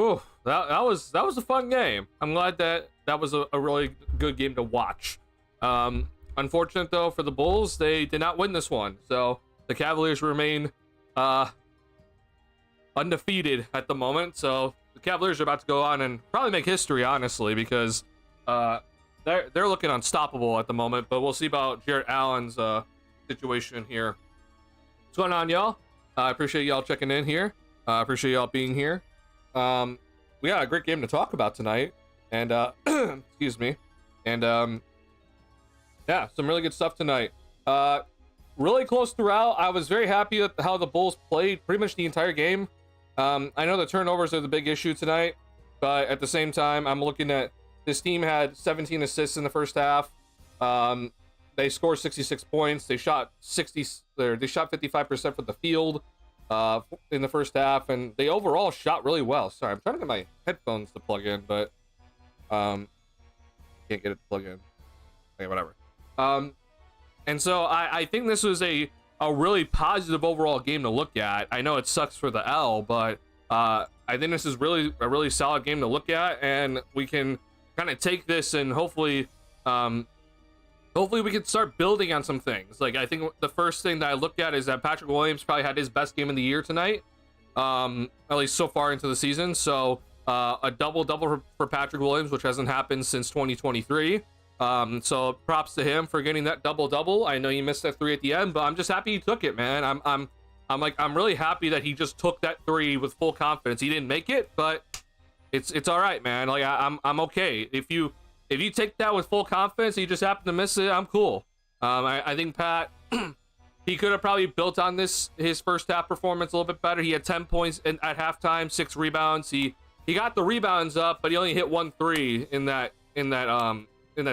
Oh, that was a fun game. I'm glad that was a really good game to watch. Unfortunate though for the Bulls, they did not win this one. So the Cavaliers remain undefeated at the moment. So the Cavaliers are about to go on and probably make history, honestly, because they're looking unstoppable at the moment. But we'll see about Jarrett Allen's situation here. What's going on, y'all? I appreciate y'all checking in here. Appreciate y'all being here. We got a great game to talk about tonight, and excuse me, and yeah, some really good stuff tonight. Really close throughout. I was very happy with how the Bulls played pretty much the entire game. I know the turnovers are the big issue tonight, but at the same time, I'm looking at this team had 17 assists in the first half. They scored 66 points. They shot 55% from the field in the first half, and they overall shot really well. Sorry, I'm trying to get my headphones to plug in, but can't get it to plug in. Okay, whatever. And so I think this was a really positive overall game to look at. I know it sucks for the L, but I think this is really a really solid game to look at, and we can kind of take this and hopefully we can start building on some things. Like, I think the first thing that I looked at is that Patrick Williams probably had his best game of the year tonight, at least so far into the season. So a double-double for Patrick Williams, which hasn't happened since 2023. So props to him for getting that double-double. I know he missed that three at the end, but I'm just happy he took it, man. I'm really happy that he just took that three with full confidence. He didn't make it, but it's all right, man. Like, I'm okay. If you take that with full confidence and you just happen to miss it, I'm cool. I think Pat, he could have probably built on his first half performance a little bit better. He had 10 points at halftime, 6 rebounds. He got the rebounds up, but he only hit 1 3 in that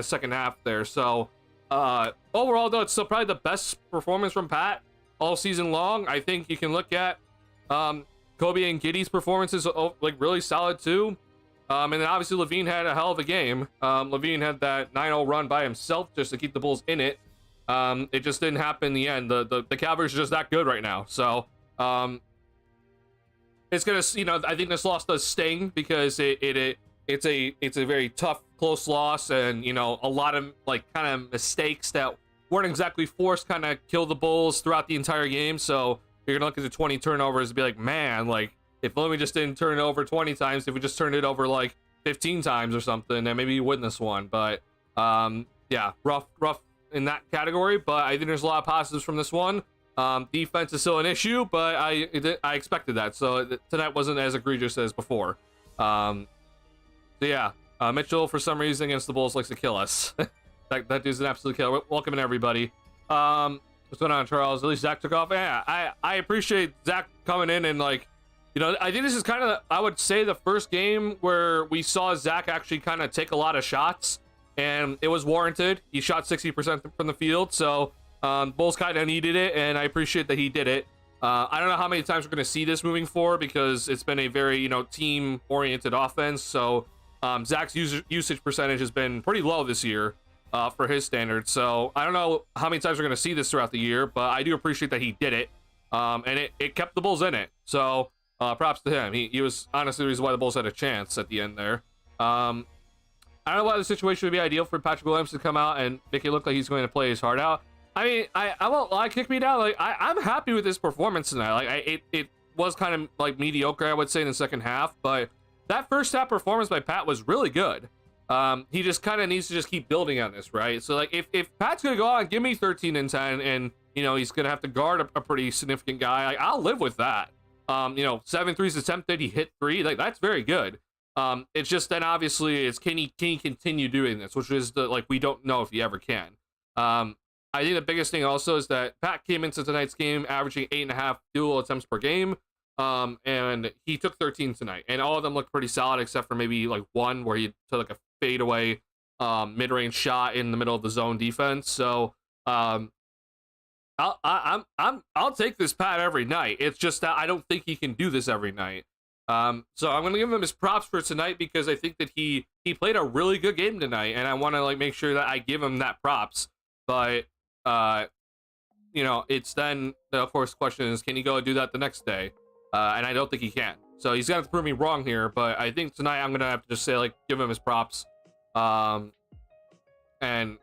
second half there. So overall, though, it's still probably the best performance from Pat all season long. I think you can look at Kobe and Giddey's performances like really solid too. And then obviously Levine had a hell of a game. Levine had that 9-0 run by himself just to keep the Bulls in it. It just didn't happen in the end. The Cavaliers are just that good right now. So it's gonna, I think this loss does sting because it's a very tough, close loss, and a lot of like kind of mistakes that weren't exactly forced kind of kill the Bulls throughout the entire game. So you're gonna look at the 20 turnovers and be like, man, like, if only we just didn't turn it over 20 times, if we just turned it over like 15 times or something, then maybe you win this one. But yeah, rough in that category. But I think there's a lot of positives from this one. Defense is still an issue, but I expected that. So tonight wasn't as egregious as before. So yeah, Mitchell for some reason against the Bulls likes to kill us. that dude's an absolute killer. Welcome in, everybody. What's going on, Charles? At least Zach took off. Yeah, I appreciate Zach coming in and like. I think this is kind of, I would say, the first game where we saw Zach actually kind of take a lot of shots, and it was warranted. He shot 60% from the field, so Bulls kind of needed it, and I appreciate that he did it. I don't know how many times we're going to see this moving forward because it's been a very, team-oriented offense, so Zach's usage percentage has been pretty low this year for his standards, so I don't know how many times we're going to see this throughout the year, but I do appreciate that he did it, and it kept the Bulls in it, so... props to him. He was honestly the reason why the Bulls had a chance at the end there. I don't know why the situation would be ideal for Patrick Williams to come out and make it look like he's going to play his heart out. I mean, I won't lie, kick me down. Like, I'm happy with his performance tonight. Like, it was kind of like mediocre, I would say, in the second half, but that first half performance by Pat was really good. He just kind of needs to just keep building on this, right? So like, if Pat's gonna go out and give me 13 and 10, and he's gonna have to guard a pretty significant guy, like, I'll live with that. 7 threes attempted, he hit 3, like, that's very good. It's just then obviously it's can he continue doing this, which is we don't know if he ever can. I think the biggest thing also is that Pat came into tonight's game averaging 8.5 dual attempts per game, and he took 13 tonight, and all of them looked pretty solid except for maybe like one where he took like a fadeaway mid-range shot in the middle of the zone defense. So I'll take this Pat every night. It's just that I don't think he can do this every night. So I'm gonna give him his props for tonight because I think that he played a really good game tonight, and I want to make sure that I give him that props. But it's then of course the question is, can he go and do that the next day? And I don't think he can. So he's gonna have to prove me wrong here, but I think tonight I'm gonna have to just say, like, give him his props. And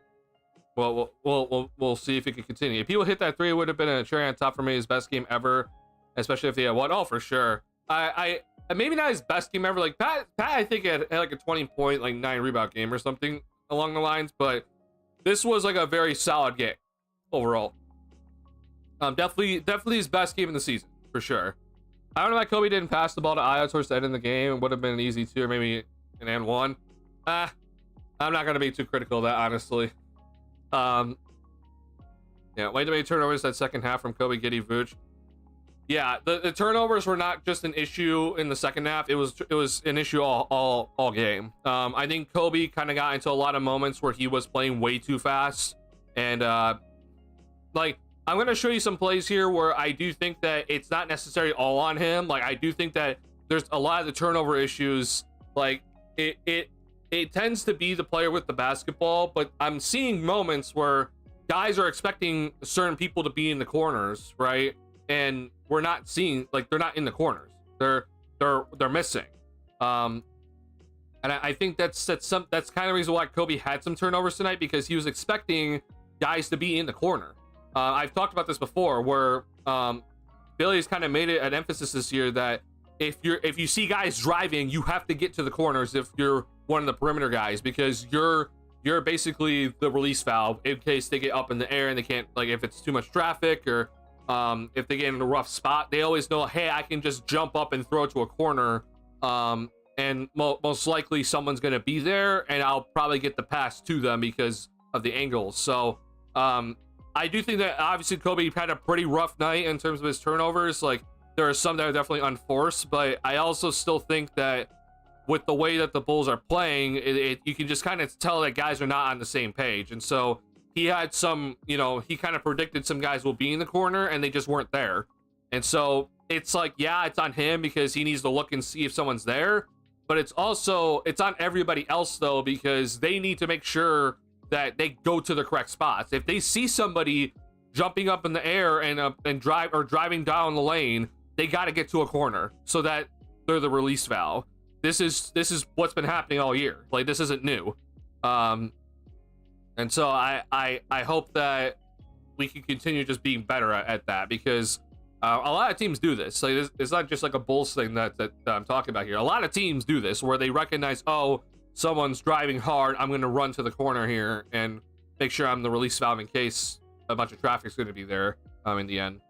we'll see if he can continue. If he would hit that three, it would have been a cherry on top for me. His best game ever, especially if they had won. Oh, for sure. I maybe not his best game ever. Like Pat I think had like a 20-point, like 9 rebound game or something along the lines. But this was like a very solid game overall. Definitely his best game in the season for sure. I don't know why Kobe didn't pass the ball to Ayo towards the end of the game. It would have been an easy 2 or maybe an and 1. I'm not gonna be too critical of that, honestly. Yeah, way too many turnovers that second half from Kobe, Giddey, Vooch. Yeah, the turnovers were not just an issue in the second half. It was an issue all game. I think Kobe kind of got into a lot of moments where he was playing way too fast, and like, I'm gonna show you some plays here where I do think that it's not necessarily all on him. Like, I do think that there's a lot of the turnover issues. Like, it tends to be the player with the basketball, but I'm seeing moments where guys are expecting certain people to be in the corners, right? And we're not seeing, like, they're not in the corners. They're missing. And I think that's kind of the reason why Kobe had some turnovers tonight, because he was expecting guys to be in the corner. I've talked about this before, where Billy's kind of made it an emphasis this year that if you see guys driving, you have to get to the corners if you're one of the perimeter guys, because you're basically the release valve in case they get up in the air and they can't, like, if it's too much traffic or if they get in a rough spot, they always know, hey, I can just jump up and throw it to a corner, and most likely someone's going to be there, and I'll probably get the pass to them because of the angles. So I do think that obviously Kobe had a pretty rough night in terms of his turnovers. Like, there are some that are definitely unforced, but I also still think that with the way that the Bulls are playing, you can just kind of tell that guys are not on the same page. And so he had some, he kind of predicted some guys will be in the corner and they just weren't there. And so it's like, yeah, it's on him because he needs to look and see if someone's there, but it's on everybody else though, because they need to make sure that they go to the correct spots. If they see somebody jumping up in the air and driving down the lane, they got to get to a corner so that they're the release valve. This is what's been happening all year. Like, this isn't new. And so I hope that we can continue just being better at that, because a lot of teams do this. Like, it's not just like a Bulls thing that I'm talking about here. A lot of teams do this where they recognize, oh, someone's driving hard, I'm going to run to the corner here and make sure I'm the release valve in case a bunch of traffic's going to be there in the end.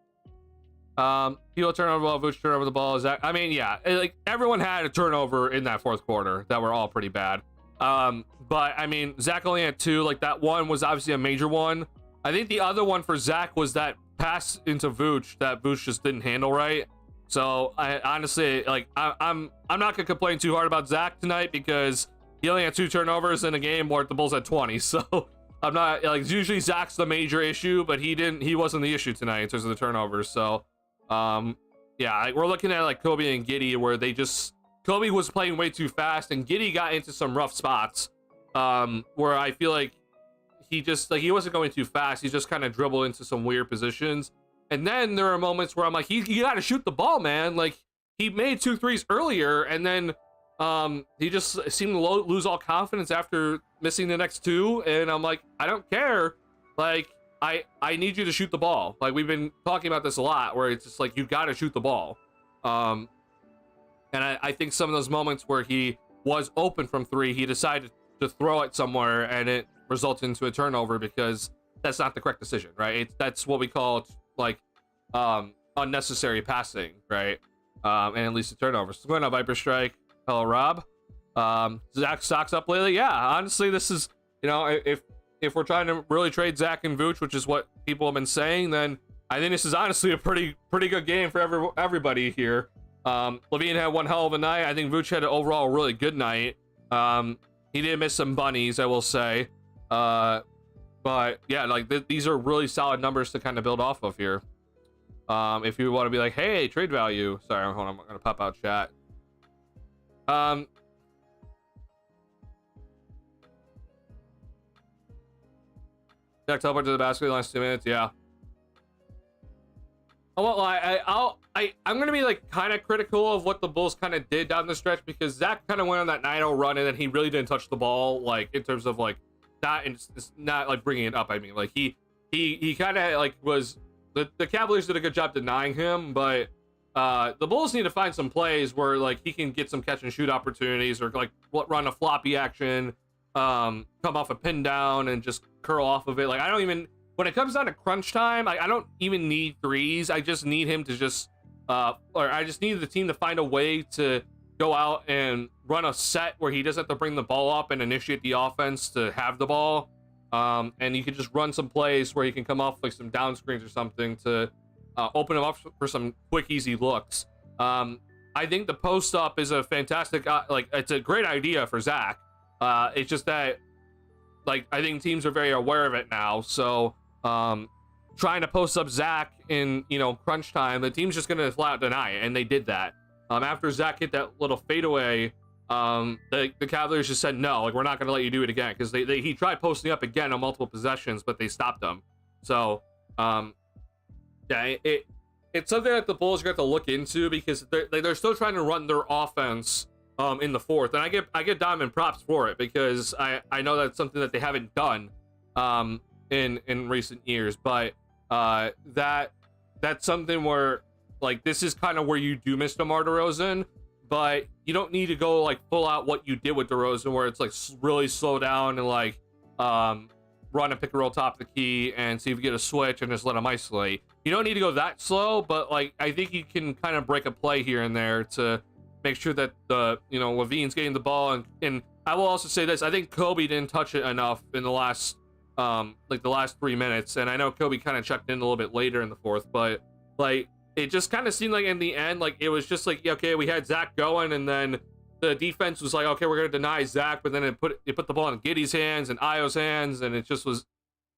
People turn over the ball, Vooch turn over the ball. I mean, yeah, like, everyone had a turnover in that fourth quarter that were all pretty bad. But I mean, Zach only had 2. Like, that one was obviously a major one. I think the other one for Zach was that pass into Vooch that Vooch just didn't handle right. So I honestly, like, I'm not gonna complain too hard about Zach tonight, because he only had 2 turnovers in a game where the Bulls had 20. So I'm not, like, usually Zach's the major issue, but he wasn't the issue tonight in terms of the turnovers. So yeah, we're looking at like Kobe and Giddey, where Kobe was playing way too fast and Giddey got into some rough spots, where I feel like he wasn't going too fast. He just kind of dribbled into some weird positions. And then there are moments where I'm like, you got to shoot the ball, man. Like, he made 2 threes earlier, and then he just seemed to lose all confidence after missing the next 2. And I'm like, I don't care. Like, I need you to shoot the ball. Like, we've been talking about this a lot, where it's just like, you got to shoot the ball. And I think some of those moments where he was open from 3, he decided to throw it somewhere, and it resulted into a turnover, because that's not the correct decision, right? That's what we call, like, unnecessary passing, right? And at least a turnover. So going on Viper Strike. Hello, Rob. Zach stocks up lately. Yeah, honestly, this is, if we're trying to really trade Zach and Vooch, which is what people have been saying, then I think this is honestly a pretty good game for everybody here. Levine had one hell of a night. I think Vooch had an overall really good night. He did miss some bunnies, I will say. But yeah, like, these are really solid numbers to kind of build off of here. If you want to be like, hey, trade value. Sorry, hold on, I'm gonna pop out chat. Jack teleport to the basket in the last 2 minutes. Yeah. Oh, well, I'm gonna be like kind of critical of what the Bulls kind of did down the stretch, because Zach kind of went on that 9-0 run and then he really didn't touch the ball, like in terms of like it's not like bringing it up. I mean, like he kind of like was the Cavaliers did a good job denying him, but the Bulls need to find some plays where like he can get some catch and shoot opportunities, or like run a floppy action, come off a pin down and just curl off of it. Like I don't even, when it comes down to crunch time, I don't even need threes. I just need him to just or I just need the team to find a way to go out and run a set where he doesn't have to bring the ball up and initiate the offense to have the ball. And you can just run some plays where you can come off like some down screens or something to open him up for some quick, easy looks. I think the post up is a fantastic, like it's a great idea for Zach. It's just that, like, I think teams are very aware of it now. So trying to post up Zach in, you know, crunch time, the team's just going to flat out deny it. And they did that. After Zach hit that little fadeaway, the Cavaliers just said, no, like, we're not going to let you do it again. Because he tried posting up again on multiple possessions, but they stopped him. So, yeah, it's something that the Bulls are going to have to look into, because they're still trying to run their offense in the fourth. And I give Diamond props for it, because I know that's something that they haven't done in recent years. But that's something where, like, this is kind of where you do miss DeMar DeRozan, but you don't need to go like full out what you did with DeRozan, where it's like really slow down and like run a pick and roll top of the key and see if you get a switch and just let him isolate. You don't need to go that slow, but like I think you can kind of break a play here and there to make sure that Levine's getting the ball. And I will also say this: I think Kobe didn't touch it enough in the last the last 3 minutes, and I know Kobe kind of checked in a little bit later in the fourth, but like it just kind of seemed like in the end, like it was just like, okay, we had Zach going, and then the defense was like, okay, we're gonna deny Zach, but then it put the ball in Giddey's hands and Io's hands, and it just was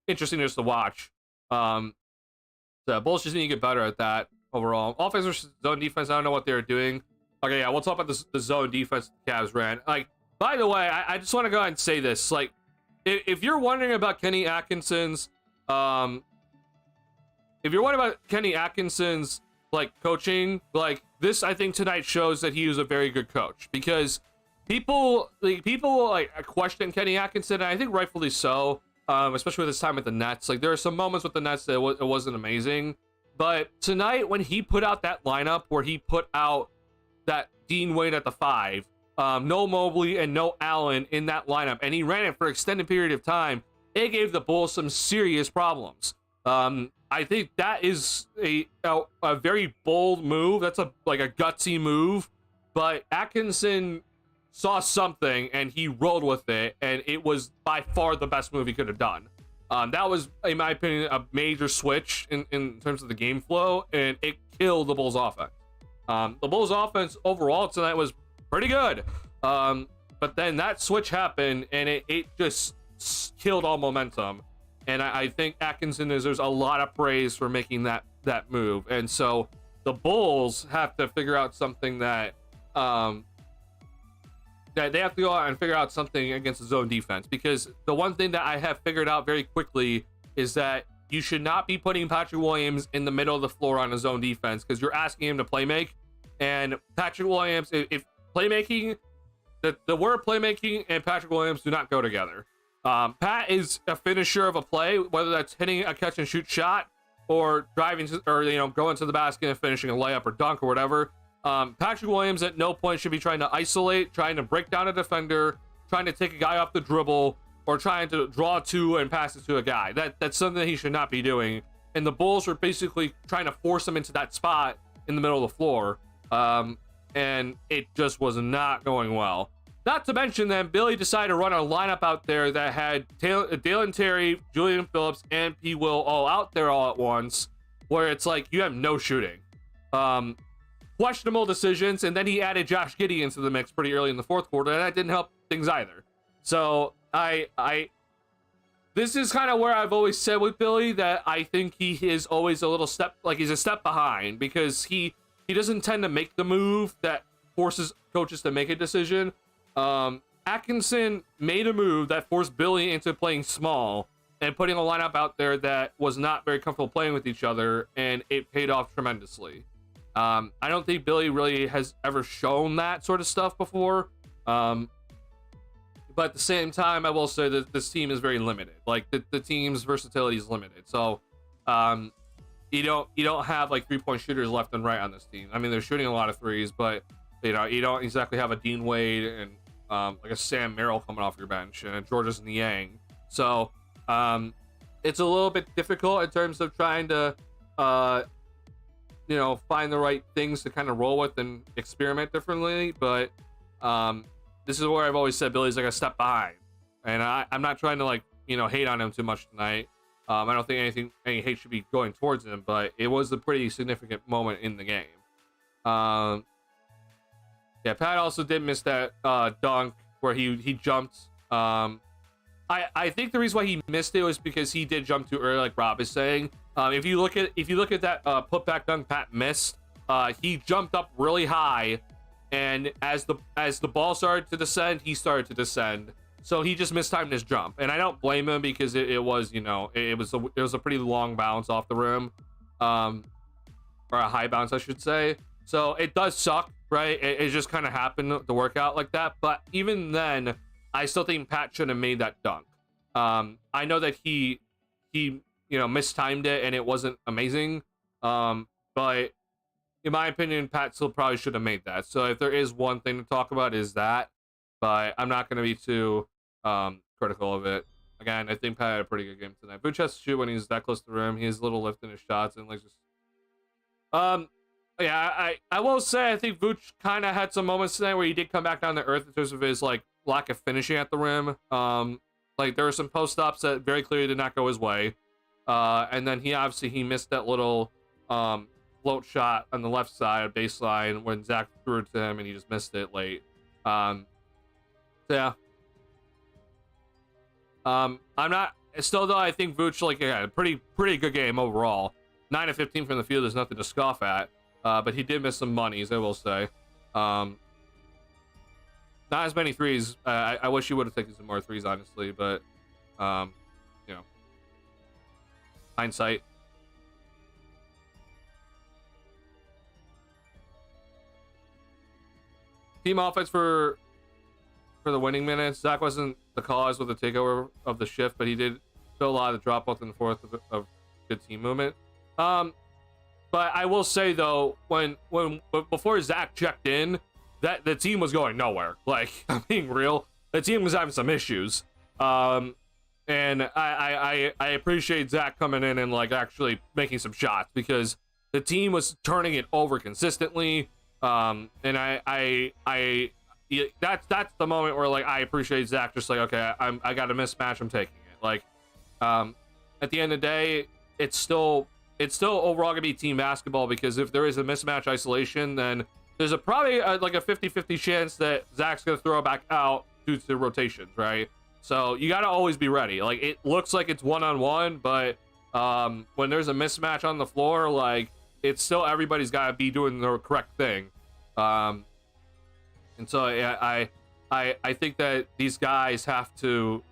interesting just to watch. The Bulls just need to get better at that overall. Offense versus zone defense, I don't know what they were doing. Okay, yeah, we'll talk about the zone defense the Cavs ran. Like, by the way, I just want to go ahead and say this. Like, if you're wondering about Kenny Atkinson's, like coaching, like this, I think tonight shows that he was a very good coach, because people question Kenny Atkinson, and I think rightfully so, especially with his time at the Nets. Like there are some moments with the Nets that it wasn't amazing, but tonight when he put out that lineup where he put out that Dean Wade at the 5, no Mobley and no Allen in that lineup, and he ran it for an extended period of time, it gave the Bulls some serious problems. I think that is a very bold move. That's a gutsy move, but Atkinson saw something and he rolled with it, and it was by far the best move he could have done. That was, in my opinion, a major switch in terms of the game flow, and it killed the Bulls offense. The Bulls offense overall tonight was pretty good, but then that switch happened and it just killed all momentum. And I think Atkinson deserves a lot of praise for making that move. And so the Bulls have to figure out something that they have to go out and figure out something against the zone defense, because the one thing that I have figured out very quickly is that you should not be putting Patrick Williams in the middle of the floor on a zone defense, because you're asking him to play make. And Patrick Williams, if playmaking, the word playmaking and Patrick Williams do not go together. Pat is a finisher of a play, whether that's hitting a catch and shoot shot or driving going to the basket and finishing a layup or dunk or whatever. Patrick Williams at no point should be trying to isolate, trying to break down a defender, trying to take a guy off the dribble, or trying to draw two and pass it to a guy. That's something that he should not be doing. And the Bulls were basically trying to force him into that spot in the middle of the floor. And it just was not going well. Not to mention that Billy decided to run a lineup out there that had Dalen Terry, Julian Phillips, and P. Will all out there all at once, where it's like you have no shooting. Questionable decisions, and then he added Josh Giddey into the mix pretty early in the fourth quarter, and that didn't help things either. So this is kind of where I've always said with Billy that I think he is always a little step, like he's a step behind, because he doesn't tend to make the move that forces coaches to make a decision. Atkinson made a move that forced Billy into playing small and putting a lineup out there that was not very comfortable playing with each other, and it paid off tremendously. I don't think Billy really has ever shown that sort of stuff before. But at the same time, I will say that this team is very limited. Like the team's versatility is limited. So you don't have like 3-point shooters left and right on this team. I mean, they're shooting a lot of threes, but you don't exactly have a Dean Wade and like a Sam Merrill coming off your bench and a Georges Niang. So it's a little bit difficult in terms of trying to find the right things to kind of roll with and experiment differently. But this is where I've always said Billy's like a step behind, and I'm not trying to like hate on him too much tonight. I don't think any hate should be going towards him, but it was a pretty significant moment in the game. Yeah, Pat also did miss that dunk where he jumped. I think the reason why he missed it was because he did jump too early, like Rob is saying. If you look at that putback dunk Pat missed, he jumped up really high, and as the ball started to descend, he started to descend. So he just mistimed his jump, and I don't blame him because it was a pretty long bounce off the rim, or a high bounce I should say. So it does suck, right? It just kind of happened to work out like that. But even then, I still think Pat should have made that dunk. I know that he mistimed it and it wasn't amazing. But in my opinion, Pat still probably should have made that. So if there is one thing to talk about, is that. But I'm not going to be too critical of it. Again, I think Pat had a pretty good game tonight. Vooch has to shoot when he's that close to the rim. He has a little lift in his shots and like just yeah, I will say I think Vooch kind of had some moments tonight where he did come back down to earth in terms of his like lack of finishing at the rim. Like there were some post ups that very clearly did not go his way. And then he missed that little float shot on the left side of baseline when Zach threw it to him and he just missed it late. Yeah. I'm not still though. I think Vooch had a pretty good game overall. 9 of 15 from the field is nothing to scoff at. But he did miss some monies, I will say. Not as many threes. I wish he would have taken some more threes, honestly. But hindsight. Team offense for the winning minutes. Zach wasn't the cause with the takeover of the shift, but he did fill a lot of the drop off in the fourth of good team movement. But I will say though, when before Zach checked in, that the team was going nowhere. Like, I'm being real, the team was having some issues. And I appreciate Zach coming in and like actually making some shots because the team was turning it over consistently. And that's the moment where like I appreciate Zach just like, okay, I got a mismatch, I'm taking it. Like, at the end of the day, it's still overall gonna be team basketball because if there is a mismatch isolation, then there's probably like a 50-50 chance that Zach's gonna throw it back out due to rotations, right? So you gotta always be ready. Like, it looks like it's one-on-one, but when there's a mismatch on the floor, like, it's still everybody's gotta be doing the correct thing. And so yeah, I think that these guys have to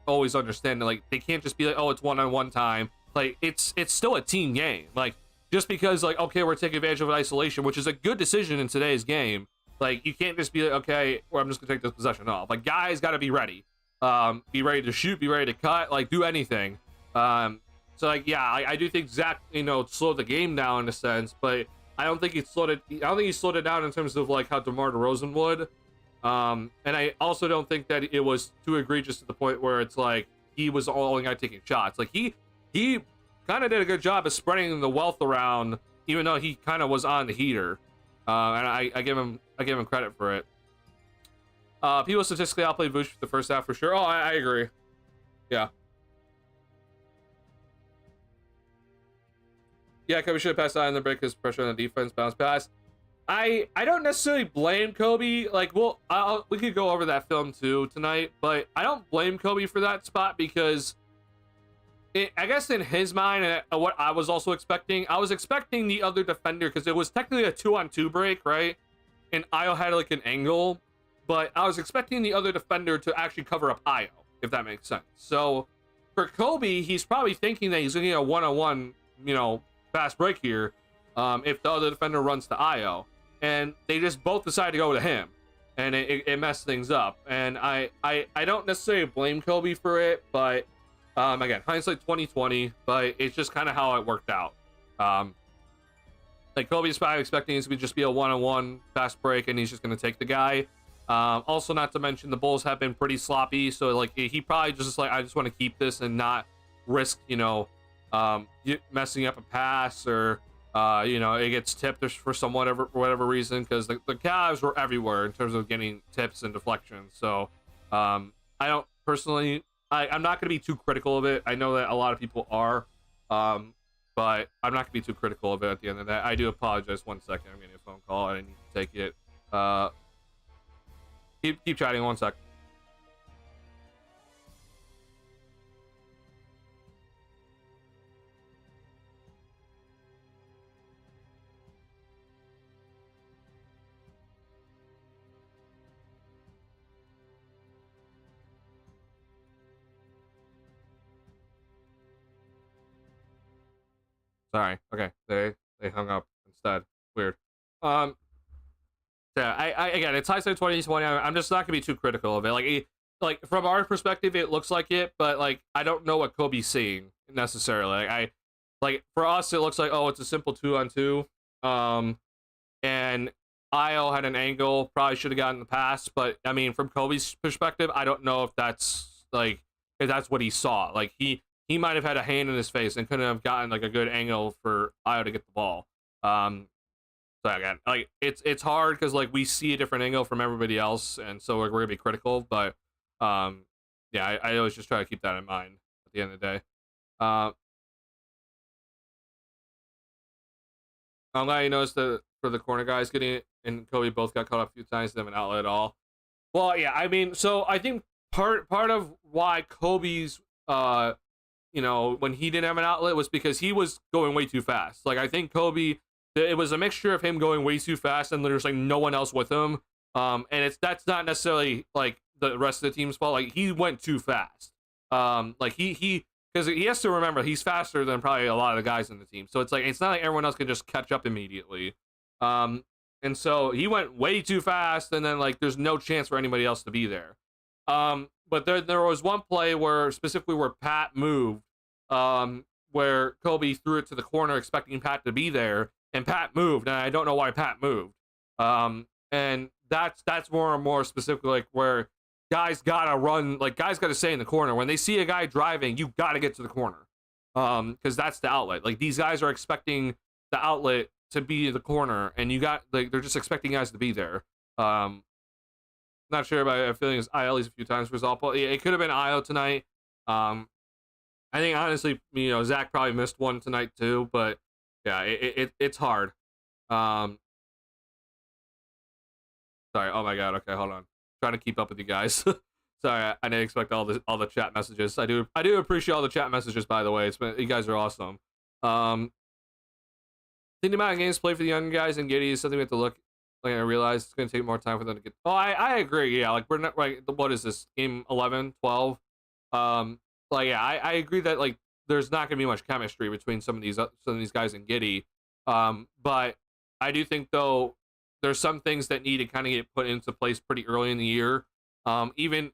always understand that like they can't just be like, oh, it's one-on-one time. Like, it's still a team game. Like, just because like, okay, we're taking advantage of an isolation, which is a good decision in today's game, like, you can't just be like, okay, well, I'm just gonna take this possession off. Like, guys got to be ready. Be ready to shoot, be ready to cut, like, do anything. So like, yeah, I do think Zach slowed the game down in a sense, but I don't think he slowed it down in terms of like how DeMar DeRozan would. And I also don't think that it was too egregious to the point where it's like he was the only guy taking shots. Like, he kind of did a good job of spreading the wealth around, even though he kind of was on the heater. And I give him credit for it. People statistically outplayed Vooch for the first half for sure. Oh, I agree. Yeah. Yeah, Kobe should have passed out in the break because pressure on the defense, bounce pass. I don't necessarily blame Kobe. Like, we could go over that film too tonight, but I don't blame Kobe for that spot because I guess in his mind, and what I was also expecting, I was expecting the other defender because it was technically a 2-on-2 break, right? And Io had like an angle, but I was expecting the other defender to actually cover up Io, if that makes sense. So for Kobe, he's probably thinking that he's going to get a one-on-one, fast break here. if the other defender runs to IO, and they just both decide to go to him, and it messed things up. And I don't necessarily blame Kobe for it, but again, hindsight 2020, but it's just kind of how it worked out. Like Kobe's probably expecting it to just be a one-on-one fast break, and he's just going to take the guy. Also, not to mention the Bulls have been pretty sloppy, so like he probably just like, I just want to keep this and not risk, messing up a pass, or it gets tipped for whatever reason, because the Cavs were everywhere in terms of getting tips and deflections. So I don't personally, I'm not going to be too critical of it. I know that a lot of people are, but I'm not going to be too critical of it at the end of that. I do apologize. 1 second, I'm getting a phone call. I need to take it. Keep chatting. 1 sec. Sorry. Okay, they hung up instead. Weird. Yeah, I again, it's hindsight 2020. I'm just not gonna be too critical of it. Like from our perspective, it looks like it, but like I don't know what Kobe's seeing necessarily. Like for us, it looks like, oh, it's a simple 2-on-2. And Io had an angle, probably should have gotten the pass, but I mean, from Kobe's perspective, I don't know if that's what he saw. Like he might have had a hand in his face and couldn't have gotten like a good angle for Io to get the ball. So again, like it's hard because like we see a different angle from everybody else, and so we're gonna be critical. But yeah, I always just try to keep that in mind at the end of the day. I'm glad you noticed that for the corner guys getting it, and Kobe both got caught up a few times, didn't have an outlet at all. Well, yeah, I mean, so I think part of why Kobe's when he didn't have an outlet was because he was going way too fast. Like I think Kobe, it was a mixture of him going way too fast and there's like no one else with him. And that's not necessarily like the rest of the team's fault. Like he went too fast. Like he because he has to remember he's faster than probably a lot of the guys in the team. So it's not like everyone else can just catch up immediately. And so he went way too fast, and then like there's no chance for anybody else to be there. But there was one play where Pat moved, where Kobe threw it to the corner expecting Pat to be there, and Pat moved, and I don't know why Pat moved. And that's more and more specifically like where guys gotta run, like guys gotta stay in the corner. When they see a guy driving, you gotta get to the corner, because that's the outlet. Like these guys are expecting the outlet to be the corner, and they're just expecting guys to be there. Not sure about it. Feeling his IL a few times for his all. It could have been IO tonight. I think honestly, Zach probably missed one tonight too. But yeah, it's hard. Sorry. Oh my god. Okay, hold on. Trying to keep up with you guys. Sorry, I didn't expect all the chat messages. I do appreciate all the chat messages, by the way. You guys are awesome. Think the amount of games played for the young guys and Giddy is something we have to look. Like I realize it's going to take more time for them to get. Oh, I agree. Yeah, like we're not like what is this game 11, 12? Like yeah, I agree that like there's not going to be much chemistry between some of these guys and Giddy. But I do think though there's some things that need to kind of get put into place pretty early in the year. Even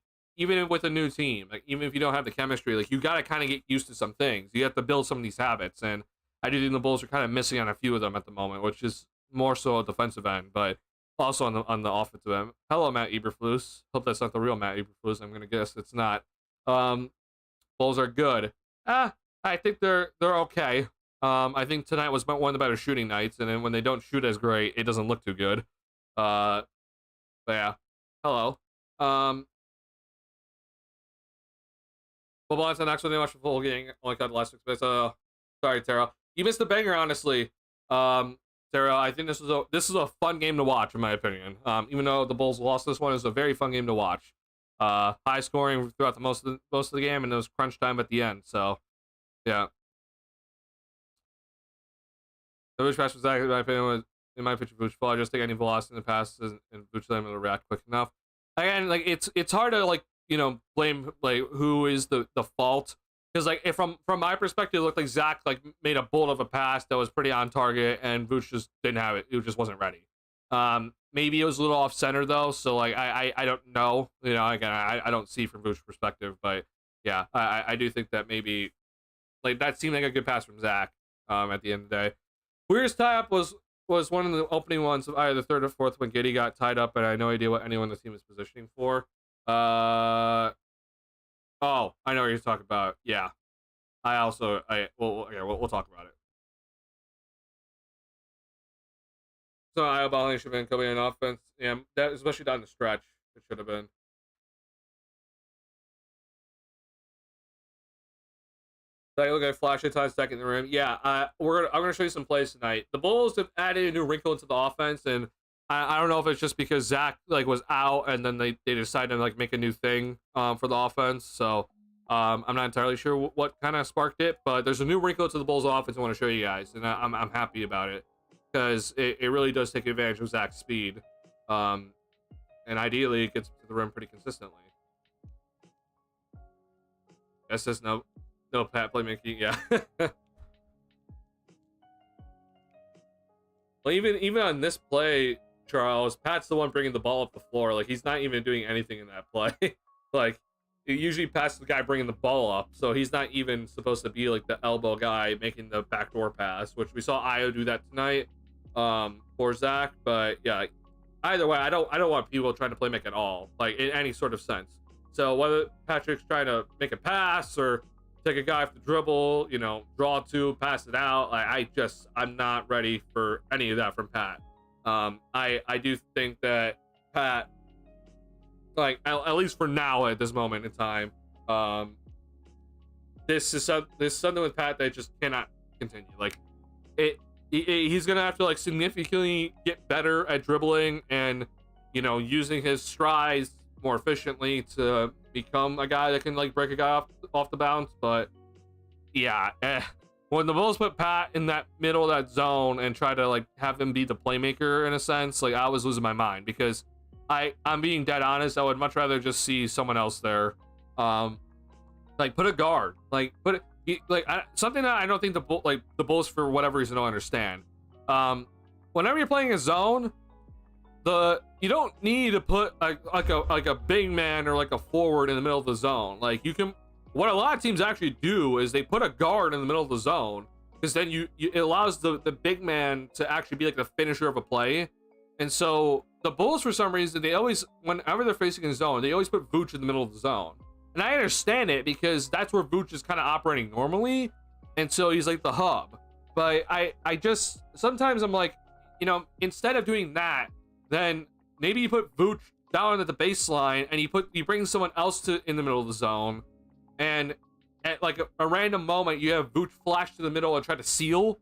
with a new team, like even if you don't have the chemistry, like you got to kind of get used to some things. You have to build some of these habits, and I do think the Bulls are kind of missing on a few of them at the moment, which is more so a defensive end, but also on the offensive end. Hello, Matt Eberflus. Hope that's not the real Matt Eberflus. I'm gonna guess it's not. Bulls are good. I think they're okay. I think tonight was one of the better shooting nights, and then when they don't shoot as great, it doesn't look too good. But yeah. Hello. Well, that's the next one. They watched the full game. Only got the last 6 minutes. Sorry, Tara. You missed the banger, honestly. Sarah, I think this is a fun game to watch, in my opinion. Even though the Bulls lost this one, it's a very fun game to watch. High scoring throughout the most of the game, and it was crunch time at the end. So, yeah. The Vooch pass was exactly, in my opinion, in my picture, Vooch ball. I just think any velocity in the pass and Vooch let him to react quick enough. Again, like it's hard to like blame like who is the fault, because like if from my perspective, it looked like Zach like made a bullet of a pass that was pretty on target, and Vooch just didn't have it. It just wasn't ready. Maybe it was a little off center though, so like I don't know. You know, again, I don't see from Vooch's perspective, but yeah, I do think that maybe like that seemed like a good pass from Zach. At the end of the day, weirdest tie up was one of the opening ones of either the third or fourth when Giddey got tied up, and I had no idea what anyone on the team was positioning for. Oh, I know what you're talking about. Yeah, we'll talk about it. So eyeballing should have been Kobe on offense. Yeah, that especially down the stretch, it should have been. I look at flash time second in the rim. Yeah, I'm gonna show you some plays tonight. The Bulls have added a new wrinkle into the offense, and I don't know if it's just because Zach like was out, and then they decided to like make a new thing for the offense. So I'm not entirely sure what kind of sparked it, but there's a new wrinkle to the Bulls offense I want to show you guys, and I'm happy about it because it really does take advantage of Zach's speed, and ideally it gets to the rim pretty consistently. That says no Pat playmaking, yeah. Well, even on this play, Charles, Pat's the one bringing the ball up the floor. Like, he's not even doing anything in that play. Like, it usually passes the guy bringing the ball up, so he's not even supposed to be like the elbow guy making the backdoor pass, which we saw Io do that tonight for Zach. But yeah, either way, I don't want people trying to play make at all, like in any sort of sense. So whether Patrick's trying to make a pass or take a guy off the dribble, you know, draw two, pass it out, I'm not ready for any of that from Pat. I do think that Pat, like at least for now at this moment in time, this is something with Pat that just cannot continue. Like he's gonna have to like significantly get better at dribbling and, you know, using his strides more efficiently to become a guy that can like break a guy off the bounce. But yeah, when the Bulls put Pat in that middle of that zone and try to like have him be the playmaker in a sense, like I was losing my mind, because I'm being dead honest, I would much rather just see someone else there. Like put a guard, like something that I don't think the Bulls for whatever reason don't understand. Whenever you're playing a zone, you don't need to put like a big man or like a forward in the middle of the zone. Like you can, what a lot of teams actually do is they put a guard in the middle of the zone, because then it allows the big man to actually be like the finisher of a play. And so the Bulls, for some reason, they always, whenever they're facing a zone, they always put Vooch in the middle of the zone. And I understand it because that's where Vooch is kind of operating normally, and so he's like the hub. But I just sometimes I'm like, you know, instead of doing that, then maybe you put Vooch down at the baseline and you bring someone else in the middle of the zone, and at like a random moment you have Vooch flash to the middle and try to seal,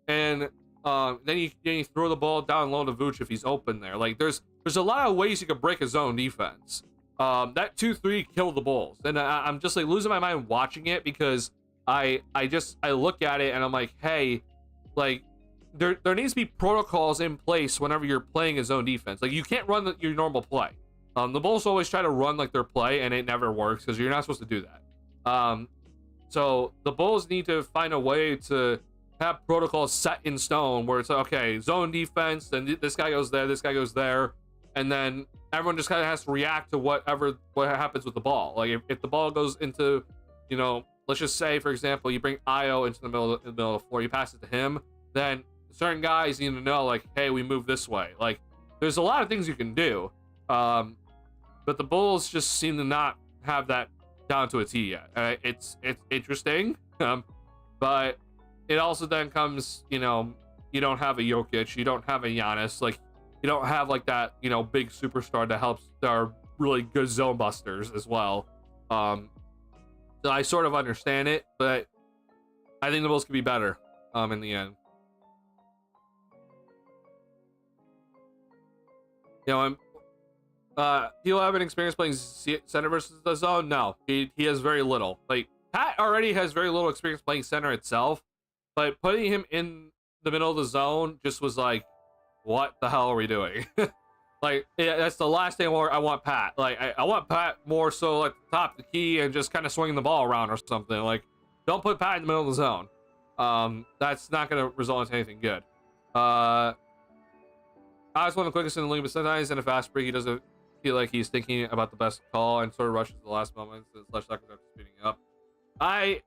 and then you throw the ball down low to Vooch if he's open there. Like there's a lot of ways you could break a zone defense. That 2-3 killed the Bulls, and I'm just like losing my mind watching it, because I look at it and I'm like, hey, like there needs to be protocols in place whenever you're playing a zone defense. Like you can't run your normal play. The Bulls always try to run like their play, and it never works because you're not supposed to do that. So the Bulls need to find a way to have protocols set in stone where it's okay, zone defense, then this guy goes there, this guy goes there, and then everyone just kind of has to react to what happens with the ball. Like if the ball goes into, you know, let's just say for example you bring Io into the middle of the floor, you pass it to him, then certain guys need to know like, hey, we move this way. Like there's a lot of things you can do, but the Bulls just seem to not have that down to a T yet. It's interesting, but it also then comes, you know, you don't have a Jokic, you don't have a Giannis, like you don't have like that, you know, big superstar that helps our really good zone busters as well. So I sort of understand it, but I think the Bulls could be better in the end. You know, people haven't experienced playing center versus the zone. No, he has very little. Like Pat already has very little experience playing center itself, but putting him in the middle of the zone just was like, what the hell are we doing? Like, yeah, that's the last thing I want Pat. Like, I want Pat more so at the top of the key and just kind of swinging the ball around or something. Like, don't put Pat in the middle of the zone. That's not going to result in anything good. I was one of the quickest in the league, but sometimes in a fast break, he doesn't feel like he's thinking about the best call and sort of rushes the last moments and / seconds after speeding up. I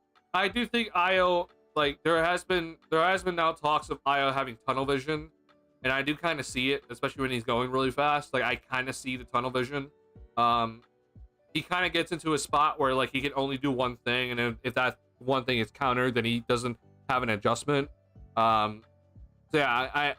do think Io, like, there has been now talks of Io having tunnel vision, and I do kind of see it, especially when he's going really fast. Like, I kind of see the tunnel vision. He kind of gets into a spot where, like, he can only do one thing, and if that one thing is countered, then he doesn't have an adjustment. So yeah,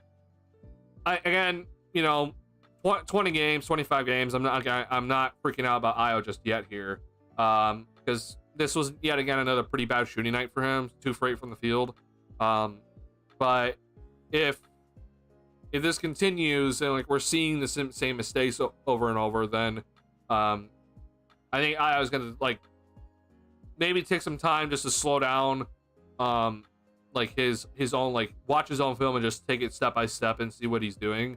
I again, you know, 20 games, 25 games. I'm not freaking out about Io just yet here, because this was yet again another pretty bad shooting night for him. 2 for 8 from the field. But if this continues and like we're seeing the same mistakes over and over, then I think Io is gonna like maybe take some time just to slow down, like his own, like watch his own film and just take it step by step and see what he's doing,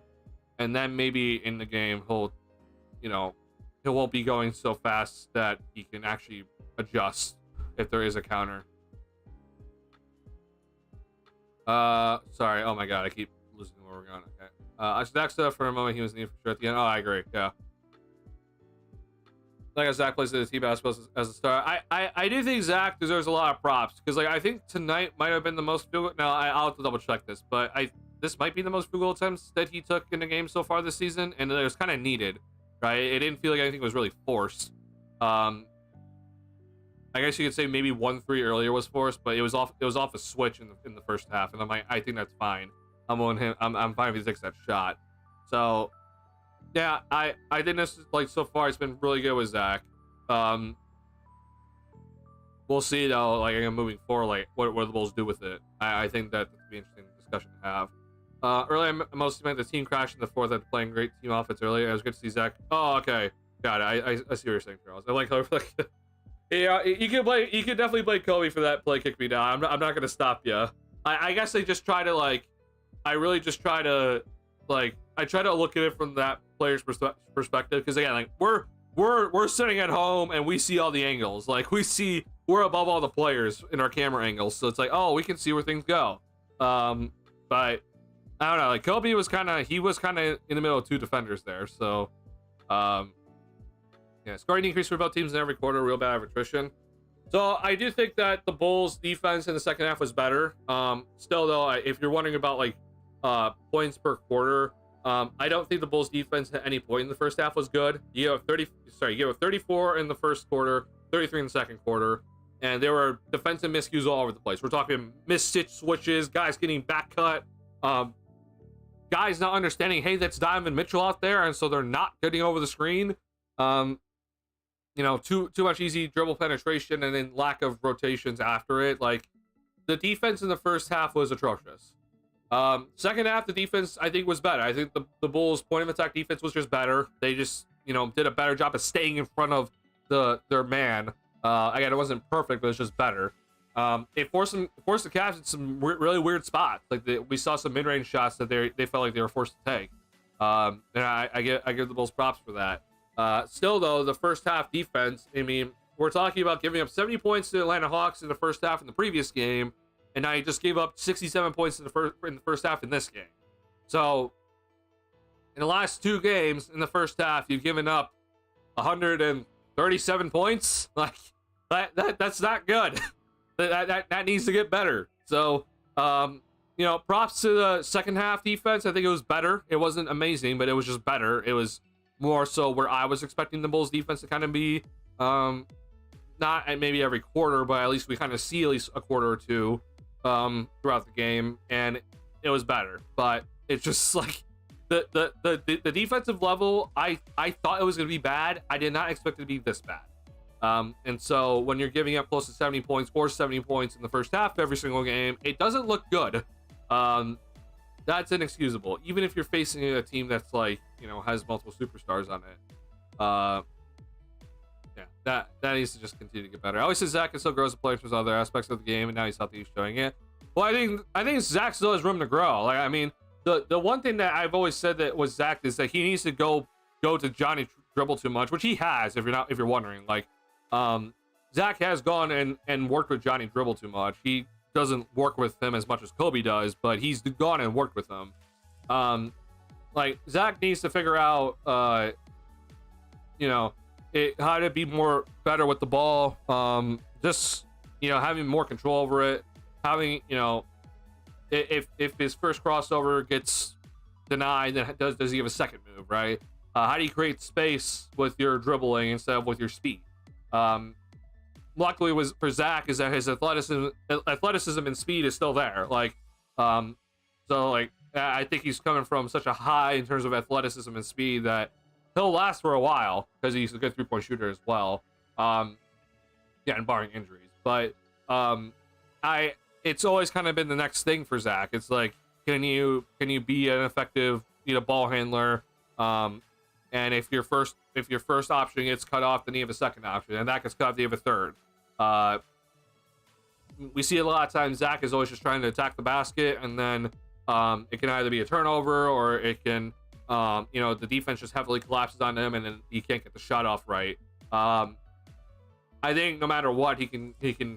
and then maybe in the game he won't be going so fast that he can actually adjust if there is a counter. Sorry, oh my god, I keep losing where we're going. Okay, Zach said for a moment he was needed for sure at the end. Oh, I agree. Yeah, like Zach plays the team basketball as a star. I do think Zach deserves a lot of props because, like, I think tonight might have been the most field goal. Now I'll have to double check this, but this might be the most field goal attempts that he took in a game so far this season, and it was kind of needed, right? It didn't feel like anything was really forced. I guess you could say maybe 1-3 earlier was forced, but it was off a switch in the first half, and I think that's fine. I'm on him. I'm fine if he takes that shot. So yeah, I think this, like, so far it's been really good with Zach. We'll see though, like, moving forward, like what the Bulls do with it. I think that would be an interesting discussion to have. Earlier I mostly meant the team crashed in the fourth after playing great team offense earlier. It was good to see Zach. Oh, okay, got it. I see what you're saying, Charles. I like how like yeah, you can definitely blame Kobe for that play kick me down. I'm not gonna stop you. I guess they just try to, like, I really just try to, like, I try to look at it from that player's perspective, because again, like, we're sitting at home and we see all the angles. Like, we're above all the players in our camera angles, so it's like, oh, we can see where things go. But I don't know, like, Kobe was kind of in the middle of 2 defenders there, so yeah, scoring increase for both teams in every quarter, real bad attrition. So I do think that the Bulls defense in the second half was better. Still though, if you're wondering about, like, points per quarter, I don't think the Bulls defense at any point in the first half was good. You have 34 in the first quarter, 33 in the second quarter, and there were defensive miscues all over the place. We're talking missed switches, guys getting back cut, guys not understanding, hey, that's Donovan Mitchell out there, and so they're not getting over the screen. Too much easy dribble penetration and then lack of rotations after it. Like, the defense in the first half was atrocious. Second half, the defense, I think, was better. I think the Bulls' point of attack defense was just better. They just, did a better job of staying in front of their man. Again, it wasn't perfect, but it's just better. It forced the Cavs in some really weird spots. Like, we saw some mid-range shots that they felt like they were forced to take. And I give the Bulls props for that. Still, though, the first half defense, I mean, we're talking about giving up 70 points to the Atlanta Hawks in the first half in the previous game, and now you just gave up 67 points in the first half in this game. So, in the last 2 games in the first half, you've given up 137 points. Like, that's not good. that needs to get better. So, props to the second half defense. I think it was better. It wasn't amazing, but it was just better. It was more so where I was expecting the Bulls defense to kind of be, not at maybe every quarter, but at least we kind of see at least a quarter or 2 throughout the game, and it was better. But it's just like the defensive level, I thought it was going to be bad. I did not expect it to be this bad. And so when you're giving up close to 70 points or 70 points in the first half every single game, it doesn't look good. That's inexcusable, even if you're facing a team that's, like, has multiple superstars on it. Yeah, that needs to just continue to get better. I always say Zach is so grows the players from other aspects of the game, and now he's healthy, he's showing it. Well, I think Zach still has room to grow. Like, I mean, the one thing that I've always said that was Zach is that he needs to go to Johnny Dribble too much, which he has. If you're wondering, like, Zach has gone and worked with Johnny Dribble too much. He doesn't work with him as much as Kobe does, but he's gone and worked with him. Like, Zach needs to figure out, how to be better with the ball. Just, having more control over it. Having, if his first crossover gets denied, then does he have a second move, right? How do you create space with your dribbling instead of with your speed? Luckily for Zach is that his athleticism and speed is still there. Like, I think he's coming from such a high in terms of athleticism and speed that he'll last for a while because he's a good 3-point shooter as well. And barring injuries. But it's always kind of been the next thing for Zach. It's like, can you be an effective ball handler? And if your first option gets cut off, then you have a second option, and that gets cut off, then you have a third. We see a lot of times Zach is always just trying to attack the basket, and then it can either be a turnover or it can, the defense just heavily collapses on him, and then he can't get the shot off right. I think no matter what, he can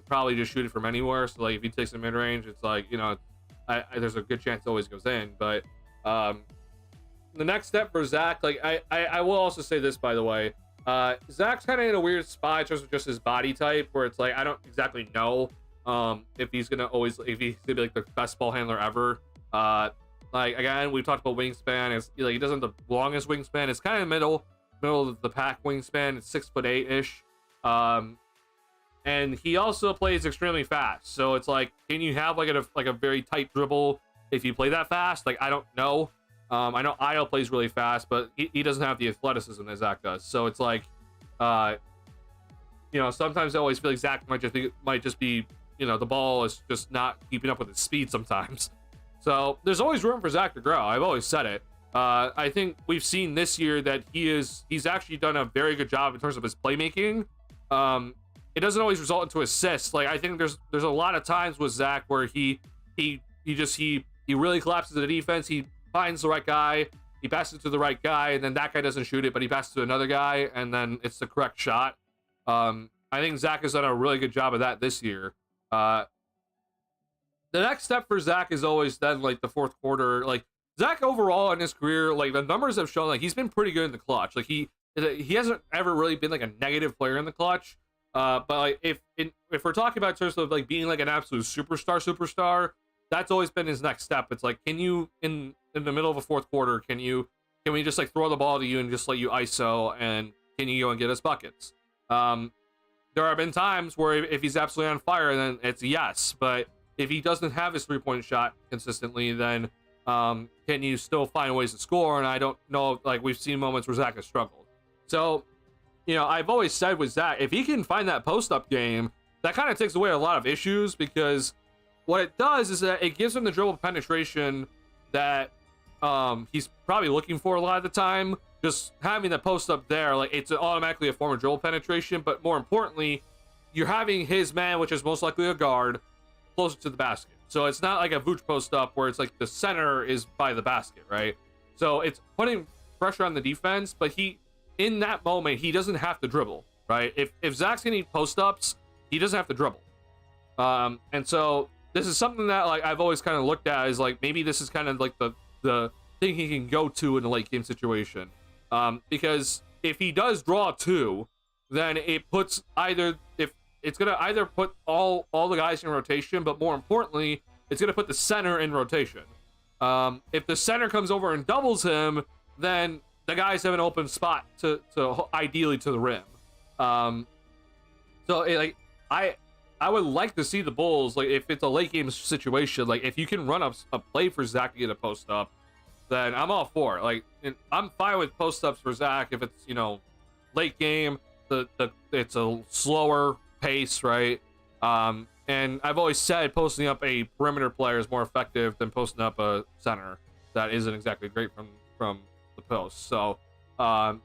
probably just shoot it from anywhere. So like if he takes a mid range, it's like there's a good chance it always goes in. But the next step for Zach, like I will also say this, by the way, Zach's kind of in a weird spot in terms of just his body type, where it's like I don't exactly know if he's gonna be like the best ball handler ever. Like again, we've talked about wingspan. It's he doesn't have the longest wingspan. It's kind of middle of the pack wingspan. It's 6'8" ish. And he also plays extremely fast. So it's like, can you have like a very tight dribble if you play that fast? Like, I don't know. I know Io plays really fast, but he doesn't have the athleticism that Zach does. So it's like, sometimes I always feel like Zach might just be, the ball is just not keeping up with his speed sometimes. So there's always room for Zach to grow. I've always said it. I think we've seen this year that he's actually done a very good job in terms of his playmaking. It doesn't always result into assists. Like I think there's a lot of times with Zach where he really collapses the defense. He finds the right guy, he passes it to the right guy, and then that guy doesn't shoot it, but he passes to another guy, and then it's the correct shot. I think Zach has done a really good job of that this year. The next step for Zach is always then like the fourth quarter. Like Zach overall in his career, like the numbers have shown like he's been pretty good in the clutch. Like he hasn't ever really been like a negative player in the clutch. But like if we're talking about in terms of like being like an absolute superstar, that's always been his next step. It's like, can you in the middle of a fourth quarter, can we just like throw the ball to you and just let you ISO, and can you go and get us buckets? There have been times where if he's absolutely on fire, then it's yes. But if he doesn't have his 3-point shot consistently, then can you still find ways to score? And I don't know, like we've seen moments where Zach has struggled. So, I've always said with Zach, if he can find that post-up game, that kind of takes away a lot of issues, because what it does is that it gives him the dribble penetration that he's probably looking for a lot of the time. Just having the post-up there, like it's automatically a form of dribble penetration, but more importantly, you're having his man, which is most likely a guard, closer to the basket. So it's not like a Vooch post-up where it's like the center is by the basket, right? So it's putting pressure on the defense, but in that moment, he doesn't have to dribble, right? If Zach's getting post-ups, he doesn't have to dribble. And so this is something that like I've always kind of looked at as like maybe this is kind of like the thing he can go to in a late game situation. Because if he does draw two, then it puts it's gonna either put all the guys in rotation, but more importantly, it's gonna put the center in rotation. If the center comes over and doubles him, then the guys have an open spot to ideally to the rim. I would like to see the Bulls, like if it's a late game situation, like if you can run up a play for Zach to get a post up, then I'm all for it. Like I'm fine with post ups for Zach if it's late game. It's a slower pace, right? And I've always said posting up a perimeter player is more effective than posting up a center that isn't exactly great from the post. So I'm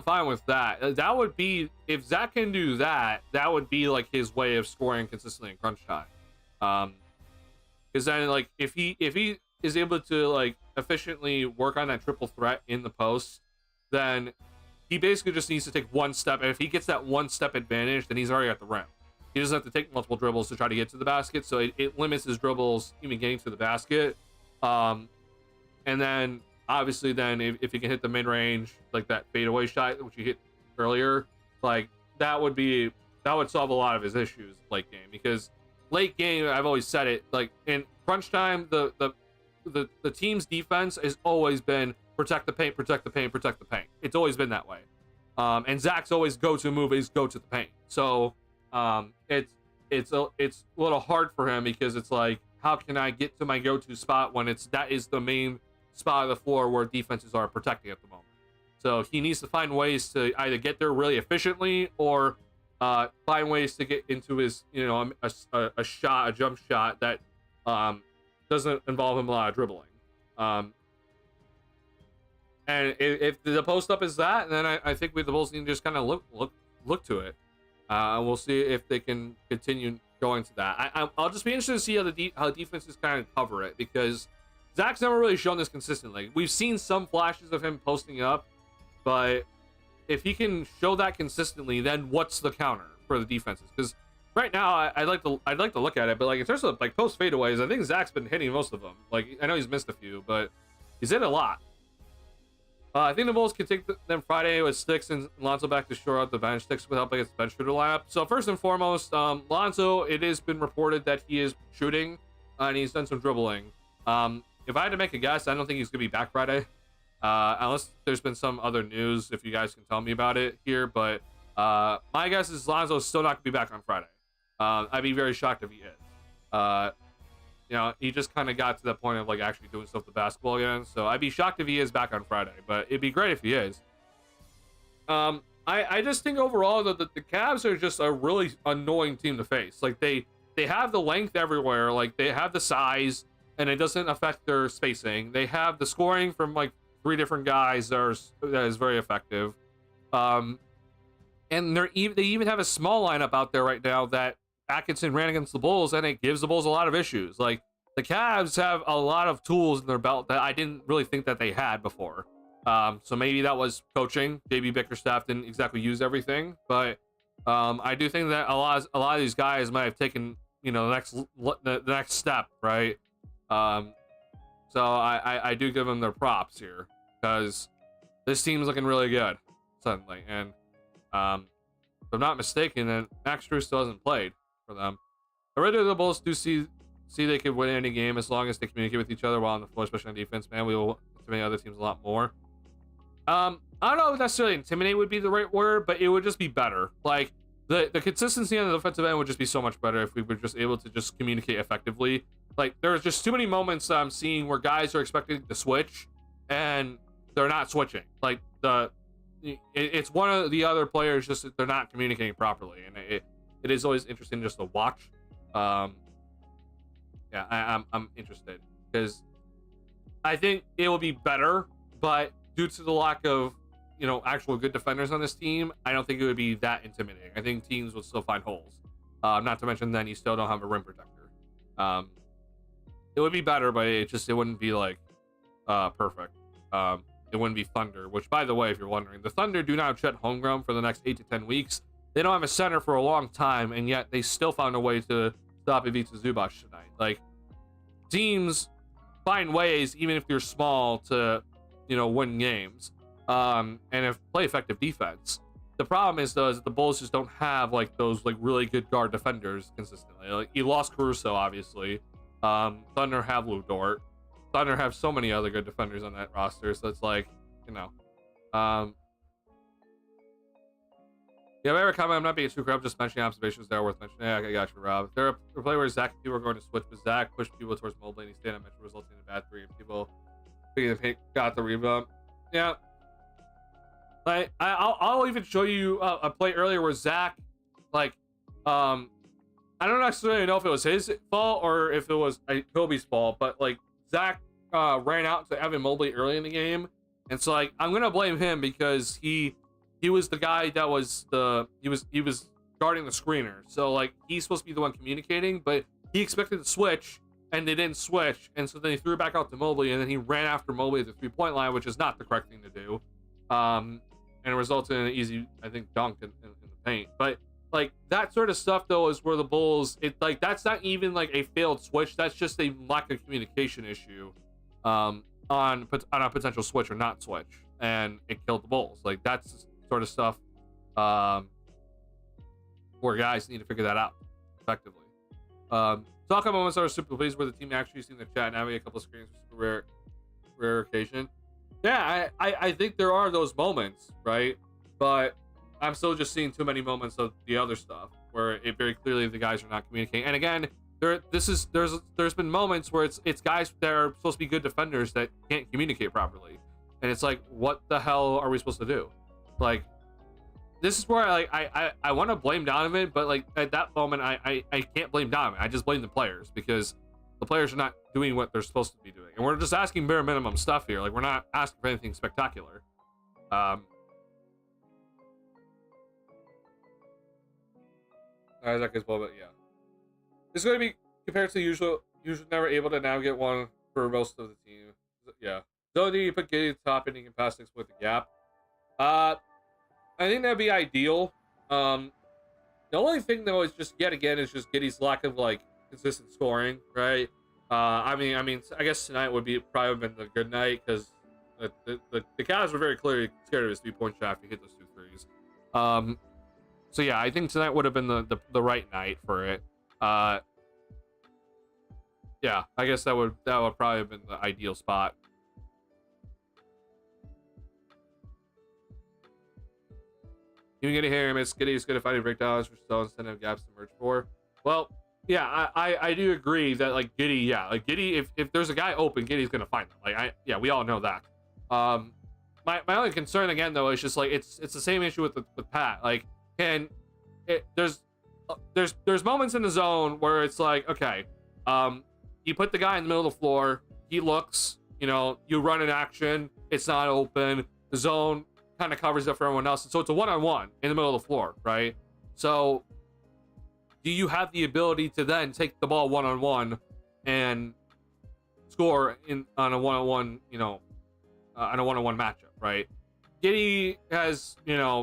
fine with that. That would be, if Zach can do that, that would be like his way of scoring consistently in crunch time. Because then like if he is able to like efficiently work on that triple threat in the post, then he basically just needs to take one step, and if he gets that one step advantage, then he's already at the rim. He doesn't have to take multiple dribbles to try to get to the basket, so it limits his dribbles even getting to the basket. And then obviously then if he can hit the mid-range, like that fadeaway shot which he hit earlier, like that would solve a lot of his issues late game, because late game, I've always said it, like in crunch time, the team's defense has always been protect the paint, protect the paint, protect the paint. It's always been that way. And Zach's always go-to move is go to the paint. So it's a little hard for him, because it's like, how can I get to my go-to spot when that is the main spot of the floor where defenses are protecting at the moment. So he needs to find ways to either get there really efficiently, or find ways to get into his, a jump shot that doesn't involve him a lot of dribbling. And if the post up is that, then I think the Bulls need to just kind of look to it. We'll see if they can continue going to that. I'll just be interested to see how defenses kind of cover it, because Zach's never really shown this consistently. We've seen some flashes of him posting up, but if he can show that consistently, then what's the counter for the defenses? Because right now, I'd like to look at it, but like in terms of like post fadeaways, I think Zach's been hitting most of them. Like I know he's missed a few, but he's hit a lot. I think the Bulls can take them Friday with Sticks and Lonzo back to shore out the bench. Sticks will help against bench shooter lineup. So first and foremost, Lonzo, it has been reported that he is shooting and he's done some dribbling. If I had to make a guess, I don't think he's gonna be back Friday, unless there's been some other news. If you guys can tell me about it here, but my guess is Lonzo is still not gonna be back on Friday. I'd be very shocked if he is. He just kind of got to the point of like actually doing stuff with basketball again. So I'd be shocked if he is back on Friday, but it'd be great if he is. I just think overall that the Cavs are just a really annoying team to face. Like they have the length everywhere, like they have the size, and it doesn't affect their spacing. They have the scoring from like 3 different guys that is very effective. And they even have a small lineup out there right now that Atkinson ran against the Bulls, and it gives the Bulls a lot of issues. Like the Cavs have a lot of tools in their belt that I didn't really think that they had before. So maybe that was coaching. JB Bickerstaff didn't exactly use everything, but I do think that a lot of these guys might have taken the next step, right? So I do give them their props here, because this team's looking really good suddenly. And if I'm not mistaken, then Max Strus still hasn't played for them. Already the Bulls do see they could win any game as long as they communicate with each other while on the floor, especially on defense. Man, we will intimidate other teams a lot more. I don't know if necessarily intimidate would be the right word, but it would just be better. Like the consistency on the defensive end would just be so much better if we were just able to just communicate effectively. Like there's just too many moments that I'm seeing where guys are expecting to switch and they're not switching. Like it's one of the other players, just they're not communicating properly, and it is always interesting just to watch. I'm interested, because I think it will be better, but due to the lack of actual good defenders on this team, I don't think it would be that intimidating. I think teams would still find holes. Not to mention then you still don't have a rim protector. It would be better, but it wouldn't be like perfect. It wouldn't be Thunder, which, by the way, if you're wondering, the Thunder do not have Chet Holmgren for the next 8 to 10 weeks. They don't have a center for a long time, and yet they still found a way to stop Ivica Zubac tonight. Like, teams find ways, even if you're small, to win games, and play effective defense. The problem is, though, is that the Bulls just don't have like those like really good guard defenders consistently. Like, you lost Caruso, obviously. Thunder have Lou Dort. Thunder have so many other good defenders on that roster, so it's like, Yeah, if I ever comment, I'm not being too crap, just mentioning observations that are worth mentioning. Yeah, I got you, Rob. There are a play where Zach and people are going to switch, but Zach pushed people towards Mobley, and he stayed on Mitchell, resulting in a bad 3, and people got the rebound. Yeah. Like, I'll even show you a play earlier where Zach, like, I don't necessarily know if it was his fault or if it was Kobe's fault, but like Zach ran out to Evan Mobley early in the game, and so like I'm gonna blame him because he was the guy that was he was guarding the screener, so like he's supposed to be the one communicating, but he expected to switch, and they didn't switch, and so then he threw it back out to Mobley, and then he ran after Mobley at the 3-point line, which is not the correct thing to do. And it resulted in an easy, I think, dunk in the paint. But like that sort of stuff though is where the Bulls, that's not even like a failed switch. That's just a lack of communication issue on a potential switch or not switch, and it killed the Bulls. Like that's the sort of stuff where guys need to figure that out effectively. Talk about moments that are super pleased where the team actually seen the chat navigate a couple of screens for rare occasion. Yeah, I think there are those moments, right? But I'm still just seeing too many moments of the other stuff where it very clearly the guys are not communicating. And again, there's been moments where it's guys that are supposed to be good defenders that can't communicate properly, and it's like, what the hell are we supposed to do? Like, this is where I want to blame Donovan, but like at that moment I can't blame Donovan. I just blame the players, because the players are not doing what they're supposed to be doing, and we're just asking bare minimum stuff here. Like, we're not asking for anything spectacular. Isaac as well, but yeah, it's going to be compared to usual never able to now get one for most of the team. Yeah, so do you put Giddey top and he can pass things with the gap? I think that'd be ideal. The only thing though is just yet again is just Giddey's lack of like consistent scoring, right? I mean, I guess tonight would be probably been the good night, because the Cavs were very clearly scared of his 3-point shot if he hit those 2 threes. So yeah, I think tonight would have been the right night for it. Yeah, I guess that would probably have been the ideal spot. You can get a hair, Miss Giddey is good at finding breakdowns for still instead of gaps to merge for. Well, yeah, I do agree that like Giddey, yeah, like Giddey, if there's a guy open, Giddey's gonna find them. Like we all know that. My only concern again though is just like it's the same issue with Pat. Like, there's moments in the zone where it's like, okay, you put the guy in the middle of the floor, he looks, you run an action, it's not open, the zone kind of covers up for everyone else, and so it's a one-on-one in the middle of the floor, right? So do you have the ability to then take the ball one-on-one and score on a one-on-one, on a one-on-one matchup, right? Giddey has,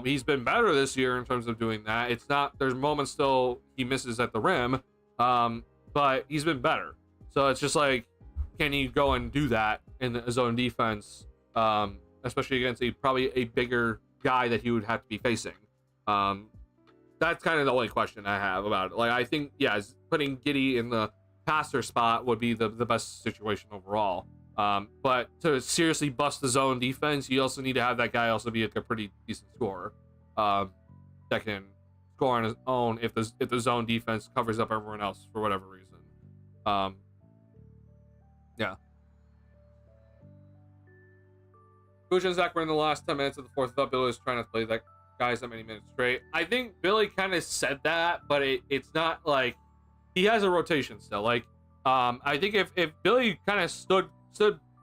he's been better this year in terms of doing that. It's not, there's moments still he misses at the rim, but he's been better. So it's just like, can he go and do that in the zone defense, especially against probably a bigger guy that he would have to be facing? That's kind of the only question I have about it. Like, I think, yeah, putting Giddey in the passer spot would be the best situation overall. But to seriously bust the zone defense, you also need to have that guy also be a pretty decent scorer, that can score on his own if the zone defense covers up everyone else for whatever reason. Yeah. Bush and Zach were in the last 10 minutes of the fourth. I thought Billy was trying to play that guys that many minutes straight. I think Billy kind of said that, but it's not like he has a rotation still. Like, I think if Billy kind of stood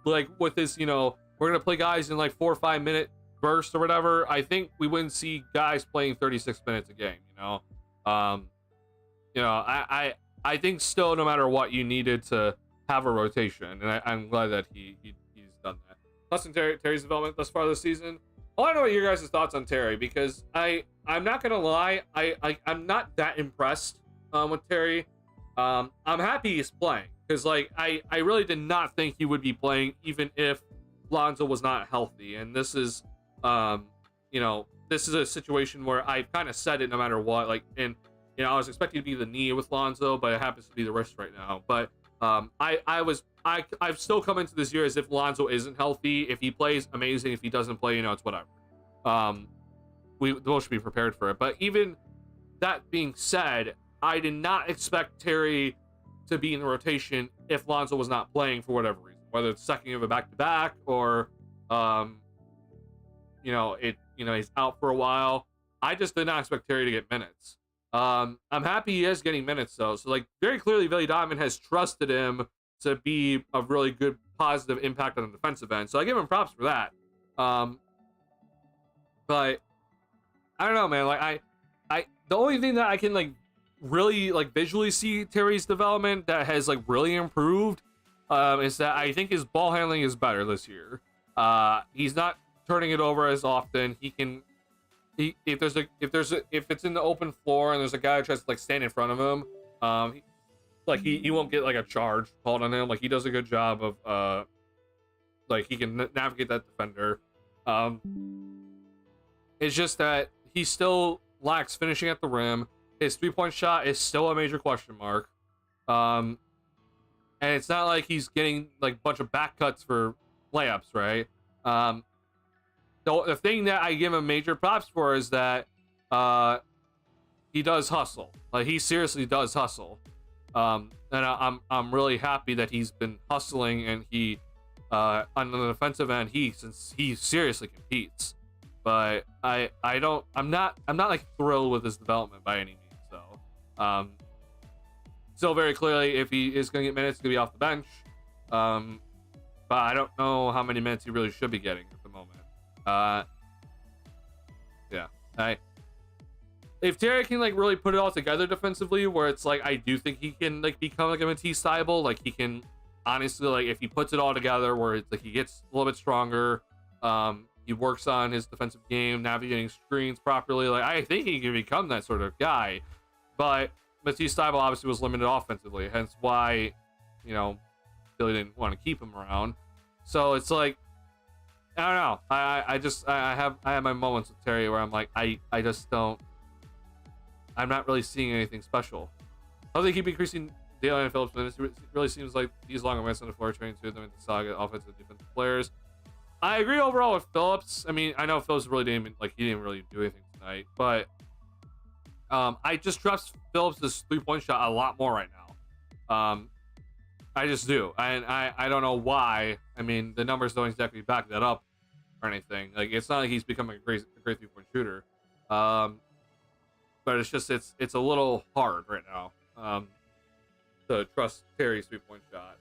like with this, we're gonna play guys in like 4 or 5 minute bursts or whatever, I think we wouldn't see guys playing 36 minutes a game. I think still, no matter what, you needed to have a rotation, and I'm glad that he's done that. Plus, in Terry's development thus far this season, I want to know what your guys' thoughts on Terry, because I'm not gonna lie, I'm not that impressed with Terry. I'm happy he's playing, because like I really did not think he would be playing even if Lonzo was not healthy, and this is this is a situation where I kind of said it no matter what. Like, and I was expecting to be the knee with Lonzo, but it happens to be the wrist right now. But I've still come into this year as if Lonzo isn't healthy. If he plays, amazing. If he doesn't play, it's whatever. We both should be prepared for it. But even that being said, I did not expect Terry to be in the rotation if Lonzo was not playing for whatever reason, whether it's second of a back-to-back or he's out for a while. I just did not expect Terry to get minutes. I'm happy he is getting minutes though. So like, very clearly Billy Donovan has trusted him to be a really good positive impact on the defensive end. So I give him props for that. But I don't know, man. Like, I the only thing that I can like really like visually see Terry's development that has like really improved is that I think his ball handling is better this year. He's not turning it over as often. He can, if it's in the open floor and there's a guy who tries to like stand in front of him, he won't get like a charge called on him. Like he does a good job of like he can navigate that defender. It's just that he still lacks finishing at the rim. His 3-point shot is still a major question mark. And it's not like he's getting like a bunch of back cuts for layups, right? The thing that I give him major props for is that he does hustle. Like he seriously does hustle. And I'm really happy that he's been hustling, and he on the defensive end since he seriously competes. But I'm not like thrilled with his development by any means. So still very clearly, if he is going to get minutes, he's going to be off the bench. But I don't know how many minutes he really should be getting at the moment. If Terry can like really put it all together defensively, where it's like I do think he can like become like a Matisse Thybulle, like he can honestly, like if he puts it all together, where it's like he gets a little bit stronger, he works on his defensive game, navigating screens properly, like I think he can become that sort of guy. But Matisse Thybulle obviously was limited offensively, hence why, you know, Billy didn't want to keep him around. So it's like, I don't know. I have my moments with Terry where I'm like, I just don't. I'm not really seeing anything special. How they keep increasing Dale and Phillips minutes? It really seems like these longer minutes on the floor training to them into saga offensive and defensive players. I agree overall with Phillips. I mean, I know Phillips really didn't really do anything tonight, but I just trust Phillips' 3-point shot a lot more right now. I just do, and I don't know why. I mean, the numbers don't exactly back that up or anything. Like, it's not like he's becoming a great 3-point shooter. But it's just it's a little hard right now to trust Terry's 3-point shot.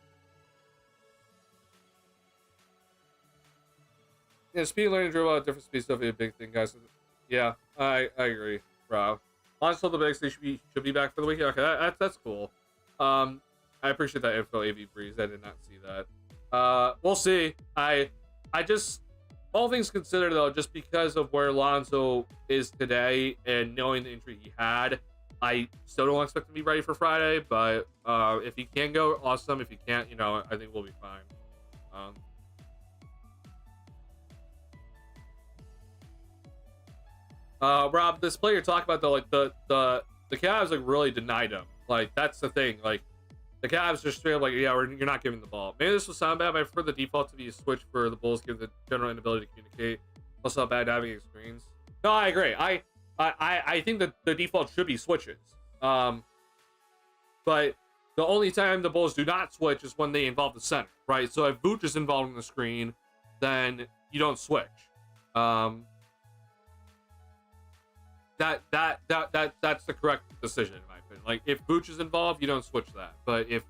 Yeah, speed learning dribble at different speeds stuff is a big thing, guys. Yeah, I agree, Rob. Honestly, the bigs should be back for the weekend. Okay, that's cool. I appreciate that info, AV Breeze. I did not see that. We'll see. I just, all things considered though, just because of where Lonzo is today and knowing the injury he had, I still don't expect him to be ready for Friday. But if he can go, awesome. If he can't, you know, I think we'll be fine. Rob, this play you're talking about though, like the Cavs like really denied him. Like that's the thing. Like the Cavs just straight up like, yeah, you're not giving the ball. Maybe this will sound bad, but I prefer the default to be a switch for the Bulls, give the general inability to communicate. Also, how bad navigating screens. No, I agree. I think that the default should be switches. But the only time the Bulls do not switch is when they involve the center, right? So if Vooch is involved in the screen, then you don't switch. That's the correct decision in my opinion. Like if Vooch is involved, you don't switch that. But if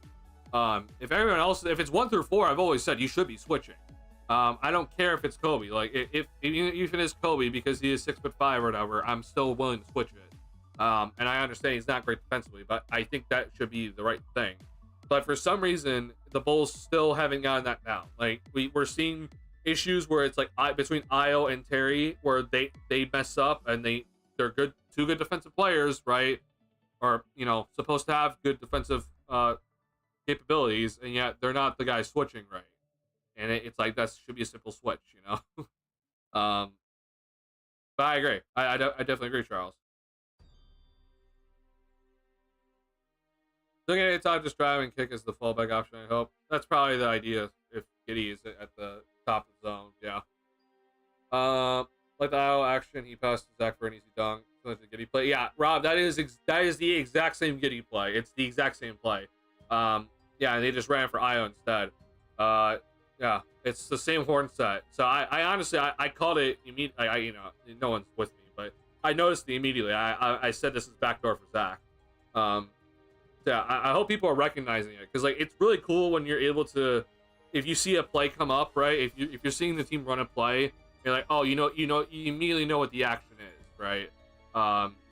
everyone else, if it's 1 through 4, I've always said you should be switching. I don't care if it's Kobe. Like if it is Kobe because he is 6'5" or whatever, I'm still willing to switch it. And I understand he's not great defensively, but I think that should be the right thing. But for some reason, the Bulls still haven't gotten that down. Like we're seeing issues where it's like between Io and Terry, where they mess up and they're two good defensive players, right? Or supposed to have good defensive capabilities, and yet they're not the guys switching right. And it's like that should be a simple switch, But I agree. I definitely agree, Charles. Looking at time, just drive and kick as the fallback option. I hope that's probably the idea if Giddy is at the top of the zone. Yeah. Like the IO action, he passed to Zach for an easy dunk. The Giddy play. Yeah, Rob, that is the exact same Giddy play. It's the exact same play. Yeah, and they just ran for Io instead. Yeah, it's the same horn set. So I honestly I called it immediately. No one's with me, but I noticed it immediately. I said this is backdoor for Zach. Yeah, I hope people are recognizing it, because like it's really cool when you're able to, if you see a play come up, right? If you're seeing the team run a play, you're like, oh, you immediately know what the action is, right?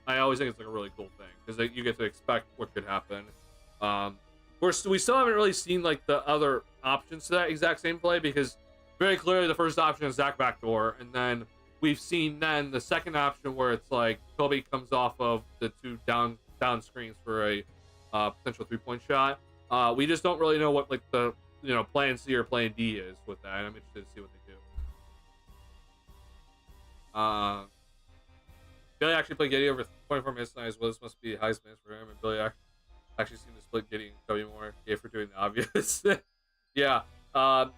I always think it's like a really cool thing because you get to expect what could happen. We still haven't really seen like the other options to that exact same play because very clearly the first option is Zach backdoor, and then we've seen then the second option where it's like Kobe comes off of the two down screens for a potential 3-point shot. We just don't really know what like the plan C or plan D is with that. I'm interested to see what they do. Billy actually played Giddey over 24 minutes tonight as well. This must be highest minutes for him, and Billy actually seemed to split Giddey and Kobe more. Yeah, for doing the obvious. Yeah. I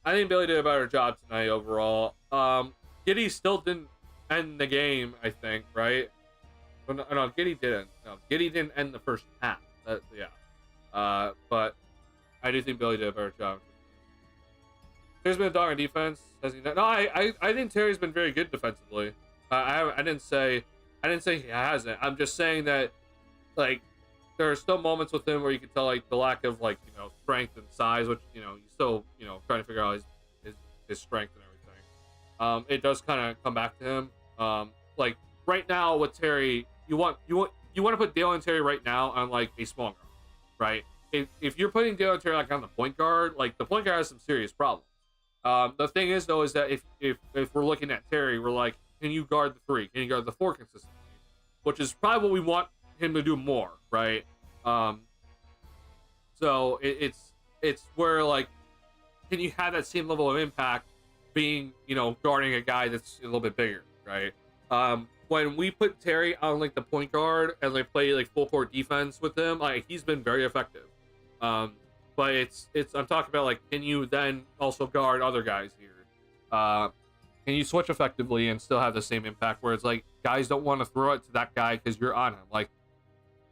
think Billy did a better job tonight overall. Giddey still didn't end the game, I think, right? No, Giddey didn't. No, Giddey didn't end the first half. Yeah. But I do think Billy did a better job. Terry's been a dog on defense. Has he not? No, I think Terry's been very good defensively. I didn't say he hasn't. I'm just saying that like there are still moments with him where you can tell like the lack of like strength and size, which you still trying to figure out his strength and everything. It does kind of come back to him. Like right now with Terry, you want to put Dale and Terry right now on like a small guard, right? If you're putting Dale and Terry like on the point guard, like the point guard has some serious problems. The thing is though is that if we're looking at Terry, we're like, can you guard the 3? Can you guard the 4 consistently? Which is probably what we want him to do more, right? So it's where like, can you have that same level of impact being guarding a guy that's a little bit bigger, right? When we put Terry on like the point guard and like play like full court defense with him, like he's been very effective. But it's I'm talking about like, can you then also guard other guys here? Can you switch effectively and still have the same impact where it's like guys don't want to throw it to that guy because you're on him? Like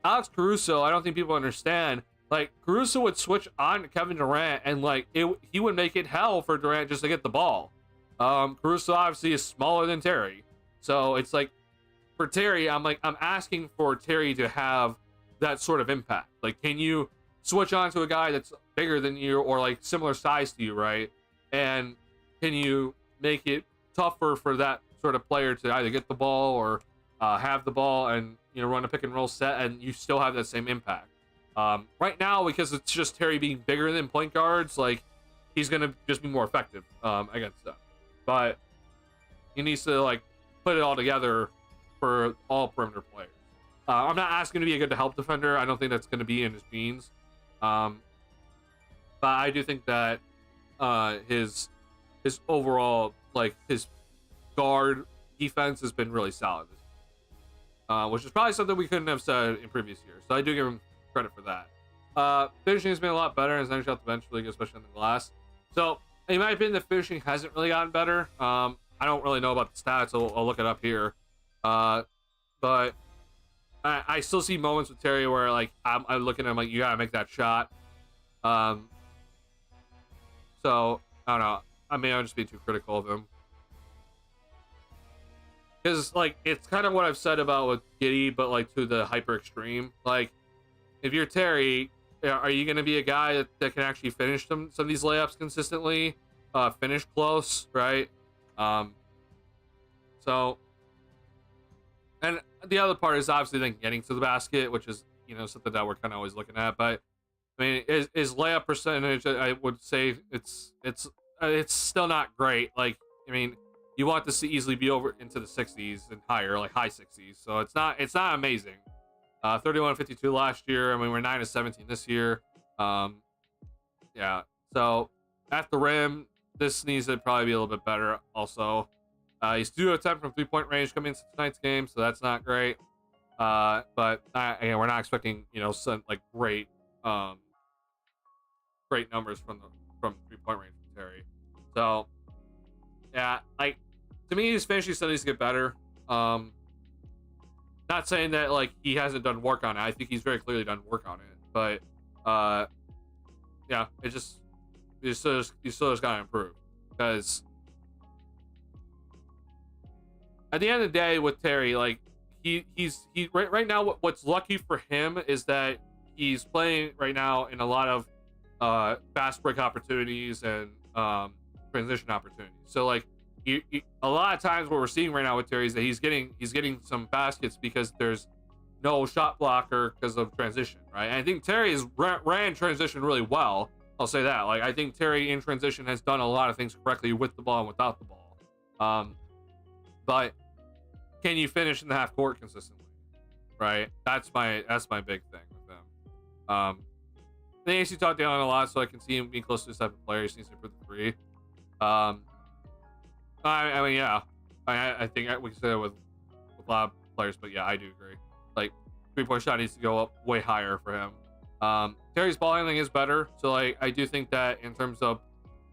Alex Caruso, I don't think people understand. Like Caruso would switch on Kevin Durant and like he would make it hell for Durant just to get the ball. Caruso obviously is smaller than Terry, so it's like for Terry, I'm asking for Terry to have that sort of impact. Like, can you switch on to a guy that's bigger than you or like similar size to you, right? And can you make it tougher for that sort of player to either get the ball or have the ball and run a pick and roll set and you still have that same impact? Right now, because it's just Terry being bigger than point guards, like he's gonna just be more effective against them. But he needs to like put it all together for all perimeter players. I'm not asking to be a good help defender. I don't think that's going to be in his genes. But I do think that his overall like his guard defense has been really solid, which is probably something we couldn't have said in previous years. So I do give him credit for that. Finishing has been a lot better as I out the bench league, especially in the glass. So in my opinion, the finishing hasn't really gotten better. I don't really know about the stats. I'll look it up here. But I still see moments with Terry where like I'm looking at him like, you gotta make that shot. So I don't know. I mean, I'll just be too critical of him. Because like it's kind of what I've said about with Giddey, but like to the hyper extreme. Like if you're Terry, are you gonna be a guy that can actually finish some of these layups consistently? Finish close, right? So, and the other part is obviously then getting to the basket, which is something that we're kind of always looking at. But I mean, is layup percentage? I would say it's still not great. Like I mean, you want this to easily be over into the 60s and higher, like high 60s. So it's not amazing. 31-52 last year. I mean, we're 9-17 this year. Yeah. So at the rim, this needs to probably be a little bit better. Also, he's 2 of 10 from 3-point range coming into tonight's game, so that's not great. But again, we're not expecting some like great numbers from 3-point range from Terry. So yeah, like to me, his finishing still needs to get better. Not saying that like he hasn't done work on it. I think he's very clearly done work on it. But yeah, you still just gotta improve, because at the end of the day with Terry, like he's right now. What's lucky for him is that he's playing right now in a lot of fast break opportunities and transition opportunities. So like a lot of times what we're seeing right now with Terry is that he's getting some baskets because there's no shot blocker because of transition, right? And I think Terry has ran transition really well. I'll say that. Like, I think Terry in transition has done a lot of things correctly with the ball and without the ball. But can you finish in the half court consistently, right? That's my big thing with them. The AC talked down a lot, so I can see him being close to this type of player. He needs to improve the three. I mean, yeah. I think we can say that with a lot of players, but yeah, I do agree. Like, 3-point shot needs to go up way higher for him. Terry's ball handling is better, so like I do think that in terms of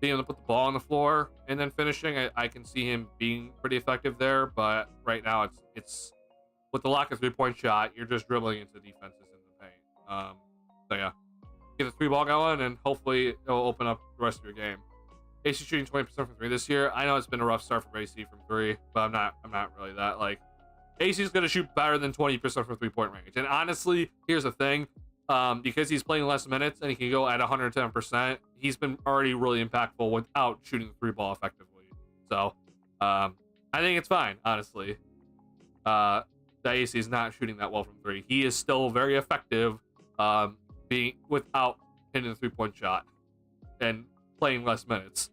being able to put the ball on the floor and then finishing, I can see him being pretty effective there. But right now, it's with the lack of 3-point shot, you're just dribbling into defenses in the paint. So yeah, get the 3-ball going, and hopefully it'll open up the rest of your game. AC shooting 20% from 3 this year. I know it's been a rough start for AC from 3, but I'm not really that like. AC is going to shoot better than 20% from 3-point range. And honestly, here's the thing. Because he's playing less minutes and he can go at 110%, he's been already really impactful without shooting the 3-ball effectively. So, I think it's fine, honestly. The AC is not shooting that well from 3. He is still very effective, being without hitting the 3-point shot and playing less minutes.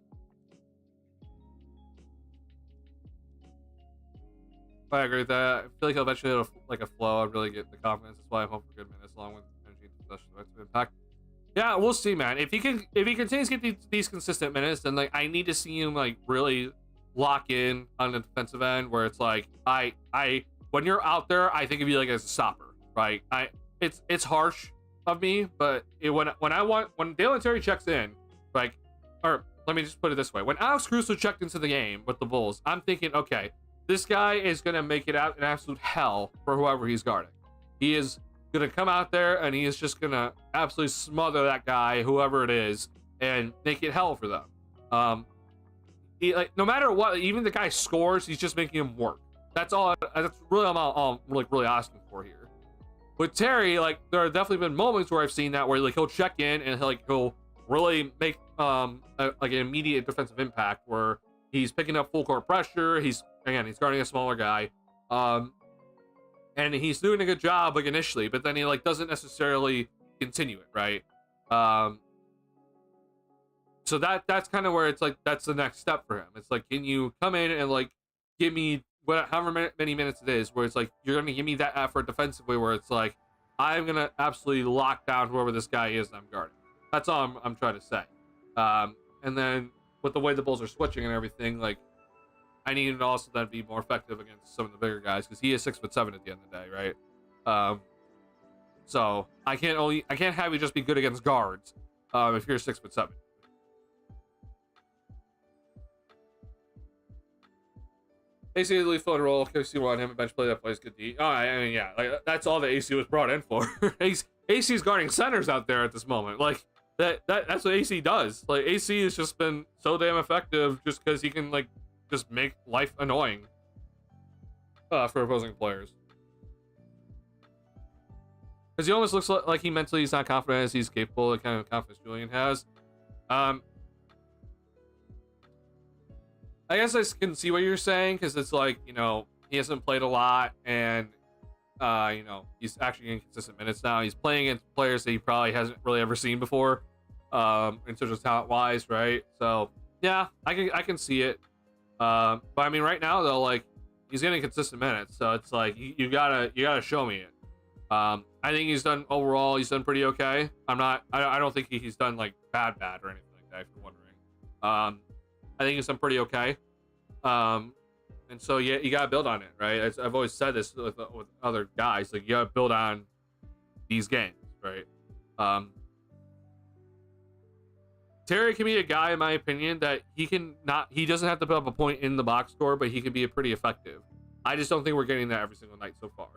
I agree with that. I feel like he'll eventually hit a flow. I really get the confidence. That's why I'm hoping for good minutes along with energy and possession impact. Yeah, we'll see, man. If he continues to get these consistent minutes, then like I need to see him like really lock in on the defensive end, where it's like I when you're out there, I think of you like as a stopper, right? It's harsh of me, but when Dalen Terry checks in, like, or let me just put it this way: when Alex Caruso checked into the game with the Bulls, I'm thinking, okay, this guy is going to make it out an absolute hell for whoever he's guarding. He is going to come out there and he is just going to absolutely smother that guy, whoever it is, and make it hell for them. Like, no matter what, even the guy scores, he's just making him work. That's all. That's really all I'm really asking for here. With Terry, like, there have definitely been moments where I've seen that where like he'll check in and he'll really make like an immediate defensive impact where he's picking up full court pressure. He's guarding a smaller guy, and he's doing a good job like initially, but then he like doesn't necessarily continue it, right? So that's kind of where it's like that's the next step for him. It's like, can you come in and like give me however many minutes it is, where it's like you're gonna give me that effort defensively, where it's like I'm gonna absolutely lock down whoever this guy is that I'm guarding. That's all I'm trying to say. And then with the way the Bulls are switching and everything, like, I need him to also then be more effective against some of the bigger guys, because he is 6'7" at the end of the day, right? So I can't have you just be good against guards if you're 6'7". AC lead floater roll, KC on him, bench play that plays good D. Oh, I mean, yeah, like that's all the AC was brought in for. AC's guarding centers out there at this moment. Like that's what AC does. Like AC has just been so damn effective just because he can like just make life annoying for opposing players. Because he almost looks like he mentally is not confident as he's capable of kind of confidence Julian has. I guess I can see what you're saying, because it's like, you know, he hasn't played a lot, and you know, he's actually getting consistent minutes now. He's playing against players that he probably hasn't really ever seen before, in terms of talent wise, right? So yeah, I can see it. But I mean, right now though, like, he's getting consistent minutes, so it's like you gotta show me it. I think he's done pretty okay. I don't think he's done like bad or anything like that, if you're wondering. I think he's done pretty okay. And so yeah, you gotta build on it, right? I've always said this with other guys, like you gotta build on these games, right? Terry can be a guy, in my opinion, that he doesn't have to put up a point in the box score, but he can be pretty effective. I just don't think we're getting that every single night so far.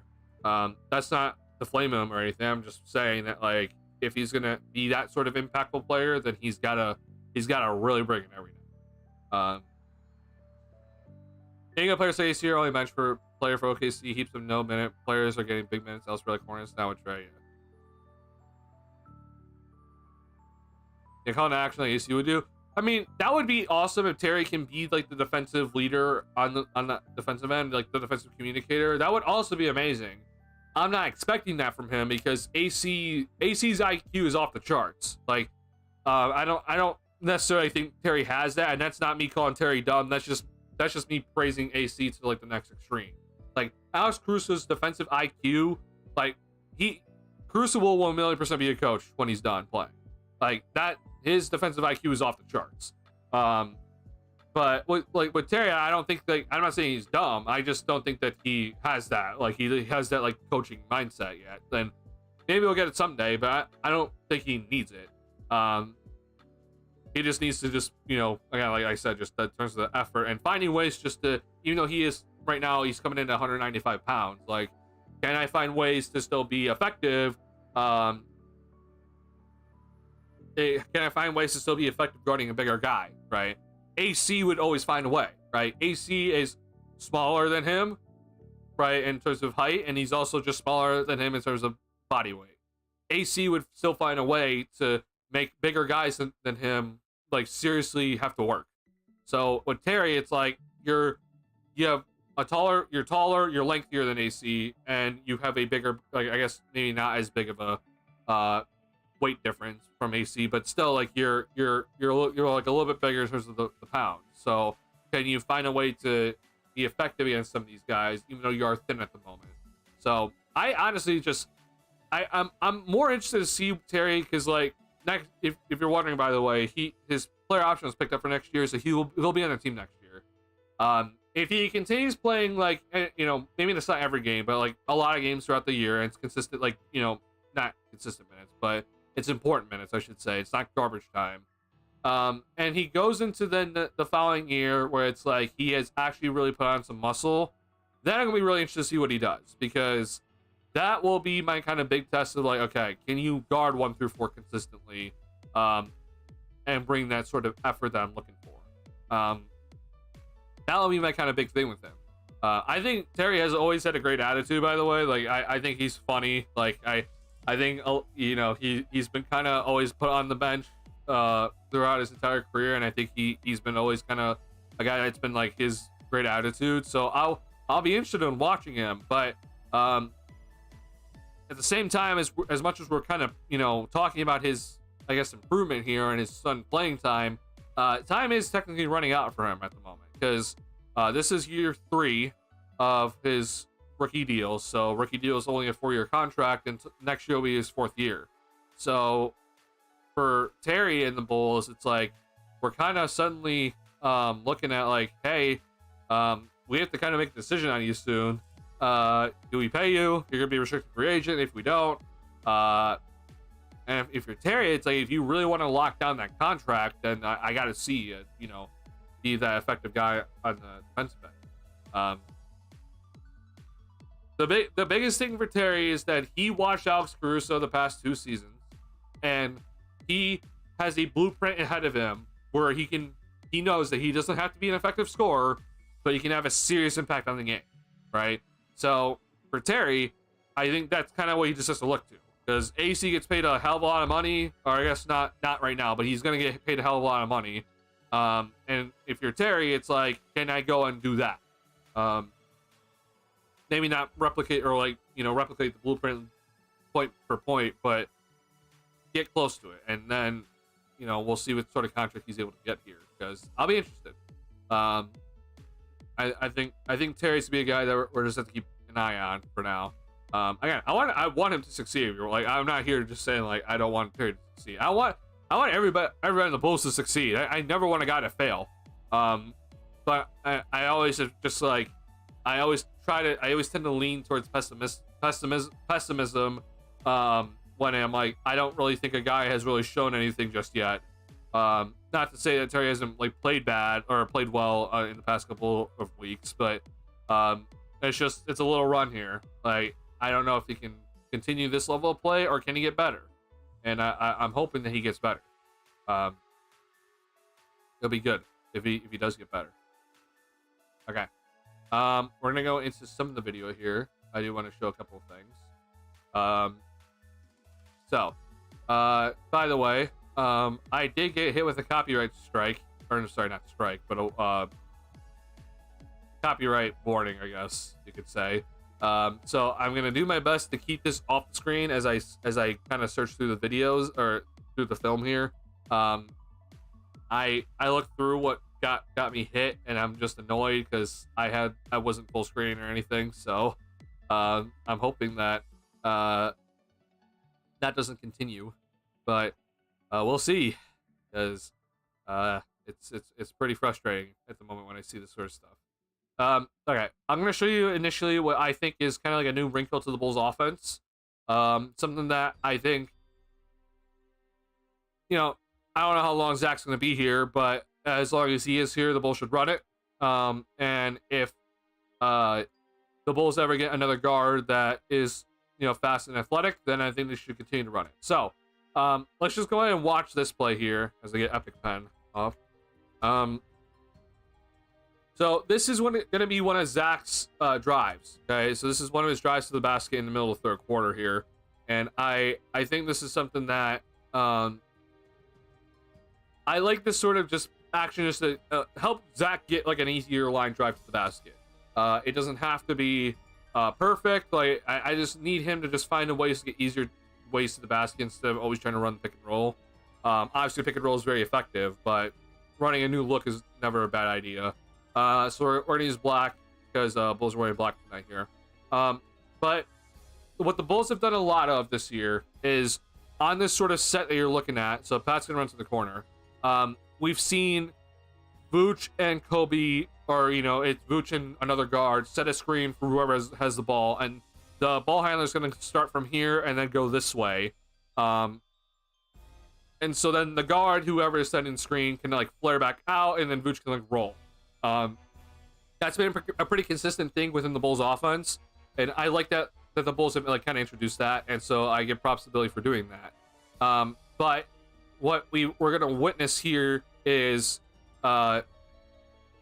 That's not to flame him or anything. I'm just saying that, like, if he's gonna be that sort of impactful player, then he's gotta really bring it every night. Being players say AC are only bench for player for OKC heaps of no minute players are getting big minutes elsewhere, like Hornets now with Trey. Yeah, calling to action like AC would do. I mean, that would be awesome if Terry can be like the defensive leader on the defensive end, like the defensive communicator. That would also be amazing. I'm not expecting that from him because AC's IQ is off the charts. Like, I don't necessarily think Terry has that, and that's not me calling Terry dumb. That's just me praising AC to like the next extreme. Like Alex Caruso's defensive IQ, like Caruso will 1,000,000% be a coach when he's done playing. Like that, his defensive IQ is off the charts. But with Terry, I don't think, like, I'm not saying he's dumb. I just don't think that he has that. Like he has that like coaching mindset yet. Then maybe we'll get it someday, but I don't think he needs it. He just needs to just, you know, again, like I said, just in terms of the effort and finding ways just to, even though he is right now, he's coming in at 195 pounds. Like, can I find ways to still be effective? Can I find ways to still be effective guarding a bigger guy, right? AC would always find a way, right? AC is smaller than him, right, in terms of height, and he's also just smaller than him in terms of body weight. AC would still find a way to make bigger guys than him, like, seriously have to work. So with Terry, it's like you're taller, you're lengthier than AC, and you have a bigger, like, I guess maybe not as big of a weight difference from AC, but still, like, you're like a little bit bigger in terms of the pounds. So can you find a way to be effective against some of these guys, even though you are thin at the moment? So I honestly just I'm more interested to see Terry, because, like, next, if you're wondering, by the way, his player option was picked up for next year, so he'll be on the team next year. If he continues playing, like, you know, maybe it's not every game, but like a lot of games throughout the year, and it's consistent, like, you know, not consistent minutes, but it's important minutes, I should say. It's not garbage time. And he goes into then the following year where it's like he has actually really put on some muscle. Then I'm gonna be really interested to see what he does, because that will be my kind of big test of, like, okay, can you guard 1 through 4 consistently, and bring that sort of effort that I'm looking for. That'll be my kind of big thing with him. I think Terry has always had a great attitude, by the way. Like, I think he's funny. Like, I think, you know, he's been kind of always put on the bench throughout his entire career, and I think he's been always kind of a guy that's been, like, his great attitude. So I'll be interested in watching him, but at the same time, as much as we're kind of, you know, talking about his, I guess, improvement here and his son playing time, time is technically running out for him at the moment, because this is year 3 of his rookie deal. So rookie deal is only a 4-year contract, and next year will be his 4th year. So for Terry and the Bulls, it's like we're kind of suddenly looking at, like, hey, we have to kind of make a decision on you soon. Do we pay you? You're gonna be a restricted free agent if we don't. And if you're Terry, it's like, if you really want to lock down that contract, then I got to see you, you know, be that effective guy on the defensive end. The biggest thing for Terry is that he watched Alex Caruso the past 2 seasons, and he has a blueprint ahead of him where he knows that he doesn't have to be an effective scorer, but he can have a serious impact on the game, right? So for Terry, I think that's kind of what he just has to look to, because AC gets paid a hell of a lot of money, or I guess not right now, but he's gonna get paid a hell of a lot of money. And if you're Terry, it's like, can I go and do that? Maybe not replicate, or, like, you know, replicate the blueprint point for point, but get close to it, and then, you know, we'll see what sort of contract he's able to get here, because I'll be interested. I think Terry's to be a guy that we're just have to keep an eye on for now. Again, I want him to succeed. Like, I'm not here just saying, like, I don't want Terry to succeed. I want everybody in the Bulls to succeed. I never want a guy to fail. But I always just, like, I always tend to lean towards pessimism when I'm like, I don't really think a guy has really shown anything just yet. Not to say that Terry hasn't, like, played bad or played well in the past couple of weeks, but it's a little run here. Like, I don't know if he can continue this level of play, or can he get better? And I'm hoping that he gets better. It'll be good if he does get better. Okay. We're gonna go into some of the video here. I do want to show a couple of things. So, by the way, I did get hit with a copyright strike, or sorry, not strike, but a copyright warning, I guess you could say. So I'm gonna do my best to keep this off the screen as I kind of search through the videos or through the film here. I looked through what got me hit, and I'm just annoyed because I wasn't full screen or anything. So I'm hoping that that doesn't continue, but we'll see, because it's pretty frustrating at the moment when I see this sort of stuff. Okay, I'm gonna show you initially what I think is kind of like a new wrinkle to the Bulls offense. Something that I think, I don't know how long Zach's gonna be here, but as long as he is here, the Bulls should run it. And if the Bulls ever get another guard that is, fast and athletic, then I think they should continue to run it. So, let's just go ahead and watch this play here as I get Epic Pen off. So this is going to be one of Zach's drives. Okay, so this is one of his drives to the basket in the middle of the third quarter here, and I think this is something that I like, this sort of just action just to help Zach get like an easier line drive to the basket. It doesn't have to be perfect. Like I just need him to just find a ways to get easier ways to the basket instead of always trying to run the pick and roll. Obviously, pick and roll is very effective, but running a new look is never a bad idea. So we're gonna use black because Bulls are wearing black tonight here. But what the Bulls have done a lot of this year is on this sort of set that you're looking at. So Pat's gonna run to the corner. We've seen Vooch and Kobe, or it's Vooch and another guard, set a screen for whoever has the ball, and the ball handler is gonna start from here and then go this way. And so then the guard, whoever is setting the screen, can like flare back out, and then Vooch can like roll. That's been a pretty consistent thing within the Bulls offense, and I like that the Bulls have like kind of introduced that, and so I give props to Billy for doing that. But what we're gonna witness here is a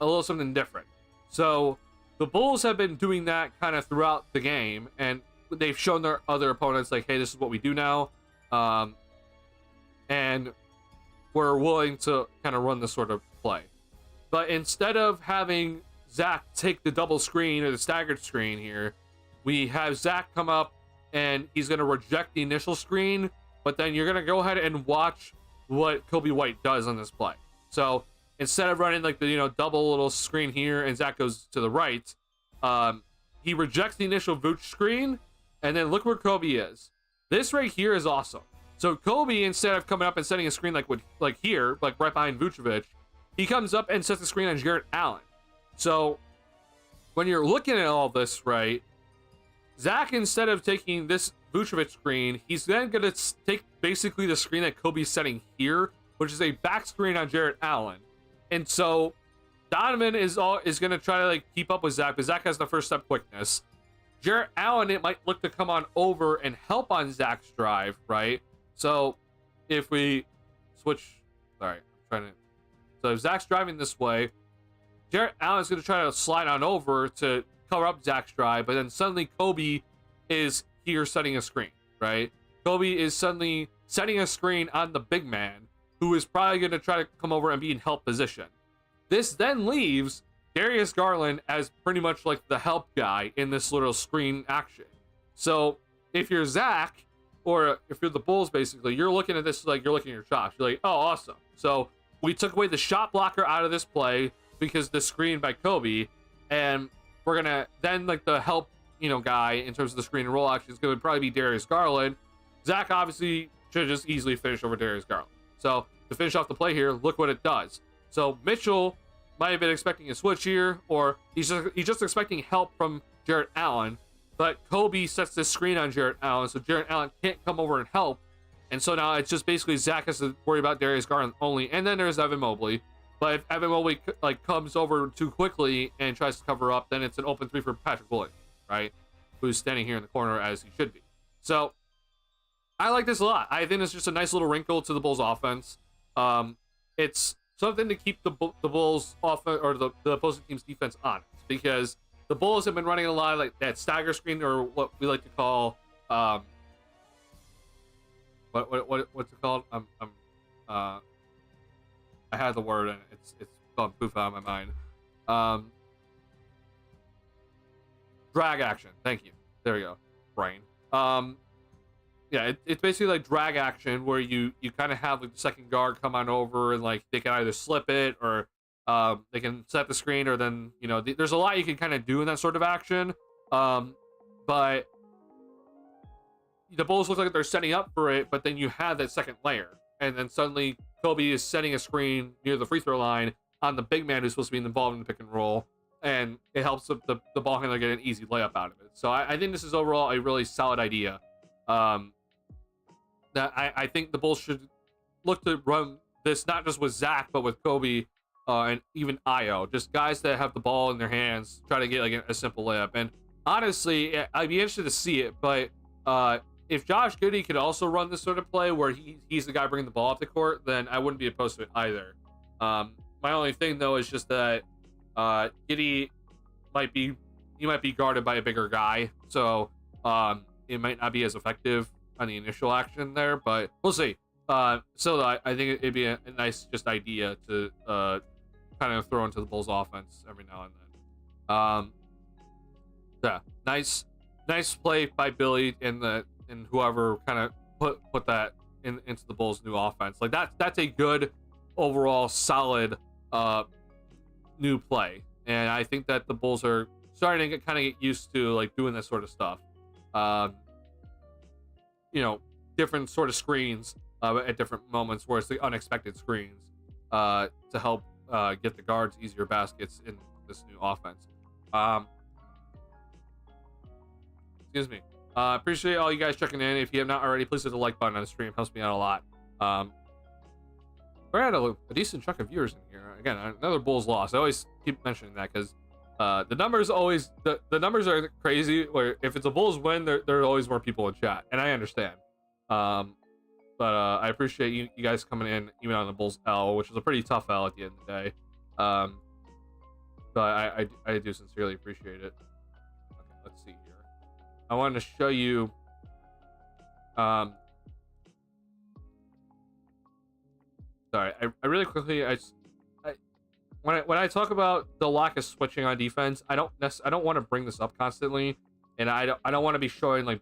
little something different. So the Bulls have been doing that kind of throughout the game, and they've shown their other opponents like, hey, this is what we do now, and we're willing to kind of run this sort of play. But instead of having Zach take the double screen or the staggered screen here, we have Zach come up and he's going to reject the initial screen, but then you're going to go ahead and watch what Kobe White does on this play. So instead of running like the double little screen here and Zach goes to the right, he rejects the initial Vooch screen, and then look where Kobe is. This right here is awesome. So Kobe, instead of coming up and setting a screen like here, like right behind Vucevic, he comes up and sets the screen on Jarrett Allen. So when you're looking at all this, right, Zach, instead of taking this Vucevic screen, he's then going to take basically the screen that Kobe's setting here, which is a back screen on Jarrett Allen. And so Donovan is going to try to like keep up with Zach, but Zach has the first step quickness. Jarrett Allen, it might look to come on over and help on Zach's drive, right? So if we switch, sorry, I'm trying to. So if Zach's driving this way, Jarrett Allen's going to try to slide on over to cover up Zach's drive, but then suddenly Kobe is here setting a screen, right? Kobe is suddenly setting a screen on the big man, who is probably going to try to come over and be in help position. This then leaves Darius Garland as pretty much like the help guy in this little screen action. So if you're Zach, or if you're the Bulls, basically, you're looking at this like you're looking at your shots. You're like, oh, awesome. So we took away the shot blocker out of this play because the screen by Kobe, and we're gonna then like the help, guy in terms of the screen and roll action is going to probably be Darius Garland. Zach obviously should just easily finish over Darius Garland. So to finish off the play here, look what it does. So Mitchell might have been expecting a switch here, or he's just expecting help from Jarrett Allen, but Kobe sets this screen on Jarrett Allen, so Jarrett Allen can't come over and help. And so now it's just basically Zach has to worry about Darius Garland only, and then there's Evan Mobley. But if Evan Mobley like comes over too quickly and tries to cover up, then it's an open three for Patrick Williams, right? Who's standing here in the corner as he should be. So I like this a lot. I think it's just a nice little wrinkle to the Bulls offense. It's something to keep the Bulls offense, or the opposing team's defense honest, because the Bulls have been running a lot of like that stagger screen, or what we like to call what's it called? I had the word and it's gone poof out of my mind. Drag action. Thank you. There we go. Brain. Yeah, it's basically like drag action where you kind of have like the second guard come on over and like they can either slip it or they can set the screen, or then there's a lot you can kind of do in that sort of action. But the Bulls look like they're setting up for it, but then you have that second layer, and then suddenly Kobe is setting a screen near the free throw line on the big man who's supposed to be involved in the pick and roll, and it helps the ball handler get an easy layup out of it. So I think this is overall a really solid idea. That I think the Bulls should look to run this not just with Zach, but with Kobe and even Io, just guys that have the ball in their hands, try to get like a simple layup. And honestly, I'd be interested to see it, but if Josh Giddey could also run this sort of play where he's the guy bringing the ball off the court, then I wouldn't be opposed to it either. My only thing though is just that Giddey might be guarded by a bigger guy, so it might not be as effective on the initial action there, but we'll see. So I think it'd be a nice just idea to kind of throw into the Bulls offense every now and then. Yeah, nice play by Billy and whoever kind of put that into the Bulls' new offense. Like that's a good overall solid new play, and I think that the Bulls are starting to kind of get used to like doing this sort of stuff. Different sort of screens at different moments where it's the unexpected screens to help get the guards easier baskets in this new offense. Excuse me. Appreciate all you guys checking in. If you have not already, please hit the like button on the stream. Helps me out a lot. We're at a decent chunk of viewers in here. Again, another Bulls loss. I always keep mentioning that because the numbers always the numbers are crazy. Where if it's a Bulls win, there are always more people in chat, and I understand. But I appreciate you guys coming in even on the Bulls L, which was a pretty tough L at the end of the day. But I do sincerely appreciate it. Okay, let's see here. I wanted to show you. Sorry, I really quickly when I talk about the lack of switching on defense, I don't want to bring this up constantly, and I don't want to be showing like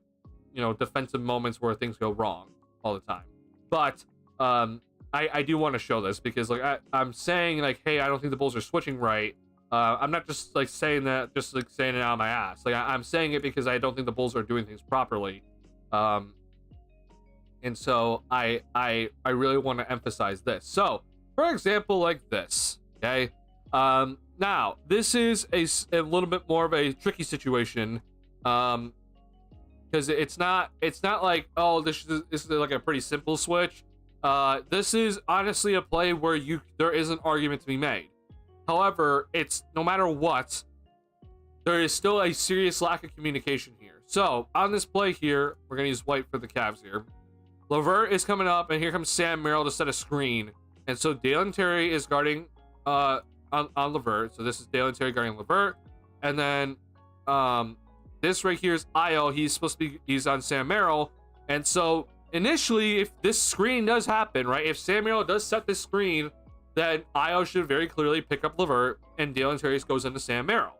defensive moments where things go wrong all the time. But I do want to show this because like I'm saying like, hey, I don't think the Bulls are switching right. I'm not just like saying that just like saying it out of my ass. Like I'm saying it because I don't think the Bulls are doing things properly. And so I really want to emphasize this. So for example, like this, okay. Now this is a little bit more of a tricky situation. Because it's not like, oh, this is like a pretty simple switch. This is honestly a play where there is an argument to be made. However, it's no matter what, there is still a serious lack of communication here. So on this play here, we're gonna use white for the Cavs here. LeVert is coming up, and here comes Sam Merrill to set a screen, and so Dalen Terry is guarding on LeVert. So this is Dalen Terry guarding LeVert, and then this right here is Io. He's on Sam Merrill. And so initially, if this screen does happen, right, if Sam Merrill does set this screen, then Io should very clearly pick up LeVert and Dalen Terry goes into Sam Merrill.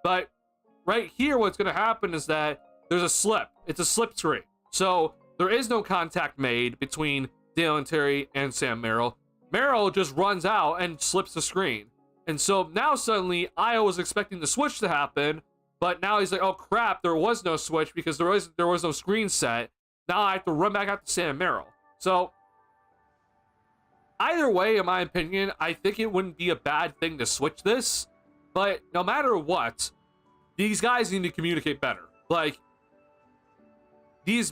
But right here, what's going to happen is that there's a slip. It's a slip screen. So there is no contact made between Dalen Terry and Sam Merrill. Merrill just runs out and slips the screen. And so now suddenly Io was expecting the switch to happen, but now he's like, oh crap, there was no switch because there was no screen set. Now I have to run back out to Sam Merrill. So either way, in my opinion, I think it wouldn't be a bad thing to switch this. But no matter what, these guys need to communicate better. Like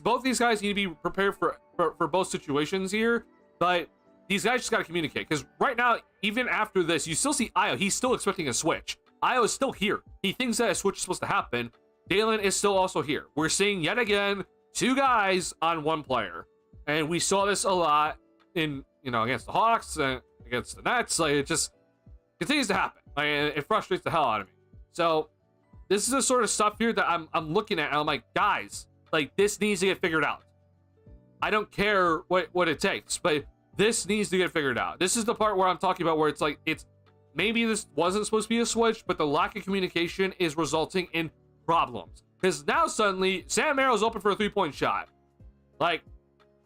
both these guys need to be prepared for both situations here. But these guys just got to communicate, because right now, even after this, you still see Io. He's still expecting a switch. Io is still here. He thinks that a switch is supposed to happen. Dalen is still also here. We're seeing yet again two guys on one player, and we saw this a lot in against the Hawks and against the Nets. Like, it just continues to happen. Like, it frustrates the hell out of me. So this is the sort of stuff here that I'm looking at, and I'm like, guys, like, this needs to get figured out. I don't care what it takes, but This needs to get figured out. This is the part where I'm talking about where it's like, maybe this wasn't supposed to be a switch, but the lack of communication is resulting in problems. Because now suddenly, Sam Merrill's open for a 3-point shot. Like,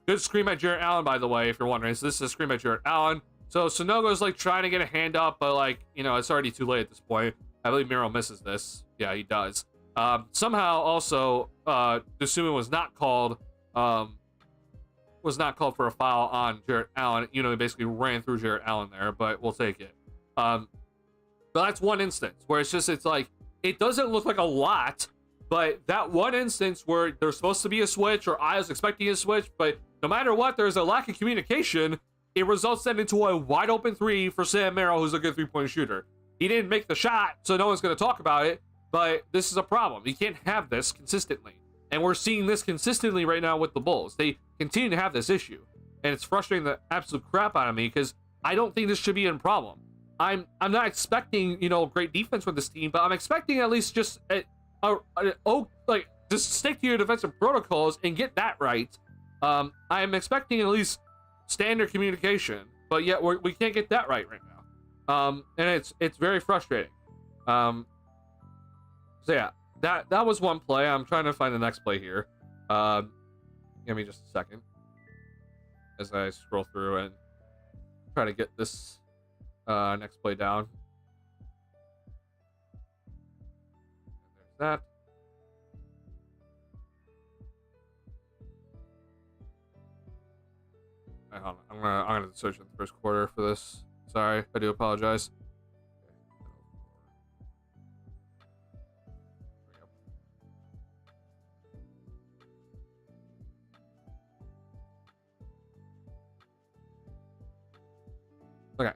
good scream at Jarrett Allen, by the way, if you're wondering. So this is a scream at Jarrett Allen. So Sonogo's like trying to get a hand up, but like, you know, it's already too late at this point. I believe Merrill misses this. Yeah, he does. Somehow also, Dosunmu was not called for a foul on Jarrett Allen. You know, he basically ran through Jarrett Allen there, but we'll take it. But that's one instance where it's like, it doesn't look like a lot, but that one instance where there's supposed to be a switch, or I was expecting a switch, but no matter what, there's a lack of communication. It results then into a wide open 3 for Sam Merrill, who's a good 3-point shooter. He didn't make the shot, so no one's going to talk about it, but this is a problem. You can't have this consistently. And we're seeing this consistently right now with the Bulls. They continue to have this issue, and it's frustrating the absolute crap out of me because I don't think this should be a problem. I'm not expecting, you know, great defense from this team, but I'm expecting at least just just stick to your defensive protocols and get that right. I'm expecting at least standard communication, but yet we can't get that right now. And it's very frustrating. So yeah, that was one play. I'm trying to find the next play here. Give me just a second as I scroll through and try to get this next play down. And there's that. Hold on. I'm gonna search in the first quarter for this. Sorry, I do apologize. Okay,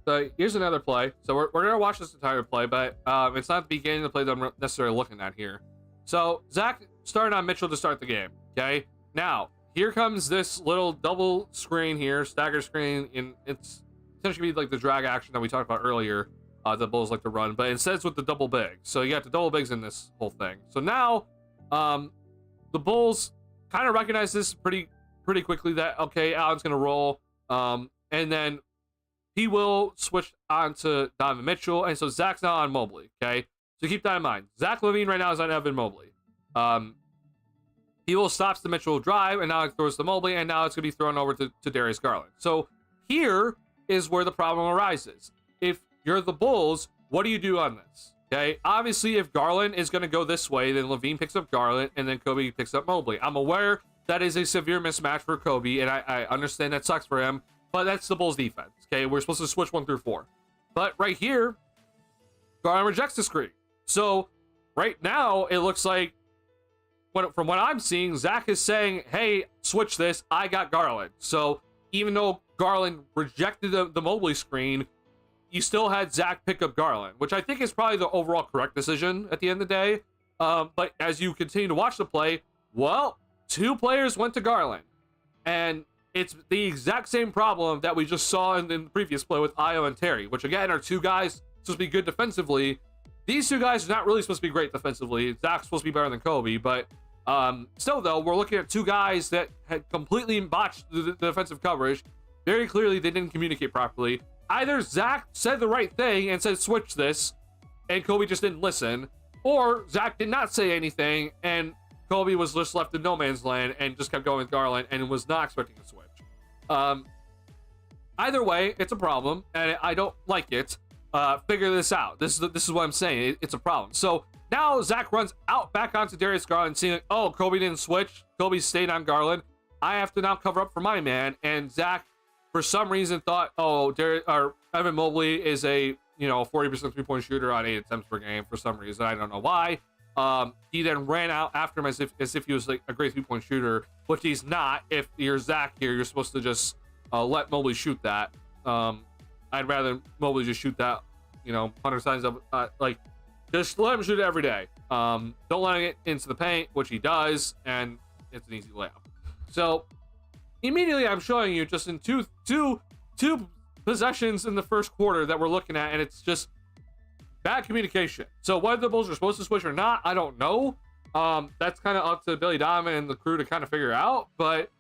so here's another play. So we're gonna watch this entire play, but it's not the beginning of the play that I'm necessarily looking at here. So Zach started on Mitchell to start the game. Okay, now here comes this little double screen here, stagger screen, and it's essentially like the drag action that we talked about earlier. The Bulls like to run, but instead it's with the double big. So you got the double bigs in this whole thing. So now, the Bulls kind of recognize this pretty quickly that okay, Allen's gonna roll, and then he will switch on to Donovan Mitchell, and so Zach's now on Mobley. Okay, so keep that in mind. Zach LaVine right now is on Evan Mobley. He will stops the Mitchell drive, and now it throws to Mobley, and now it's going to be thrown over to Darius Garland. So here is where the problem arises. If you're the Bulls, what do you do on this? Okay, obviously, if Garland is going to go this way, then LaVine picks up Garland, and then Kobe picks up Mobley. I'm aware that is a severe mismatch for Kobe, and I understand that sucks for him, but that's the Bulls' defense. Okay, we're supposed to switch 1 through 4. But right here, Garland rejects the screen. So right now, it looks like, from what I'm seeing, Zach is saying, hey, switch this, I got Garland. So even though Garland rejected the Mobley screen, you still had Zach pick up Garland, which I think is probably the overall correct decision at the end of the day. But as you continue to watch the play, well, 2 players went to Garland. And it's the exact same problem that we just saw in the previous play with Ayo and Terry, which again are 2 guys supposed to be good defensively. These 2 guys are not really supposed to be great defensively. Zach's supposed to be better than Kobe, but still though, we're looking at 2 guys that had completely botched the defensive coverage. Very clearly they didn't communicate properly. Either Zach said the right thing and said switch this, and Kobe just didn't listen, or Zach did not say anything and Kobe was just left in no man's land and just kept going with Garland and was not expecting a switch. Either way, it's a problem and I don't like it. Figure this out. This is what I'm saying. It's a problem. So now Zach runs out back onto Darius Garland, seeing like, oh, Kobe didn't switch. Kobe stayed on Garland. I have to now cover up for my man. And Zach, for some reason, thought, oh, Evan Mobley is a 40% 3-point shooter on 8 attempts per game. For some reason, I don't know why. He then ran out after him as if he was like a great 3-point shooter, which he's not. If you're Zach here, you're supposed to just let Mobley shoot that. I'd rather Mobley just shoot that, 100 times up, just let him shoot it every day. Don't let him get into the paint, which he does, and it's an easy layup. So immediately I'm showing you just in two possessions in the first quarter that we're looking at, and it's just bad communication. So whether the Bulls are supposed to switch or not, I don't know. That's kind of up to Billy Donovan and the crew to kind of figure out, but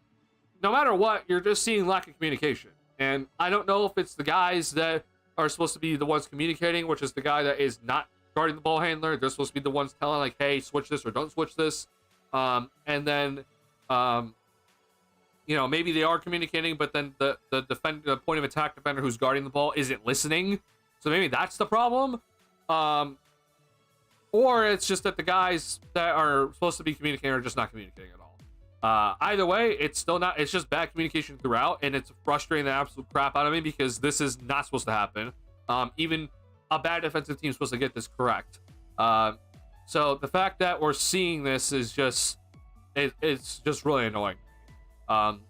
no matter what, you're just seeing lack of communication. And I don't know if it's the guys that are supposed to be the ones communicating, which is the guy that is not guarding the ball handler. They're supposed to be the ones telling, like, hey, switch this or don't switch this. And then, you know, maybe they are communicating, but then the point of attack defender who's guarding the ball isn't listening. So maybe that's the problem. Or it's just that the guys that are supposed to be communicating are just not communicating at all. Either way, it's still not, it's just bad communication throughout, and it's frustrating the absolute crap out of me because this is not supposed to happen. Even a bad defensive team is supposed to get this correct. So the fact that we're seeing this is just, it's just really annoying. I'm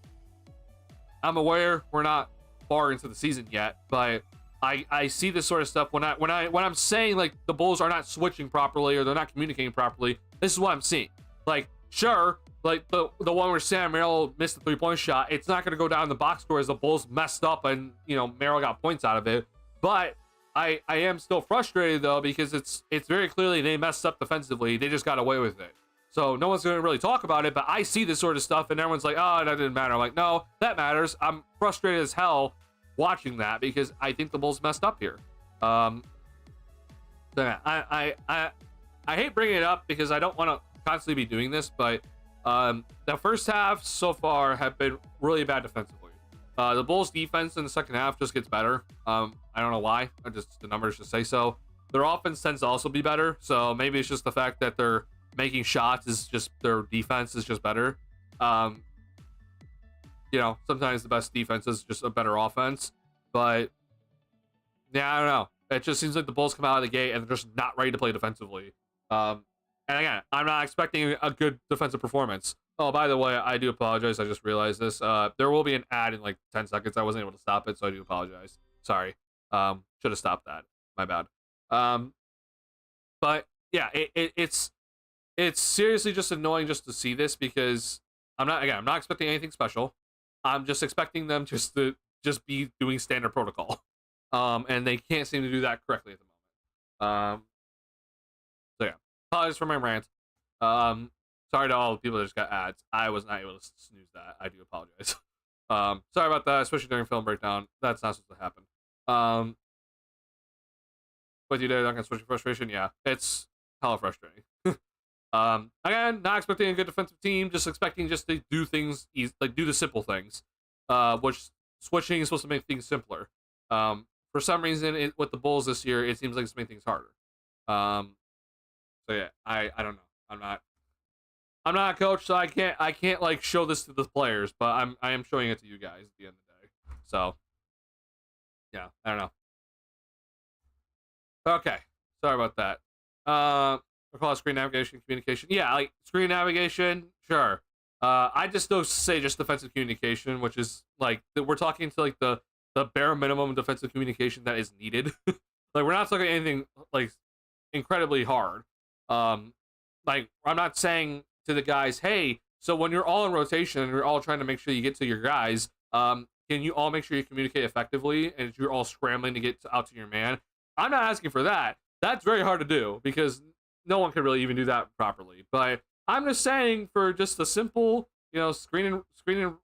aware we're not far into the season yet, but I see this sort of stuff when I'm saying, like, the Bulls are not switching properly or they're not communicating properly. This is what I'm seeing. Like, sure, like the one where Sam Merrill missed the 3-point shot, it's not going to go down the box score as the Bulls messed up and, you know, Merrill got points out of it. But I am still frustrated, though, because it's very clearly they messed up defensively. They just got away with it. So no one's going to really talk about it, but I see this sort of stuff and everyone's like, oh, that didn't matter. I'm like, no, that matters. I'm frustrated as hell watching that because I think the Bulls messed up here. So yeah, I hate bringing it up because I don't want to constantly be doing this, but the first half so far have been really bad defensively. The Bulls defense in the second half just gets better. I don't know why. The numbers just say so. Their offense tends to also be better, so maybe it's just the fact that they're making shots is just, their defense is just better. You know, sometimes the best defense is just a better offense, but yeah, I don't know. It just seems like the Bulls come out of the gate and they're just not ready to play defensively. And again, I'm not expecting a good defensive performance. Oh, by the way, I do apologize. I just realized this. There will be an ad in like 10 seconds. I wasn't able to stop it, so I do apologize. Sorry. Should have stopped that. My bad. But yeah, it's seriously just annoying just to see this because I'm not expecting anything special. I'm just expecting them just to be doing standard protocol. And they can't seem to do that correctly at the moment. So yeah, apologies for my rant. Sorry to all the people that just got ads. I was not able to snooze that. I do apologize. Sorry about that, especially during film breakdown. That's not supposed to happen. But you did, I'm gonna switch to frustration. Yeah, it's hella frustrating. Again, not expecting a good defensive team, just expecting just to do things easy, like do the simple things. Which switching is supposed to make things simpler. For some reason, with the Bulls this year, it seems like it's making things harder. So yeah, I don't know. I'm not a coach, so I can't like show this to the players, but I am showing it to you guys at the end of the day. So yeah, I don't know. Okay, sorry about that. We call it screen navigation communication. Yeah, like screen navigation, sure. I just don't say just defensive communication, which is like we're talking to like the bare minimum defensive communication that is needed. Like we're not talking anything like incredibly hard. Like I'm not saying to the guys, hey, so when you're all in rotation and you're all trying to make sure you get to your guys, can you all make sure you communicate effectively and you're all scrambling to get out to your man? I'm not asking for that. That's very hard to do because no one can really even do that properly. But I'm just saying for just the simple, you know, screening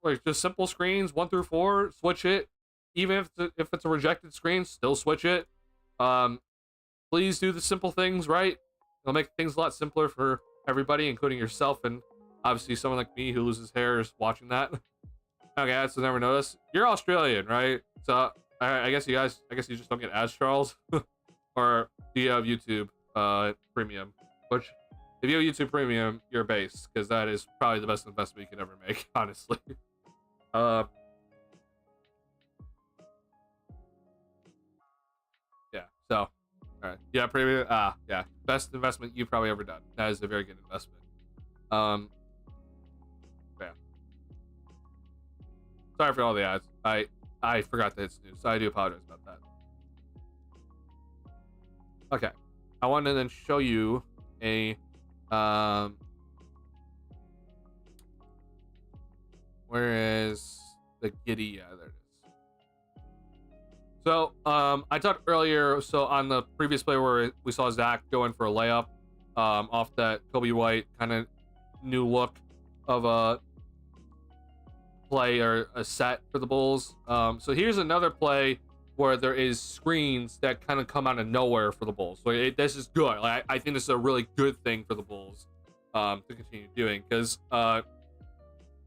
like just simple screens 1 through 4, switch it. Even if it's a rejected screen, still switch it. Please do the simple things right. It'll make things a lot simpler for everybody, including yourself and obviously someone like me who loses hair is watching that. Okay, that's never noticed. You're Australian, right? So I guess you just don't get ads, Charles. Or do you have YouTube Premium? Which, if you have YouTube Premium, you're base, because that is probably the best investment you could ever make, honestly. Yeah, so, alright. Yeah, Premium, yeah, best investment you've probably ever done. That is a very good investment. Yeah. Sorry for all the ads. I forgot that it's new, so I do apologize about that. Okay, I want to then show you a where is the Giddy? Yeah, there it is. So I talked earlier, so on the previous play where we saw Zach go in for a layup off that Kobe White kind of new look of play or a set for the Bulls. So here's another play where there is screens that kind of come out of nowhere for the Bulls. So this is good. Like, I think this is a really good thing for the Bulls to continue doing, because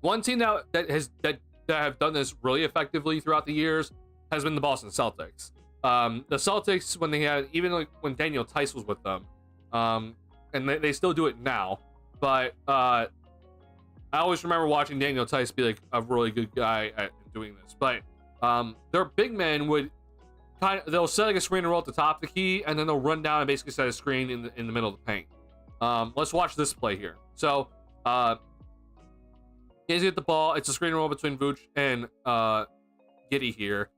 one team that have done this really effectively throughout the years has been the Boston Celtics. The Celtics, when they had, even like when Daniel Tice was with them, and they still do it now, but I always remember watching Daniel Tice be like a really good guy at doing this. But their big men would they'll set like a screen and roll at the top of the key, and then they'll run down and basically set a screen in the middle of the paint. Let's watch this play here. So he's get the ball. It's a screen and roll between Vooch and Giddey here.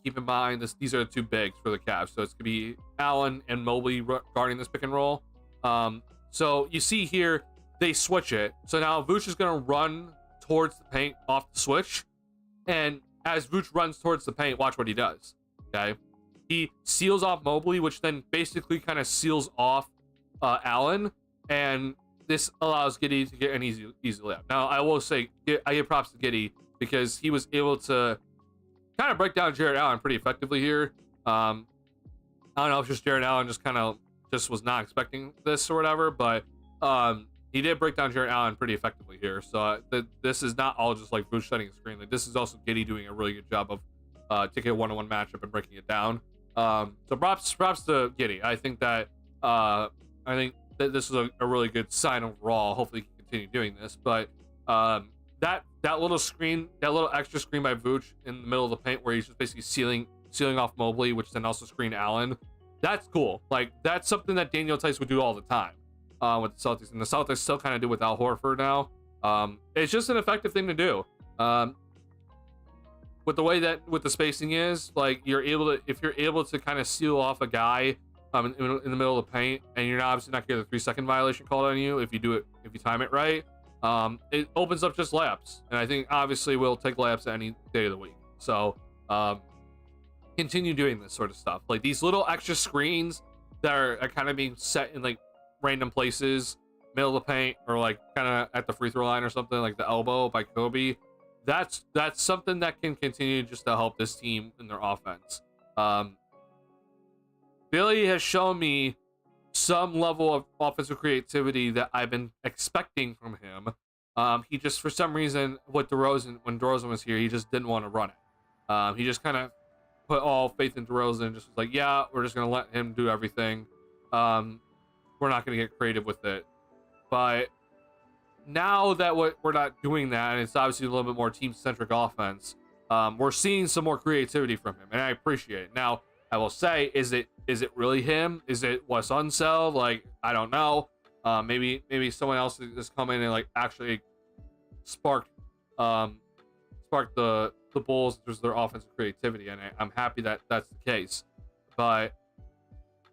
Keep in mind these are the two bigs for the Cavs, so it's gonna be Allen and Mobley guarding this pick and roll. So you see here they switch it. So now Vooch is gonna run towards the paint off the switch, and as Vooch runs towards the paint, watch what he does. Okay, he seals off Mobley, which then basically kind of seals off Allen, and this allows Giddey to get an easy layup. Now I will say I give props to Giddey because he was able to kind of break down Jared Allen pretty effectively here. I don't know if just Jared Allen just was not expecting this or whatever, but he did break down Jared Allen pretty effectively here. So this is not all just like Vooch setting a screen. Like, this is also Giddey doing a really good job of taking a one-on-one matchup and breaking it down. So props to Giddey. I think that this is a really good sign overall. Hopefully he can continue doing this. But that little screen, that little extra screen by Vooch in the middle of the paint where he's just basically sealing off Mobley, which then also screen Allen. That's cool. Like, that's something that Daniel Tice would do all the time with the Celtics, and the Celtics still kind of do with Al Horford now. It's just an effective thing to do. With the way that with the spacing is, like, if you're able to kind of seal off a guy in the middle of the paint, and you're obviously not getting a 3-second violation called on you if you time it right. It opens up just layups, and I think obviously we'll take layups any day of the week. So continue doing this sort of stuff, like these little extra screens that are kind of being set in like random places, middle of the paint, or like kind of at the free throw line or something, like the elbow by Kobe. That's something that can continue just to help this team in their offense. Billy has shown me some level of offensive creativity that I've been expecting from him. He just, for some reason, when DeRozan was here, he just didn't want to run it. He just kind of put all faith in DeRozan and just was like, yeah, we're just going to let him do everything. We're not going to get creative with it. But now that we're not doing that, and it's obviously a little bit more team-centric offense, we're seeing some more creativity from him, and I appreciate it. Now, I will say, is it really him? Is it Wes Unseld? Like, I don't know. Maybe someone else has come in and like actually sparked the Bulls just their offensive creativity, and I'm happy that that's the case. But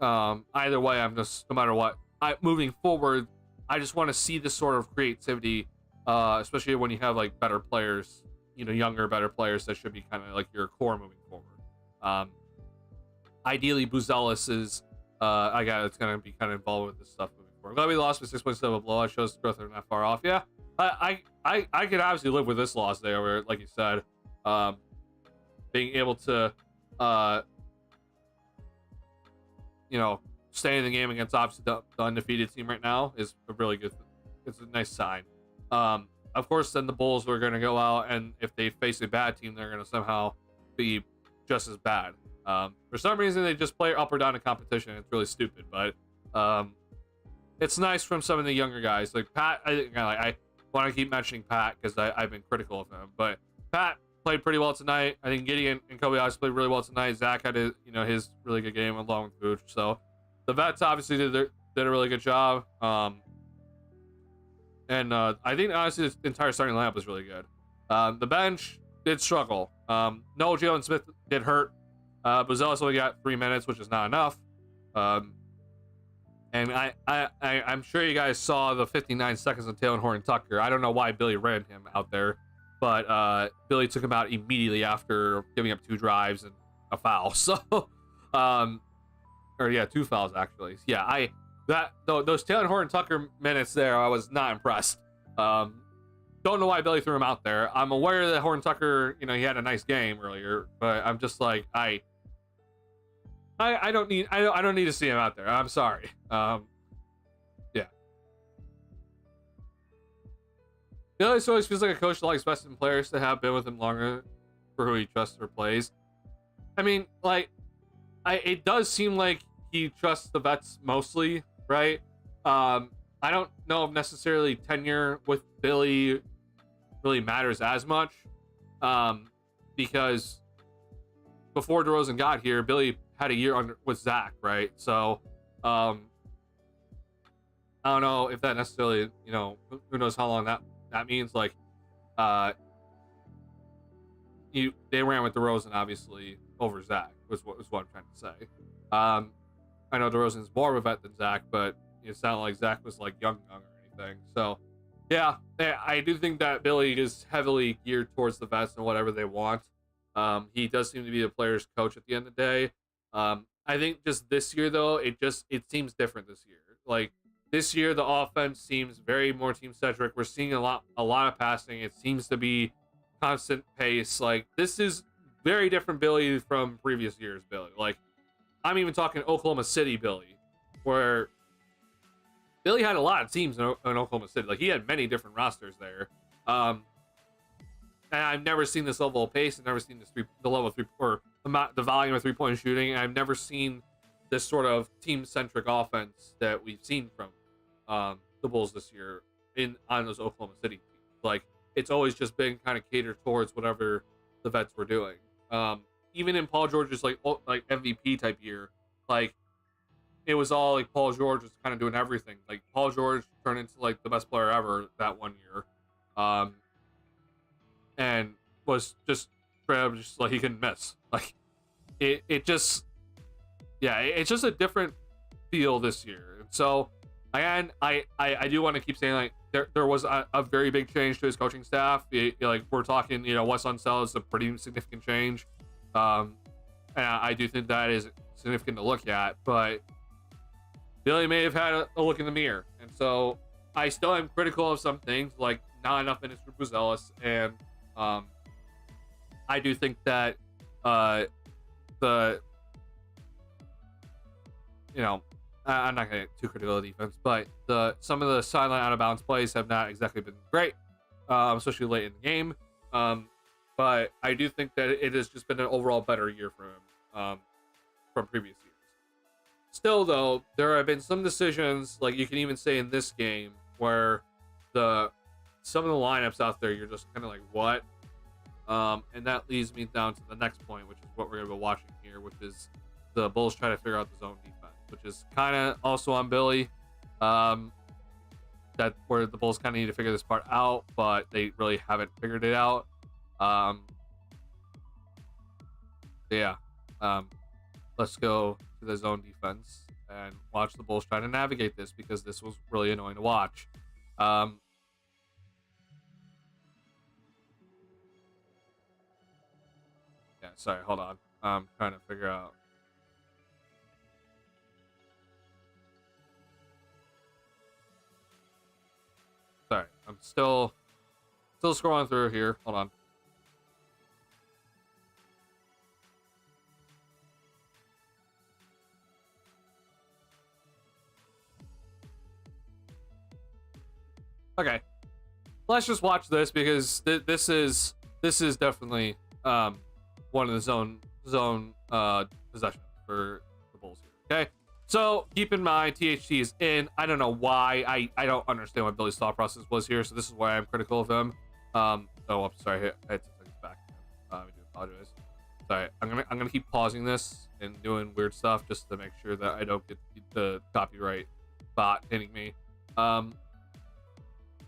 either way, I'm just, no matter what, moving forward, I just want to see this sort of creativity, especially when you have like better players, younger, better players that should be kind of like your core moving forward. Ideally, Buzelis is it's gonna be kind of involved with this stuff moving forward. Glad we lost with 6.7 blowout. Shows the growth are not far off. Yeah, I could obviously live with this loss there, where, like you said, being able to stay in the game against obviously the undefeated team right now is a really good thing. It's a nice sign. Of course, then the Bulls are going to go out, and if they face a bad team, they're going to somehow be just as bad. For some reason, they just play up or down in competition. It's really stupid, but it's nice from some of the younger guys. Like Pat, I want to keep mentioning Pat because I've been critical of him, but Pat played pretty well tonight. I think Gideon and Kobe obviously played really well tonight. Zach had his really good game along with Vooch. So the vets obviously did a really good job. And I think honestly the entire starting lineup was really good. The bench did struggle. No, Jalen Smith did hurt. Buzelis only got 3 minutes, which is not enough. And I'm sure you guys saw the 59 seconds of Taylor Horton Tucker. I don't know why Billy ran him out there, but Billy took him out immediately after giving up 2 drives and a foul. So, 2 fouls actually. Yeah, those Taylor Horton Tucker minutes there, I was not impressed. don't know why Billy threw him out there. I'm aware that Horton Tucker, he had a nice game earlier, but I'm just like, I don't need to see him out there. I'm sorry. Yeah. Billy always feels like a coach that likes vested players to have been with him longer for who he trusts or plays. I mean, like, it does seem like he trusts the vets mostly, right? I don't know if necessarily tenure with Billy really matters as much, because before DeRozan got here, Billy had a year with Zach, right? So, I don't know if that necessarily, who knows how long that means. Like, they ran with DeRozan obviously over Zach was what I'm trying to say. I know DeRozan's more of a vet than Zach, but it sounded like Zach was like young or anything. So, yeah, I do think that Billy is heavily geared towards the vets and whatever they want. He does seem to be the player's coach at the end of the day. I think just this year though, it seems different this year. Like this year, the offense seems very more team centric. We're seeing a lot of passing. It seems to be constant pace. Like this is very different Billy from previous years Billy. Like I'm even talking Oklahoma City Billy, where Billy had a lot of teams in Oklahoma City. Like he had many different rosters there. And I've never seen this level of pace. I've never seen the level of the volume of 3-point shooting. And I've never seen this sort of team-centric offense that we've seen from the Bulls this year on those Oklahoma City teams. Like it's always just been kind of catered towards whatever the vets were doing. Even in Paul George's like MVP type year, like it was all like Paul George was kind of doing everything. Like Paul George turned into like the best player ever that one year. And was just like he couldn't miss. Like it's just a different feel this year. And so again, I do want to keep saying like there was a very big change to his coaching staff. Like we're talking, Wes Unseld is a pretty significant change. And I do think that is significant to look at, but Billy may have had a look in the mirror. And so I still am critical of some things, like not enough minutes for Buzelis, and I do think that I'm not going to get too critical of defense, but some of the sideline out of bounds plays have not exactly been great, especially late in the game. But I do think that it has just been an overall better year for him from previous years. Still, though, there have been some decisions, like you can even say in this game, where some of the lineups out there, you're just kind of like, what? And that leads me down to the next point, which is what we're going to be watching here, which is the Bulls trying to figure out the zone defense, which is kind of also on Billy. That where the Bulls kind of need to figure this part out, but they really haven't figured it out. Let's go to the zone defense and watch the Bulls try to navigate this, because this was really annoying to watch. Sorry, hold on. I'm trying to figure out. Sorry, I'm still scrolling through here. Hold on. Okay, let's just watch this, because this is definitely one of the zone possessions for the Bulls here. Okay, so keep in mind THT is in. I don't know why. I don't understand what Billy's thought process was here, so this is why I'm critical of him. I'm sorry. I had to take this back. I do apologize. Sorry, I'm gonna keep pausing this and doing weird stuff just to make sure that I don't get the copyright bot hitting me.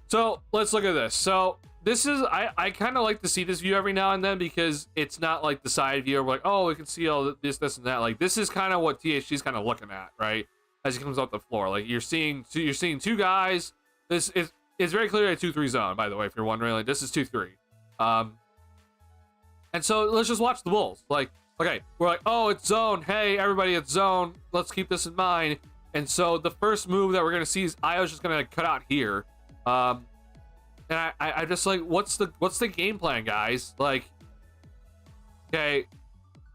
So let's look at this. So this is, I kind of like to see this view every now and then, because it's not like the side view of like, oh, we can see all this and that. Like this is kind of what THC is kind of looking at, right? As he comes off the floor, like you're seeing two guys. This is very clearly a 2-3 zone, by the way, if you're wondering. Like this is 2-3. And so let's just watch the Bulls. Like, okay, we're like, oh, it's zone. Hey, everybody, it's zone. Let's keep this in mind. And so the first move that we're gonna see is Io's just gonna cut out here. And I just like, what's the game plan, guys? Like, okay,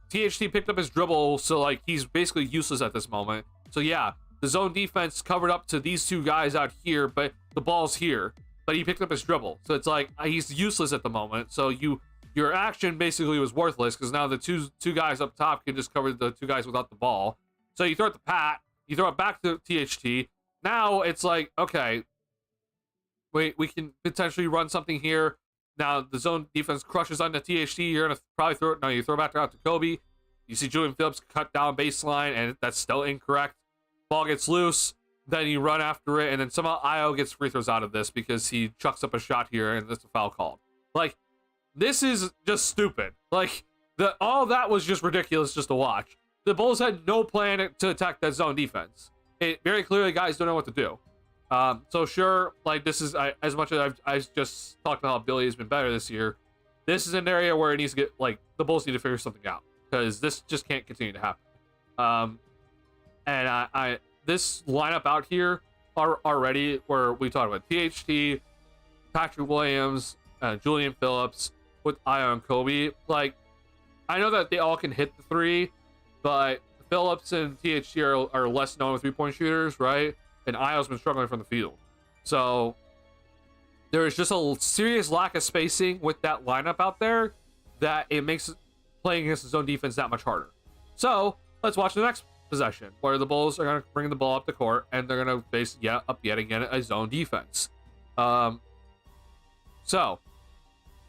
THT picked up his dribble, so like he's basically useless at this moment. So yeah, the zone defense covered up to these two guys out here, but the ball's here. But he picked up his dribble, so it's like he's useless at the moment. So your action basically was worthless because now the two guys up top can just cover the two guys without the ball. So you throw it to Pat, you throw it back to THT. Now it's like, okay, wait, we can potentially run something here. Now the zone defense crushes onto THT. You're gonna probably throw it. No, you throw it back out to Kobe. You see Julian Phillips cut down baseline, and that's still incorrect. Ball gets loose. Then you run after it, and then somehow Io gets free throws out of this because he chucks up a shot here, and that's a foul called. Like, this is just stupid. Like, all that was just ridiculous just to watch. The Bulls had no plan to attack that zone defense. It very clearly, guys don't know what to do. So sure, like, this is as much as I've just talked about how Billy has been better this year. This is an area where it needs to get, like, the Bulls need to figure something out because this just can't continue to happen. And this lineup out here are already where we talked about THT, Patrick Williams, Julian Phillips with Io and Kobe. Like, I know that they all can hit the three, but Phillips and THT are less known with 3-point shooters, right? And Io's been struggling from the field. So there is just a serious lack of spacing with that lineup out there that it makes playing against the zone defense that much harder. So let's watch the next possession where the Bulls are going to bring the ball up the court and they're going to face yet again a zone defense. So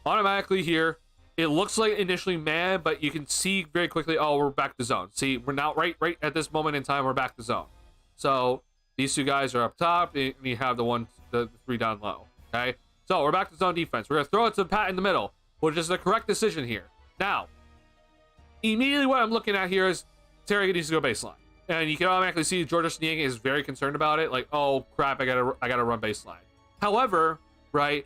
automatically here, it looks like initially man, but you can see very quickly, oh, we're back to zone. See, we're now right at this moment in time, we're back to zone. So these two guys are up top, and you have the three down low. Okay, so we're back to zone defense. We're gonna throw it to Pat in the middle, which is the correct decision here. Now, immediately what I'm looking at here is Terry needs to go baseline, and you can automatically see Georges Niang is very concerned about it. Like, oh crap, I gotta run baseline. However, right,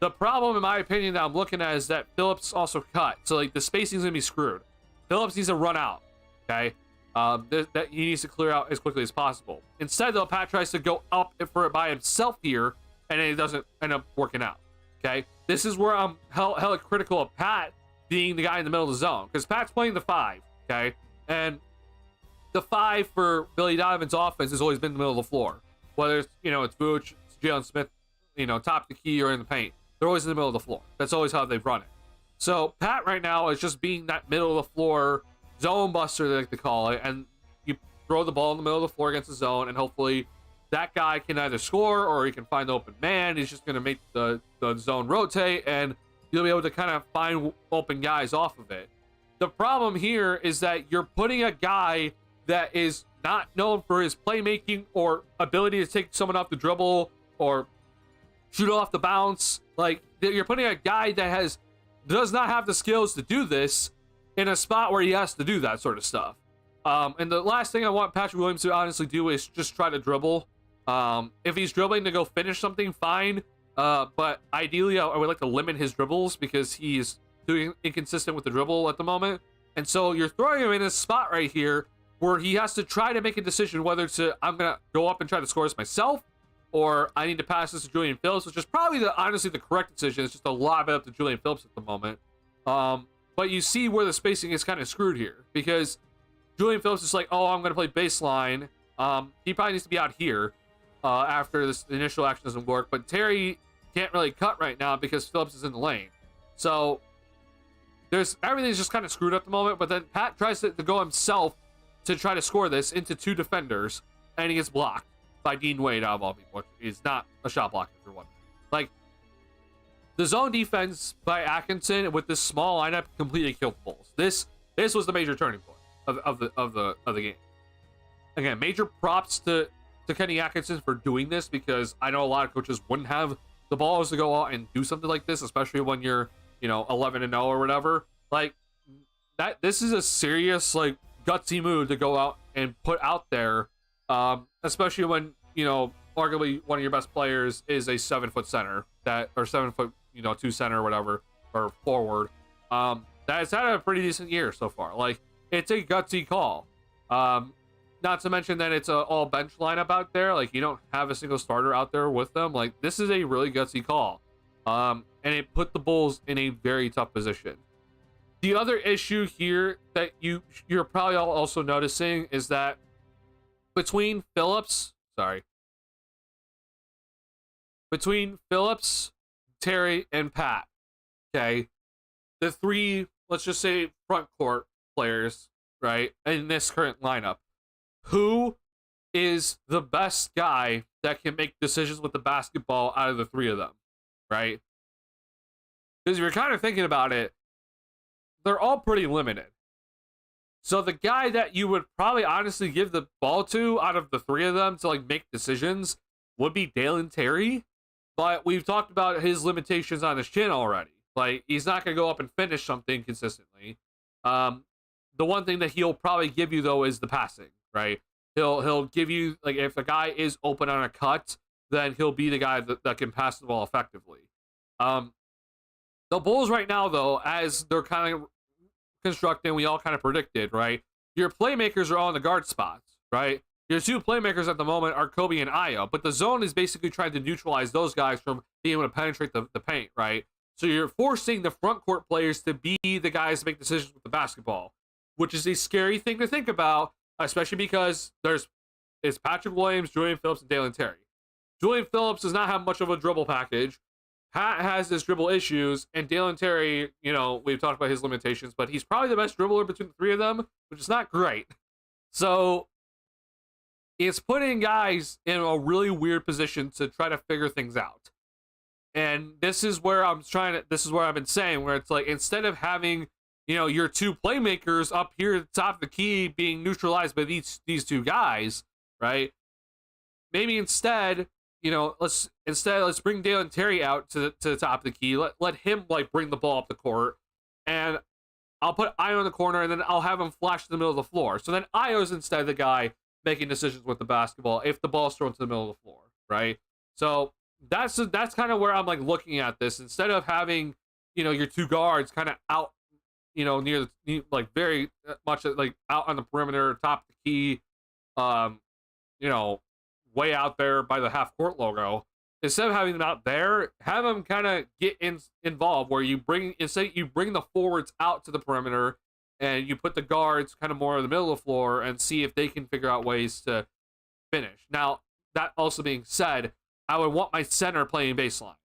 the problem in my opinion that I'm looking at is that Phillips also cut, so like the spacing's gonna be screwed. Phillips needs to run out. Okay. That he needs to clear out as quickly as possible. Instead, though, Pat tries to go up for it by himself here, and it doesn't end up working out. Okay, this is where I'm hella critical of Pat being the guy in the middle of the zone, because Pat's playing the 5. Okay, and the 5 for Billy Donovan's offense has always been in the middle of the floor. Whether it's it's Vooch, it's Jalen Smith, top the key or in the paint, they're always in the middle of the floor. That's always how they've run it. So Pat right now is just being that middle of the floor zone buster, they like to call it, and you throw the ball in the middle of the floor against the zone, and hopefully that guy can either score or he can find the open man. He's just going to make the zone rotate, and you'll be able to kind of find open guys off of it. The problem here is that you're putting a guy that is not known for his playmaking or ability to take someone off the dribble or shoot off the bounce. Like, you're putting a guy that does not have the skills to do this in a spot where he has to do that sort of stuff. And the last thing I want Patrick Williams to honestly do is just try to dribble. If he's dribbling to go finish something, fine. But ideally, I would like to limit his dribbles because he's doing inconsistent with the dribble at the moment. And so you're throwing him in a spot right here where he has to try to make a decision whether I'm going to go up and try to score this myself, or I need to pass this to Julian Phillips, which is probably honestly the correct decision. It's just a lot of it up to Julian Phillips at the moment. But you see where the spacing is kind of screwed here because Julian Phillips is like, oh, I'm going to play baseline. He probably needs to be out here after this initial action doesn't work. But Terry can't really cut right now because Phillips is in the lane. So everything's just kind of screwed up at the moment. But then Pat tries to go himself to try to score this into 2 defenders, and he gets blocked by Dean Wade out of all people, which is not a shot blocker for one. Like, the zone defense by Atkinson with this small lineup completely killed the Bulls. This was the major turning point of the game. Again, major props to Kenny Atkinson for doing this because I know a lot of coaches wouldn't have the balls to go out and do something like this, especially when you're 11-0 or whatever. Like that, this is a serious like gutsy move to go out and put out there, especially when arguably one of your best players is a 7-foot center or 7-foot 2 center or whatever, or forward, that's had a pretty decent year so far. Like, it's a gutsy call. Not to mention that it's a all bench lineup out there. Like, you don't have a single starter out there with them. Like, this is a really gutsy call. And it put the Bulls in a very tough position. The other issue here that you're probably also noticing is that between Phillips, Terry, and Pat, okay, the three, let's just say front court players, right, in this current lineup, who is the best guy that can make decisions with the basketball out of the three of them, right? Because if you're kind of thinking about it, they're all pretty limited. So the guy that you would probably honestly give the ball to out of the three of them to like make decisions would be Dalen Terry. But we've talked about his limitations on his chin already. Like, he's not going to go up and finish something consistently. The one thing that he'll probably give you, though, is the passing, right? He'll give you, like, if a guy is open on a cut, then he'll be the guy that can pass the ball effectively. The Bulls right now, though, as they're kind of constructing, we all kind of predicted, right? Your playmakers are all in the guard spots, right? Your two playmakers at the moment are Kobe and Ayo, but the zone is basically trying to neutralize those guys from being able to penetrate the paint, right? So you're forcing the front court players to be the guys to make decisions with the basketball, which is a scary thing to think about, especially because it's Patrick Williams, Julian Phillips, and Dalen Terry. Julian Phillips does not have much of a dribble package. Pat has his dribble issues, and Dalen Terry, we've talked about his limitations, but he's probably the best dribbler between the three of them, which is not great. So it's putting guys in a really weird position to try to figure things out. And this is where I've been saying, where it's like, instead of having, your two playmakers up here at the top of the key being neutralized by these two guys, right? Maybe instead, let's bring Dalen Terry out to the top of the key. Let him like bring the ball up the court, and I'll put Ayo in the corner, and then I'll have him flash to the middle of the floor. So then Ayo's instead the guy making decisions with the basketball if the ball's thrown to the middle of the floor, right? So that's kind of where I'm like looking at this. Instead of having your two guards kind of out, near the like very much like out on the perimeter, top of the key, way out there by the half court logo. Instead of having them out there, have them kind of get involved, where you bring the forwards out to the perimeter, and you put the guards kind of more in the middle of the floor and see if they can figure out ways to finish. Now, that also being said, I would want my center playing baseline,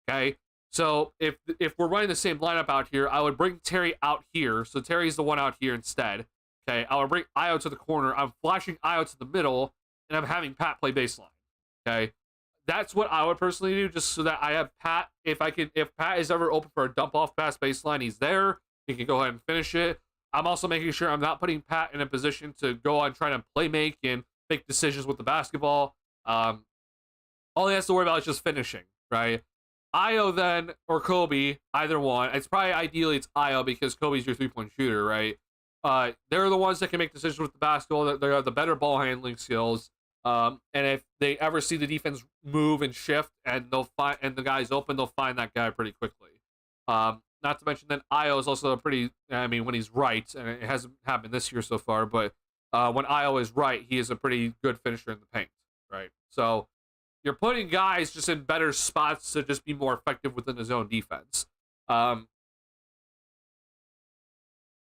okay? So if we're running the same lineup out here, I would bring Terry out here. So Terry's the one out here instead, okay? I would bring Ayo to the corner. I'm flashing Ayo to the middle, and I'm having Pat play baseline, okay? That's what I would personally do, just so that I have Pat. If Pat is ever open for a dump-off pass baseline, he's there. He can go ahead and finish it. I'm also making sure I'm not putting Pat in a position to go on trying to play make and make decisions with the basketball. All he has to worry about is just finishing, right? Ayo then, or Kobe, either one. Ideally it's Ayo, because Kobe's your three-point shooter, right? They're the ones that can make decisions with the basketball. They have the better ball handling skills. And if they ever see the defense move and shift, and the guy's open, they'll find that guy pretty quickly. Not to mention that Ayo is also when he's right, and it hasn't happened this year so far, but when Ayo is right, he is a pretty good finisher in the paint, right? So you're putting guys just in better spots to just be more effective within the zone defense.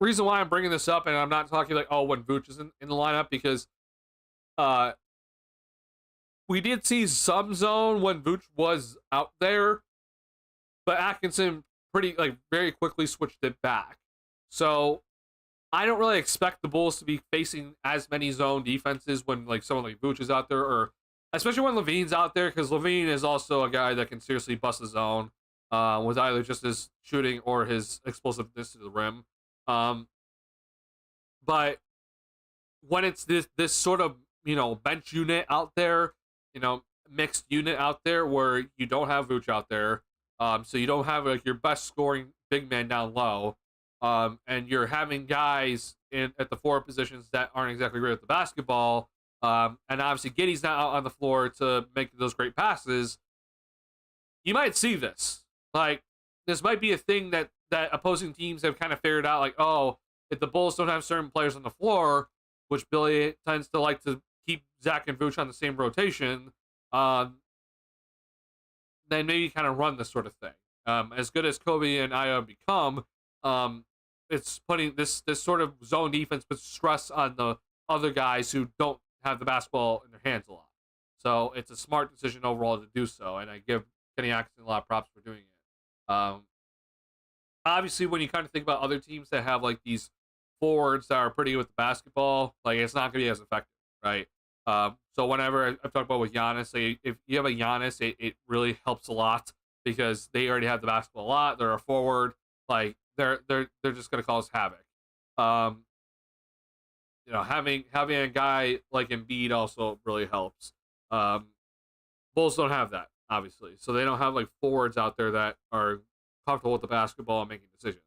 Reason why I'm bringing this up, and I'm not talking like, when Vooch is in the lineup, because we did see some zone when Vooch was out there, but Atkinson very quickly switched it back. So I don't really expect the Bulls to be facing as many zone defenses when like someone like Vooch is out there, or especially when Levine's out there, because Levine is also a guy that can seriously bust a zone with either just his shooting or his explosiveness to the rim. But when it's this sort of bench unit out there, mixed unit out there, where you don't have Vooch out there, so you don't have like your best scoring big man down low, and you're having guys at the forward positions that aren't exactly great at the basketball, and obviously Giddey's not out on the floor to make those great passes. You might see this. Like, this might be a thing that opposing teams have kind of figured out, like, if the Bulls don't have certain players on the floor, which Billy tends to like to keep Zach and Vooch on the same rotation, then maybe kind of run this sort of thing. As good as Kobe and Io become, it's putting this sort of zone defense puts stress on the other guys who don't have the basketball in their hands a lot. So it's a smart decision overall to do so, and I give Kenny Atkinson a lot of props for doing it. Obviously, when you kind of think about other teams that have like these forwards that are pretty with the basketball, like it's not going to be as effective, right? So whenever I've talked about with Giannis, like, if you have a Giannis, it really helps a lot because they already have the basketball a lot. They're a forward, like they're just going to cause havoc. Um, having a guy like Embiid also really helps. Um, Bulls don't have that, obviously, so they don't have like forwards out there that are comfortable with the basketball and making decisions.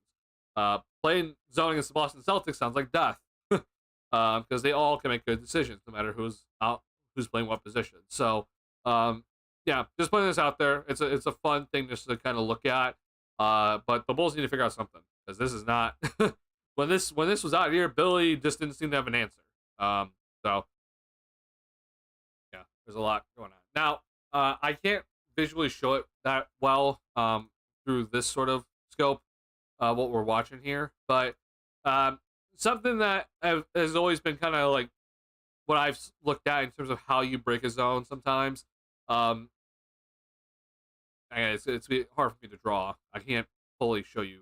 Playing zone against the Boston Celtics sounds like death because they all can make good decisions no matter who's out, who's playing what position. So, yeah, just putting this out there. It's a fun thing just to kind of look at. But the Bulls need to figure out something because this is not when this was out here. Billy just didn't seem to have an answer. So yeah, there's a lot going on now. I can't visually show it that well through this sort of scope, what we're watching here, but something that has always been kind of like what I've looked at in terms of how you break a zone sometimes. And it's hard for me to draw. I can't fully show you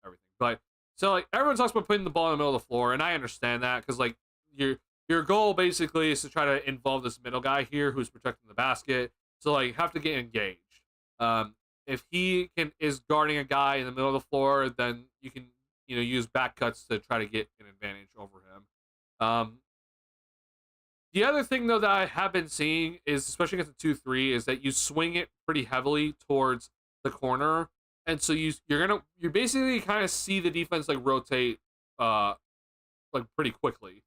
everything, but so like everyone talks about putting the ball in the middle of the floor, and I understand that because like your goal basically is to try to involve this middle guy here who's protecting the basket. So like have to get engaged. If he is guarding a guy in the middle of the floor, then you can use back cuts to try to get an advantage over him. The other thing though that I have been seeing is, especially against the 2-3, is that you swing it pretty heavily towards the corner, and so you basically kind of see the defense like rotate like pretty quickly.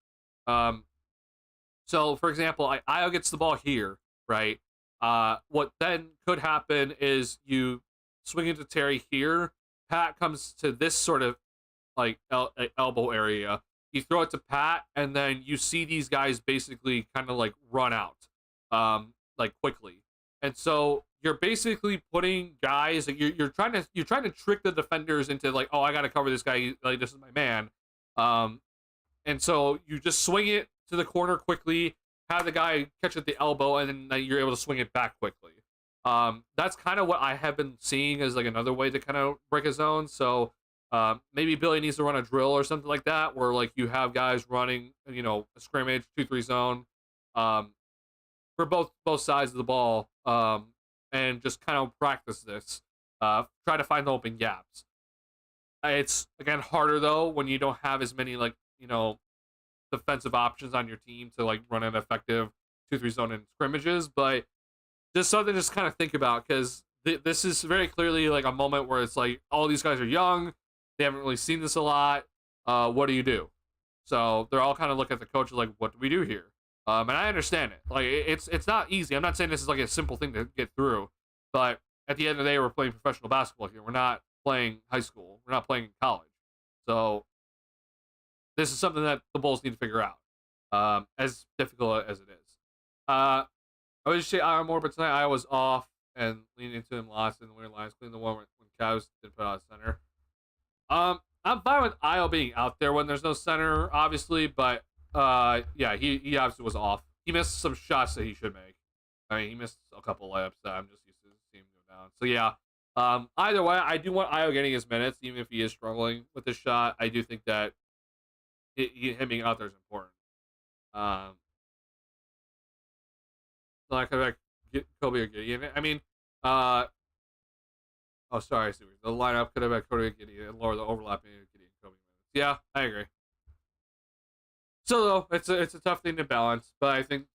So for example, Io gets the ball here, right? What then could happen is you swing into Terry here. Pat comes to this sort of like elbow area. You throw it to Pat, and then you see these guys basically kind of like run out, like quickly. And so you're basically putting guys like you're trying to trick the defenders into like, oh, I got to cover this guy. Like this is my man. And so you just swing it to the corner quickly, have the guy catch at the elbow, and then you're able to swing it back quickly. That's kind of what I have been seeing as like another way to kind of break a zone. So maybe Billy needs to run a drill or something like that, where like you have guys running, a scrimmage 2-3 zone, for both sides of the ball, and just kind of practice this. Try to find the open gaps. It's again harder though when you don't have as many like defensive options on your team to like run an effective 2-3 zone in scrimmages, but just something to just kind of think about because this is very clearly like a moment where it's like all these guys are young, they haven't really seen this a lot. What do you do? So they're all kind of looking at the coach like, what do we do here? And I understand it. Like it's not easy. I'm not saying this is like a simple thing to get through, but at the end of the day, we're playing professional basketball here. We're not playing high school. We're not playing college. So this is something that the Bulls need to figure out, as difficult as it is. I would just say Iowa more, but tonight I was off and leaning into him lost in the winter lines, including the one when Cavs didn't put out a center. I'm fine with Io being out there when there's no center, obviously, but yeah, he obviously was off. He missed some shots that he should make. I mean, he missed a couple layups that I'm just used to seeing him go down. So yeah, either way, I do want Io getting his minutes, even if he is struggling with his shot. I do think that him being out there is important. Like get Kobe or Gideon. I mean, oh sorry, the lineup could have had Kobe or Gideon and lower the overlapping Gideon Kobe minutes. Yeah, I agree. So though, it's a tough thing to balance, but I think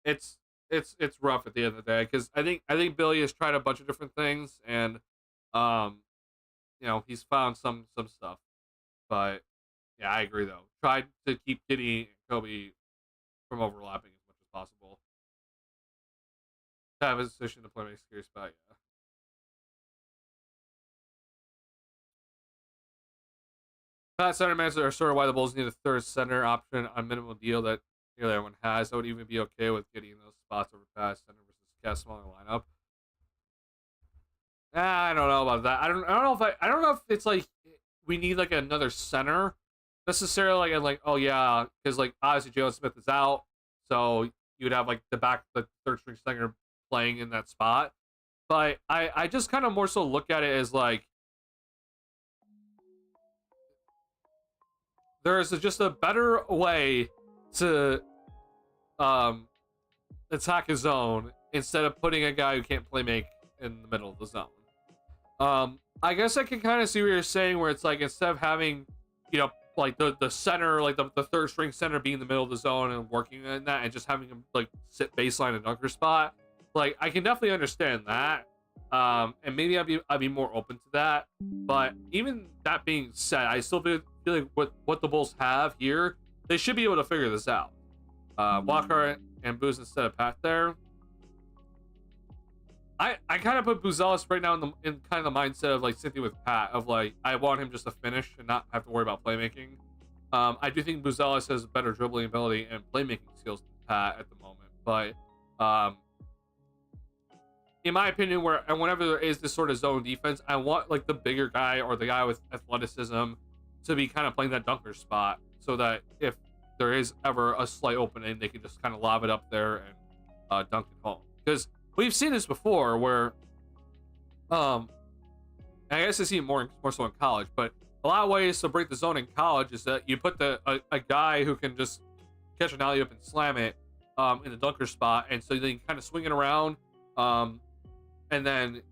it's rough at the end of the day because I think Billy has tried a bunch of different things and he's found some stuff, but yeah, I agree though. Tried to keep Gideon and Kobe from overlapping as much as possible. To have a decision to play my scary spot, yeah. Pat center minutes are sort of why the Bulls need a third center option on minimum deal that nearly everyone has. I would even be okay with getting those spots over Pat center versus Cat smaller lineup. I don't know about that. I don't know if it's like we need like another center necessarily. Like, and like, oh yeah, because like obviously Jalen Smith is out, so you would have like the third string center playing in that spot. But I just kind of more so look at it as like there is just a better way to attack his zone instead of putting a guy who can't play make in the middle of the zone. I guess I can kind of see what you're saying, where it's like instead of having, you know, like the center, like the third string center being in the middle of the zone and working in that, and just having him like sit baseline and dunker spot, like I can definitely understand that. And maybe I'd be more open to that. But even that being said, I still feel like what the Bulls have here, they should be able to figure this out. Walker and Booz instead of Pat there. I kind of put Buzelis right now in kind of the mindset of like Cynthia with Pat, of like I want him just to finish and not have to worry about playmaking. I do think Buzelis has better dribbling ability and playmaking skills than Pat at the moment, but in my opinion, whenever there is this sort of zone defense, I want like the bigger guy or the guy with athleticism to be kind of playing that dunker spot, so that if there is ever a slight opening, they can just kind of lob it up there and dunk it home. Because we've seen this before, where I guess I see it more so in college, but a lot of ways to break the zone in college is that you put a guy who can just catch an alley up and slam it in the dunker spot, and so then you kind of swing it around. And then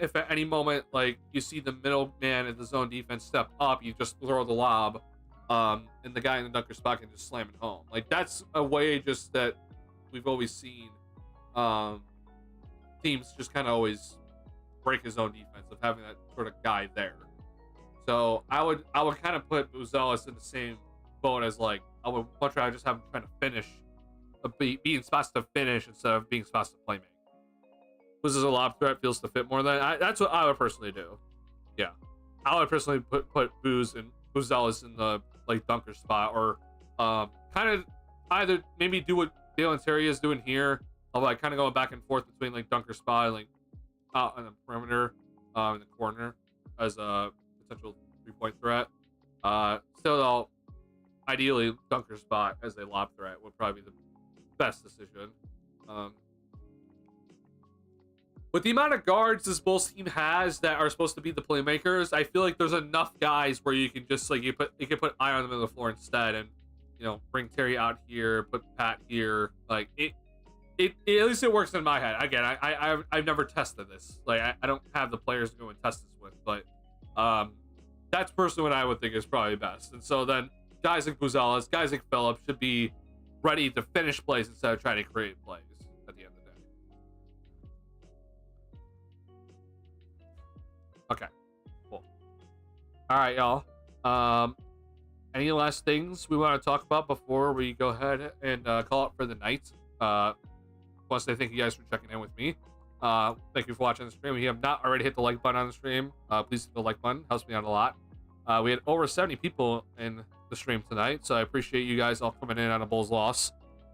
if at any moment like you see the middle man in the zone defense step up, you just throw the lob, and the guy in the dunker spot can just slam it home. Like that's a way just that we've always seen teams just kind of always break his own defense, of having that sort of guy there. So I would kind of put Buzelis in the same boat as like I would much rather just have him trying to finish, be in spots to finish instead of being spots to play make. Was this a lob threat feels to fit more than that's what I would personally do. Yeah, I would personally put Buzelis in the like dunker spot, or kind of either maybe do what Dalen Terry is doing here, of like kind of going back and forth between like dunker spot and like out on the perimeter, in the corner as a potential 3-point threat. Still though, ideally dunker spot as a lob threat would probably be the best decision. With the amount of guards this Bulls team has that are supposed to be the playmakers, I feel like there's enough guys where you can just like you can put Iron in the middle of the floor instead, and you know, bring Terry out here, put Pat here. Like it at least it works in my head. Again, I've never tested this. Like I don't have the players to go and test this with, but that's personally what I would think is probably best. And so then guys like Buzelis, guys like Phillips should be ready to finish plays instead of trying to create plays at the end of the day. Okay, cool. All right, y'all. Any last things we want to talk about before we go ahead and call it for the night? Plus, I thank you guys for checking in with me. Thank you for watching the stream. If you have not already hit the like button on the stream, please hit the like button. Helps me out a lot. We had over 70 people in the stream tonight, so I appreciate you guys all coming in on a Bulls loss,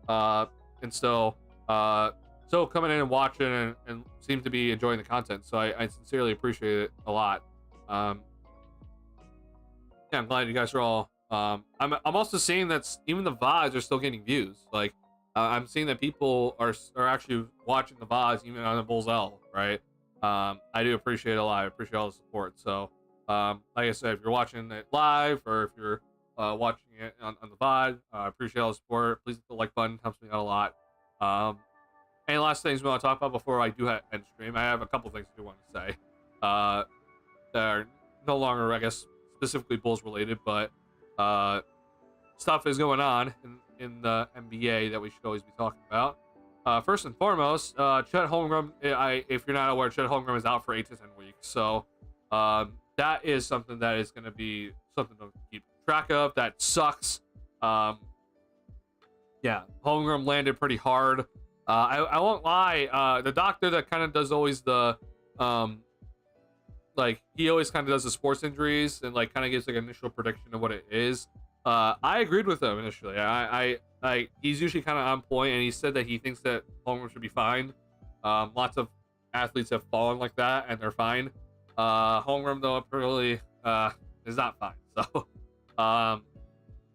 and still coming in and watching and seem to be enjoying the content. So I sincerely appreciate it a lot. Yeah, I'm glad you guys are all. I'm also seeing that even the VODs are still getting views. Like I'm seeing that people are actually watching the VODs even on the Bulls L, right? I do appreciate it a lot. I appreciate all the support. So like I said, if you're watching it live or if you're watching it on the VOD, I appreciate all the support. Please hit the like button, helps me out a lot. Any last things we want to talk about before I do end stream? I have a couple things I do want to say that are no longer, I guess, specifically Bulls related, but stuff is going on in the NBA that we should always be talking about. First and foremost, Chet Holmgren. If you're not aware, Chet Holmgren is out for 8 to 10 weeks, so that is something that is going to be something to keep track of. That sucks. Yeah, Holmgren landed pretty hard. I won't lie. The doctor that kind of does always the like he always kind of does the sports injuries and like kind of gives like an initial prediction of what it is. I agreed with him initially. He's usually kind of on point, and he said that he thinks that Holmgren should be fine. Lots of athletes have fallen like that, and they're fine. Homeroom though really is not fine. So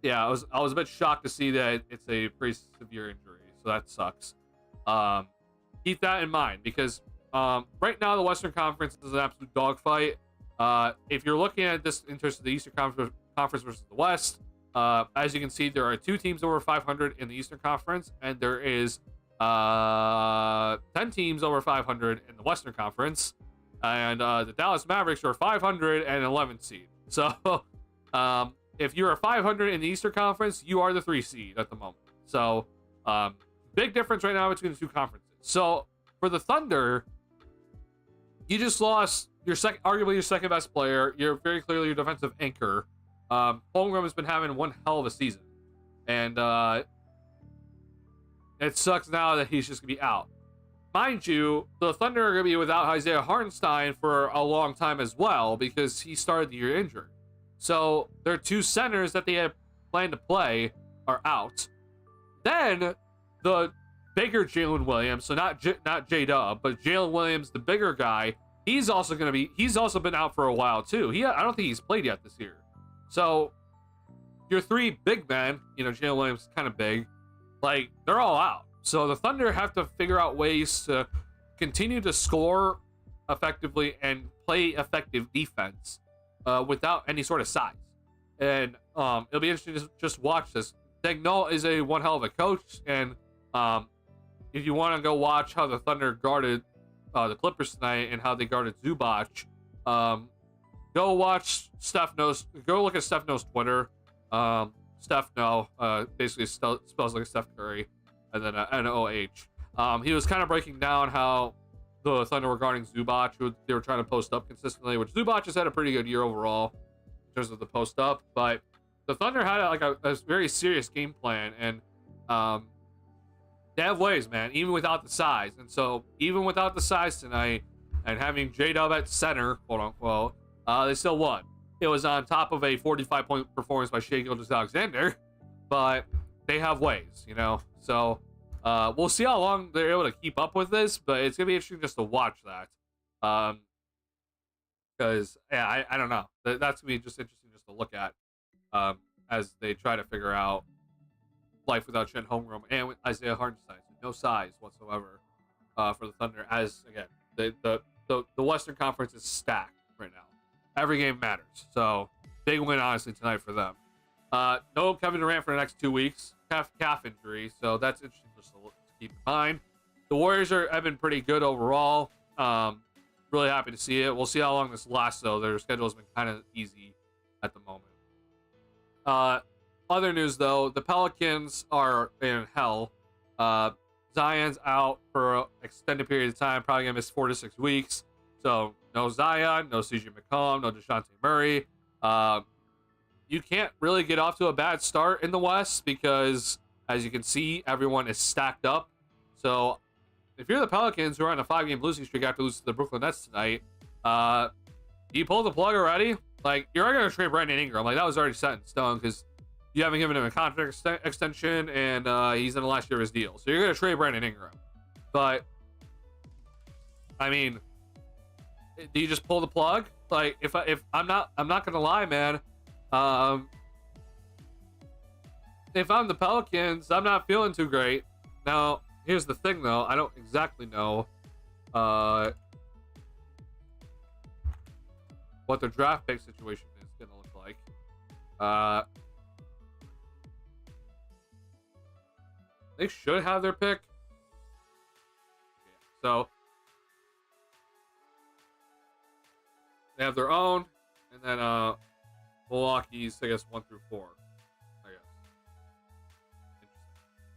yeah, I was a bit shocked to see that it's a pretty severe injury, so that sucks. Keep that in mind because right now the Western Conference is an absolute dogfight. If you're looking at this in terms of the Eastern Conference versus the West, as you can see, there are 2 teams over 500 in the Eastern Conference, and there is 10 teams over 500 in the Western Conference, and the Dallas Mavericks are 511 seed. So if you're a 500 in the Eastern Conference, you are the 3 seed at the moment. So big difference right now between the 2 conferences. So for the Thunder, you just lost your arguably your second best player. You're very clearly your defensive anchor. Holmgren has been having one hell of a season, and it sucks now that he's just gonna be out. Mind you, the Thunder are gonna be without Isaiah Hartenstein for a long time as well because he started the year injured. So their 2 centers that they had planned to play are out. Then the bigger Jalen Williams, so not J-Dub, but Jalen Williams, the bigger guy, he's also been out for a while too. I don't think he's played yet this year. So your 3 big men, Jalen Williams is kind of big, like they're all out. So the Thunder have to figure out ways to continue to score effectively and play effective defense without any sort of size. And it'll be interesting to just watch this. Dagnall is one hell of a coach, and if you want to go watch how the Thunder guarded the Clippers tonight and how they guarded Zubac, go watch Steph Knows. Go look at Steph Knows Twitter. Steph No basically spells like Steph Curry, and then N-O-H. He was kind of breaking down how the Thunder were guarding Zubac, who they were trying to post up consistently, which Zubac has had a pretty good year overall in terms of the post up, but the Thunder had a very serious game plan, and they have ways, man, even without the size. And so even without the size tonight and having J-Dub at center, quote unquote, they still won. It was on top of a 45-point performance by Shai Gilgeous-Alexander, but they have ways, So we'll see how long they're able to keep up with this, but it's gonna be interesting just to watch that. Because I don't know. That's gonna be just interesting just to look at as they try to figure out life without Chet Holmgren and with Isaiah Hartenstein. So no size whatsoever for the Thunder. As again, the Western Conference is stacked right now. Every game matters. So big win honestly tonight for them. No Kevin Durant for the next 2 weeks. Calf injury, so that's interesting just to keep in mind. The Warriors have been pretty good overall. Really happy to see it. We'll see how long this lasts, though. Their schedule has been kind of easy at the moment. Other news, though, the Pelicans are in hell. Zion's out for an extended period of time, probably going to miss 4 to 6 weeks. So no Zion, no CJ McCollum, no DeJounte Murray. You can't really get off to a bad start in the West because, as you can see, everyone is stacked up. So if you're the Pelicans who are on a 5-game losing streak after losing to the Brooklyn Nets tonight, you pull the plug already? Like, you're going to trade Brandon Ingram. Like, that was already set in stone because you haven't given him a contract extension, and he's in the last year of his deal. So you're going to trade Brandon Ingram. But, I mean, do you just pull the plug? Like, if I'm not going to lie, man. If I'm the Pelicans, I'm not feeling too great. Now, here's the thing, though. I don't exactly know what their draft pick situation is going to look like. They should have their pick. Yeah, so they have their own, and then Milwaukee's, I guess, 1 through 4. I guess.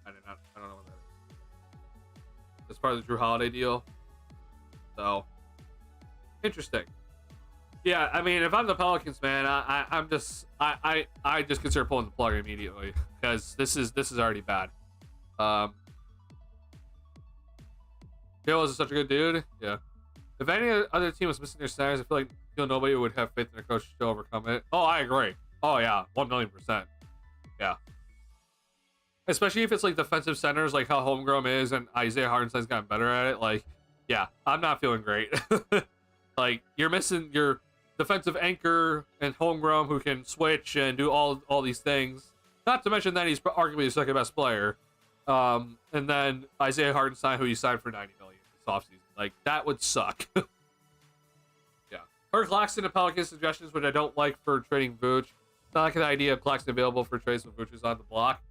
Interesting. I don't know what that is. That's part of the Drew Holiday deal. So interesting. Yeah, I mean, if I'm the Pelicans, man, I just consider pulling the plug immediately because this is already bad. Hill is such a good dude. Yeah. If any other team was missing their centers, I feel like nobody would have faith in their coach to overcome it. Oh, I agree. Oh yeah, 1,000,000%. Yeah. Especially if it's like defensive centers, like how Holmgren is, and Isaiah Hartenstein's gotten better at it. Like, yeah, I'm not feeling great. Like, you're missing your defensive anchor and homegrown who can switch and do all these things. Not to mention that he's arguably the second best player. And then Isaiah Hartenstein, who you signed for $90 million this offseason. Like, that would suck. Yeah. Heard Claxton and Pelicans suggestions, which I don't like for trading Vooch. Not like the idea of Claxton available for trades when Vooch is on the block.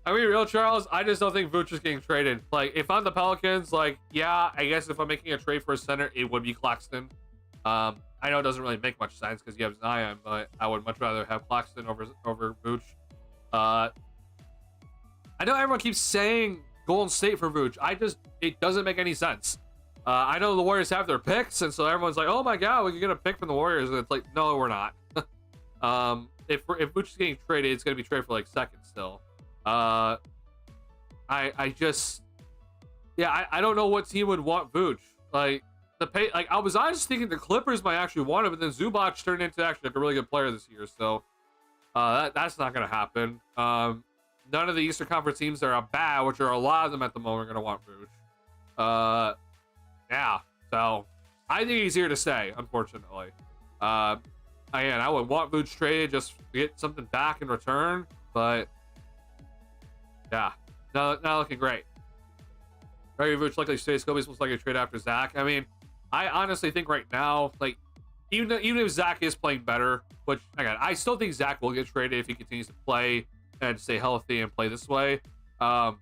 I mean, real, Charles, I just don't think Vooch is getting traded. Like, if I'm the Pelicans, like, yeah, I guess if I'm making a trade for a center, it would be Claxton. I know it doesn't really make much sense because you have Zion, but I would much rather have Claxton over Vooch. I know everyone keeps saying Golden State for Vooch. It doesn't make any sense. I know the Warriors have their picks, and so everyone's like, oh my god, we can get a pick from the Warriors. And it's like, no, we're not. If Vooch is getting traded, it's going to be traded for like second still. I don't know what team would want Vooch. Like, I was honestly thinking the Clippers might actually want him, but then Zubac turned into actually like a really good player this year. So that's not going to happen. None of the Eastern Conference teams that are bad, which are a lot of them at the moment, are going to want Vooch. Yeah. So I think he's here to stay, unfortunately. Again, I would want Vooch traded just to get something back in return, but yeah, not looking great. Very Vooch likely stays. Kobe's most likely a trade after Zach. I mean, I honestly think right now, like, even if Zach is playing better, which again, I still think Zach will get traded if he continues to play and stay healthy and play this way. I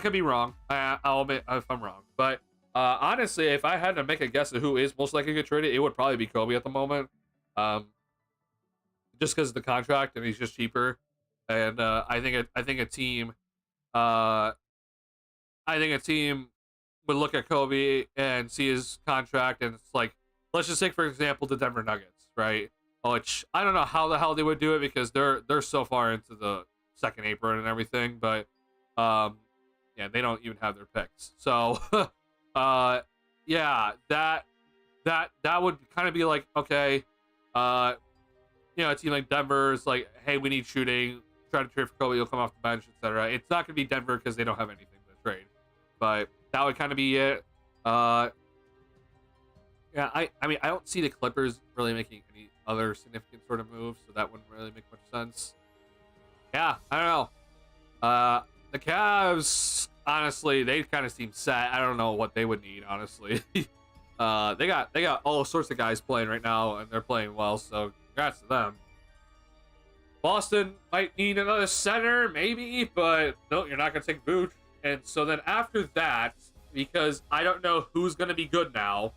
could be wrong. I'll admit if I'm wrong, but honestly, if I had to make a guess of who is most likely to get traded, it would probably be Kobe at the moment. Just because of the contract and he's just cheaper, and I think a team would look at Kobe and see his contract, and it's like, let's just take for example the Denver Nuggets, right? Which I don't know how the hell they would do it because they're so far into the second apron and everything, but yeah, they don't even have their picks. So yeah, that would kind of be like, okay, a team like Denver is like, hey, we need shooting, try to trade for Kobe, he'll come off the bench, etc. It's not gonna be Denver because they don't have anything to trade, but that would kind of be it. Yeah, I mean, I don't see the Clippers really making any other significant sort of moves, so that wouldn't really make much sense. Yeah, I don't know. The Cavs, honestly, they kind of seem set. I don't know what they would need, honestly. They got all sorts of guys playing right now, and they're playing well, so congrats to them. Boston might need another center, maybe, but no, you're not going to take Vooch. And so then after that, because I don't know who's going to be good now,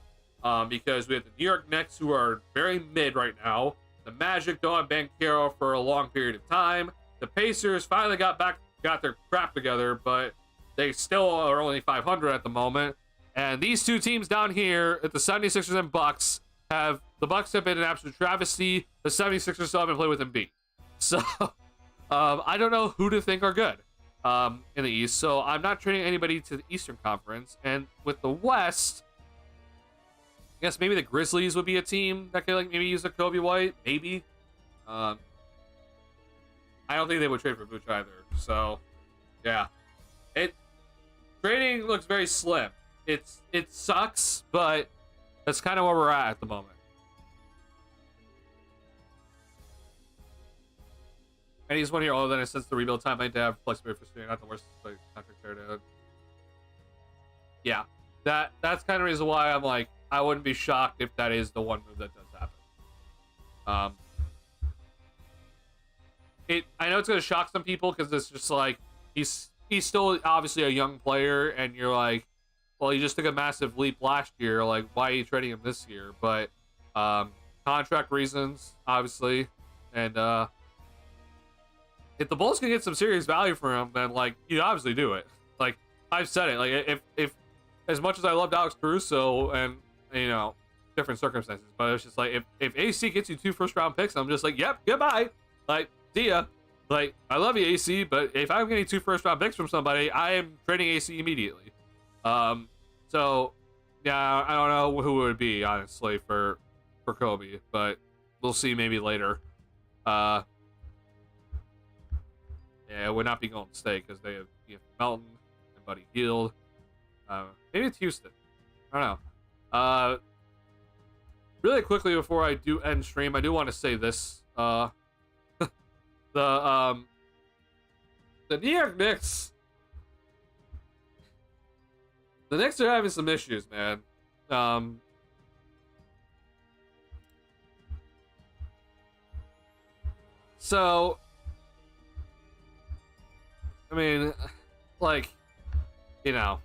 because we have the New York Knicks, who are very mid right now. The Magic don't have Banchero for a long period of time. The Pacers finally got their crap together, but they still are only 500 at the moment. And these two teams down here, at the 76ers and Bucks, the Bucks have been an absolute travesty. The 76ers still haven't played with Embiid. So I don't know who to think are good in the East. So I'm not trading anybody to the Eastern Conference. And with the West, I guess maybe the Grizzlies would be a team that could like maybe use a Kobe White, maybe. I don't think they would trade for Vooch either. So yeah, trading looks very slim. It sucks, but that's kind of where we're at the moment. And he's one here. Oh, then it says the rebuild time might have flexibility for student, not the worst contract there to. Yeah, that's kind of the reason why I'm like, I wouldn't be shocked if that is the one move that does happen. I know it's gonna shock some people because it's just like he's still obviously a young player, and you're like, well, he just took a massive leap last year. Like, why are you trading him this year? But contract reasons, obviously, and if the Bulls can get some serious value for him, then like you obviously do it. Like I've said it. Like if as much as I loved Alex Caruso and different circumstances, but it's just like if AC gets you 2 first-round picks, I'm just like, yep, goodbye. Like, see ya. Like, I love you, AC, but if I'm getting 2 first-round picks from somebody, I am trading AC immediately. So yeah, I don't know who it would be honestly for Kobe, but we'll see maybe later. Yeah, it would not be Golden State because they have Melton and Buddy Hield. Maybe it's Houston. I don't know. Really quickly before I do end stream, I do want to say this. The the New York Knicks. The Knicks are having some issues, man. So, I mean, like, again,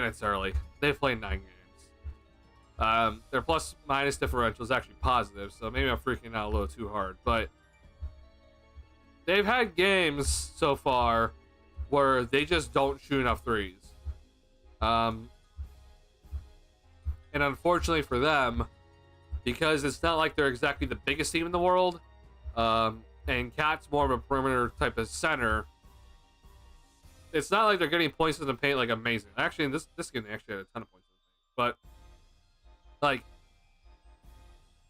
it's early. They've played 9 games. Their plus minus differential is actually positive, so maybe I'm freaking out a little too hard. But they've had games so far where they just don't shoot enough threes. And unfortunately for them, because it's not like they're exactly the biggest team in the world, and Cat's more of a perimeter type of center, it's not like they're getting points in the paint like amazing. Actually, in this game, they actually had a ton of points in the paint. But, like,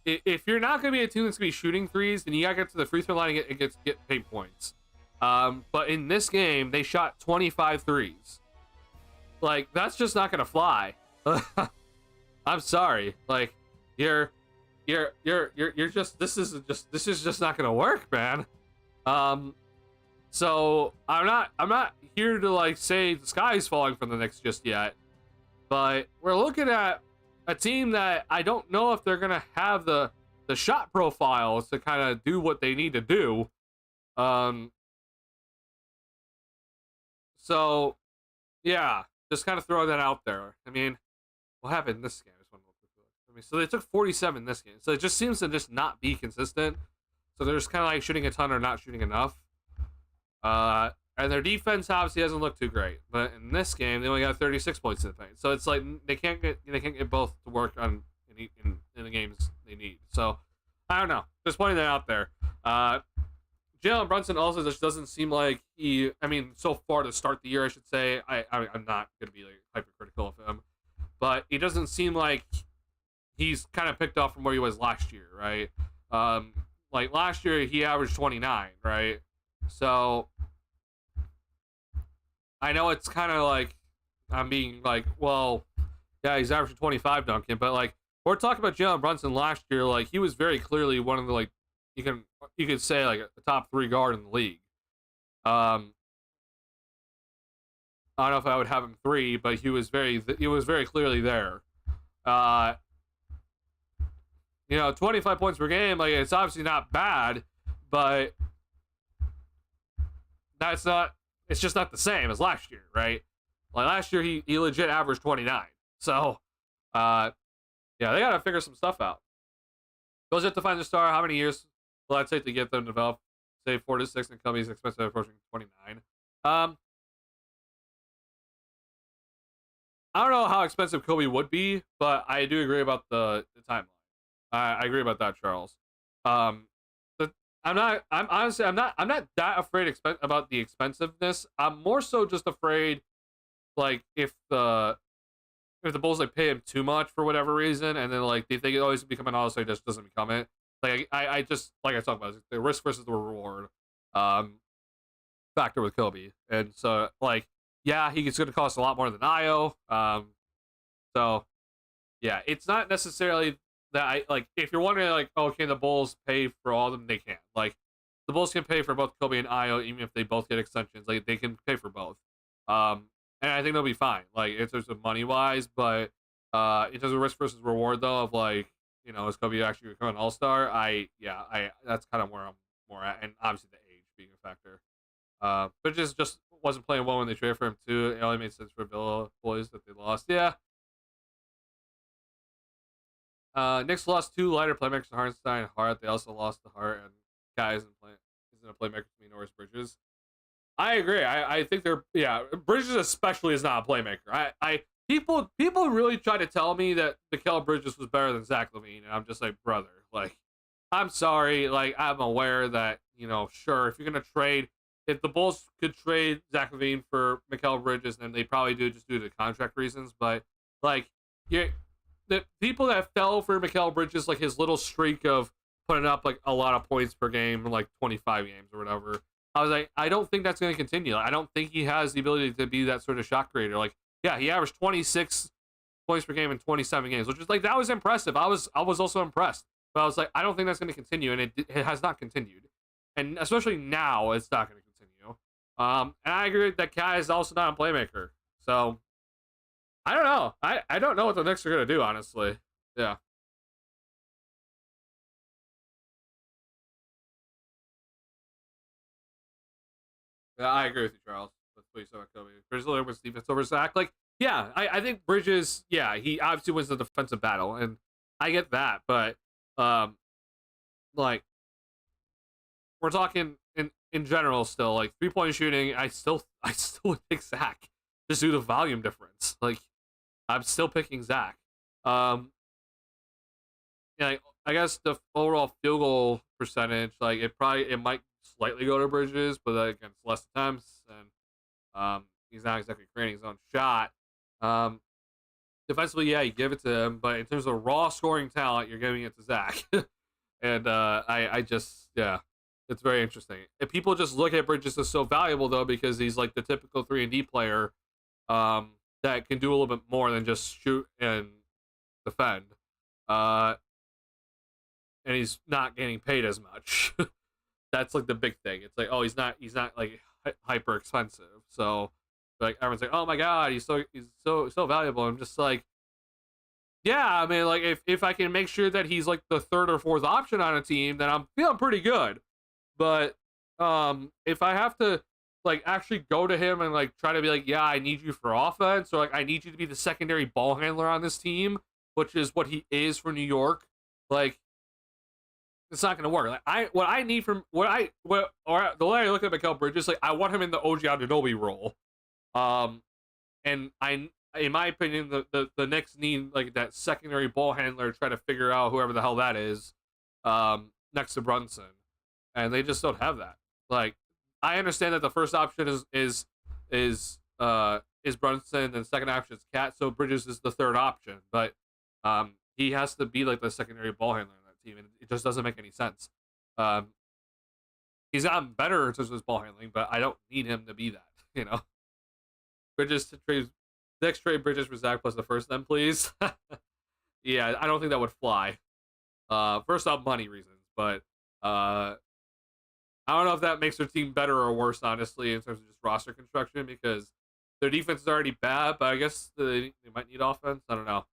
if you're not going to be a team that's going to be shooting threes, then you got to get to the free throw line and get paint points. But in this game, they shot 25 threes. Like, that's just not going to fly. I'm sorry. Like, you're just this is just not going to work, man. So I'm not here to like say the sky's falling from the Knicks just yet, but we're looking at a team that I don't know if they're gonna have the shot profiles to kind of do what they need to do. So yeah, just kind of throwing that out there. I mean, what happened in this game? So they took 47 in this game. So it just seems to just not be consistent. So they're just kind of like shooting a ton or not shooting enough. And their defense obviously hasn't looked too great, but in this game they only got 36 points in the paint. So it's like they can't get both to work on in the games they need. So I don't know. Just pointing that out there. Jalen Brunson also just doesn't seem like he. I mean, so far to start the year, I should say. I'm not gonna be like hypercritical of him, but he doesn't seem like he's kind of picked off from where he was last year, right? Like last year he averaged 29, right? So I know it's kind of like I'm being like, well, yeah, he's averaging 25, Duncan, but like we're talking about Jalen Brunson last year, like he was very clearly one of the like you could say like a top 3 guard in the league. I don't know if I would have him 3, but he was very clearly there. 25 points per game, like it's obviously not bad, but it's just not the same as last year, right? Like last year he legit averaged 29. So yeah, they gotta figure some stuff out. Goes up to find the star. How many years will that take to get them developed? Say 4 to 6, and Kobe's expensive approaching 29. I don't know how expensive Kobe would be, but I do agree about the timeline. I agree about that, Charles. I'm not that afraid about the expensiveness. I'm more so just afraid, like if the Bulls like pay him too much for whatever reason, and then like they think it always become an all-star, just doesn't become it. Like I just like I talked about the risk versus the reward factor with Kobe, and so like yeah, he's going to cost a lot more than Io. So yeah, it's not necessarily that I like. If you're wondering, like, oh, can the Bulls pay for all of them? They can. Like, the Bulls can pay for both Kobe and Io, even if they both get extensions. Like, they can pay for both. And I think they'll be fine. Like, in terms of money wise, but in terms of risk versus reward, though, of like, is Kobe actually becoming an all-star? That's kind of where I'm more at, and obviously the age being a factor. But just wasn't playing well when they traded for him too. It only made sense for Villa boys that they lost. Yeah. Knicks lost 2 lighter playmakers to Hartenstein and Hart. They also lost to Hart, and Kai isn't a playmaker to me, Norris Bridges. I agree. I think Bridges especially is not a playmaker. People really try to tell me that Mikal Bridges was better than Zach LaVine, and I'm just like, brother, like, I'm sorry. Like, I'm aware that, sure, if you're gonna trade, if the Bulls could trade Zach LaVine for Mikal Bridges, then they probably do just due to contract reasons. But like, the people that fell for Mikal Bridges, like his little streak of putting up like a lot of points per game in like 25 games or whatever, I was like, I don't think that's going to continue. I don't think he has the ability to be that sort of shot creator. Like, yeah, he averaged 26 points per game in 27 games, which is like, that was impressive. I was also impressed, but I was like, I don't think that's going to continue, and it has not continued, and especially now, it's not going to continue. And I agree that Kai is also not a playmaker, so I don't know. I don't know what the Knicks are going to do, honestly. Yeah. Yeah, I agree with you, Charles. Let's please about Kobe. Bridges wins defense over Zach. Like, yeah, I think Bridges, yeah, he obviously wins the defensive battle, and I get that, but um, like, we're talking in general still, like 3-point shooting. I still would pick Zach just due to the volume difference. Like, I'm still picking Zach. Yeah, like, I guess the overall field goal percentage, like, it might slightly go to Bridges, but again, it's less attempts, and he's not exactly creating his own shot. Defensively, yeah, you give it to him, but in terms of raw scoring talent, you're giving it to Zach. And I just, yeah, it's very interesting. If people just look at Bridges as so valuable, though, because he's like the typical 3-and-D player that can do a little bit more than just shoot and defend. And he's not getting paid as much. That's like the big thing. It's like, oh, he's not like hyper expensive. So like, everyone's like, oh my god, he's so valuable. I'm just like, yeah, I mean, like, if I can make sure that he's like the third or fourth option on a team, then I'm feeling pretty good. But if I have to like actually go to him and like try to be like, yeah, I need you for offense, or like, I need you to be the secondary ball handler on this team, which is what he is for New York, like, it's not gonna work. Like, what I need from or the way I look at Mikal Bridges, like, I want him in the OG Anunoby role. And in my opinion, the Knicks need like that secondary ball handler to try to figure out whoever the hell that is, next to Brunson, and they just don't have that. Like, I understand that the first option is Brunson, and the second option is Cat, so Bridges is the third option, but he has to be like the secondary ball handler on that team, and it just doesn't make any sense. He's gotten better in terms of his ball handling, but I don't need him to be that, you know. Bridges to trade next trade Bridges for Zach plus the first, then please. Yeah, I don't think that would fly. First off, money reasons, but I don't know if that makes their team better or worse, honestly, in terms of just roster construction, because their defense is already bad, but I guess they might need offense. I don't know.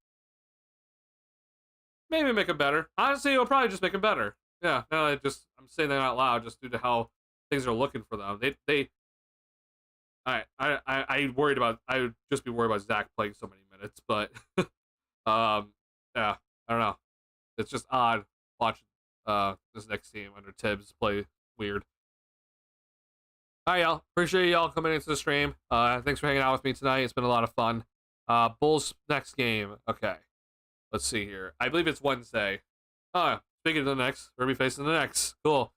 Maybe make them better. Honestly, it'll probably just make them better. Yeah, no, I'm saying that out loud just due to how things are looking for them. I worried about. I would just be worried about Zach playing so many minutes, but yeah, I don't know. It's just odd watching this next team under Tibbs play weird. All right, y'all. Appreciate y'all coming into the stream. Thanks for hanging out with me tonight. It's been a lot of fun. Bulls next game. Okay, let's see here. I believe it's Wednesday. Speaking of the Knicks, we're gonna be facing the Knicks. Cool.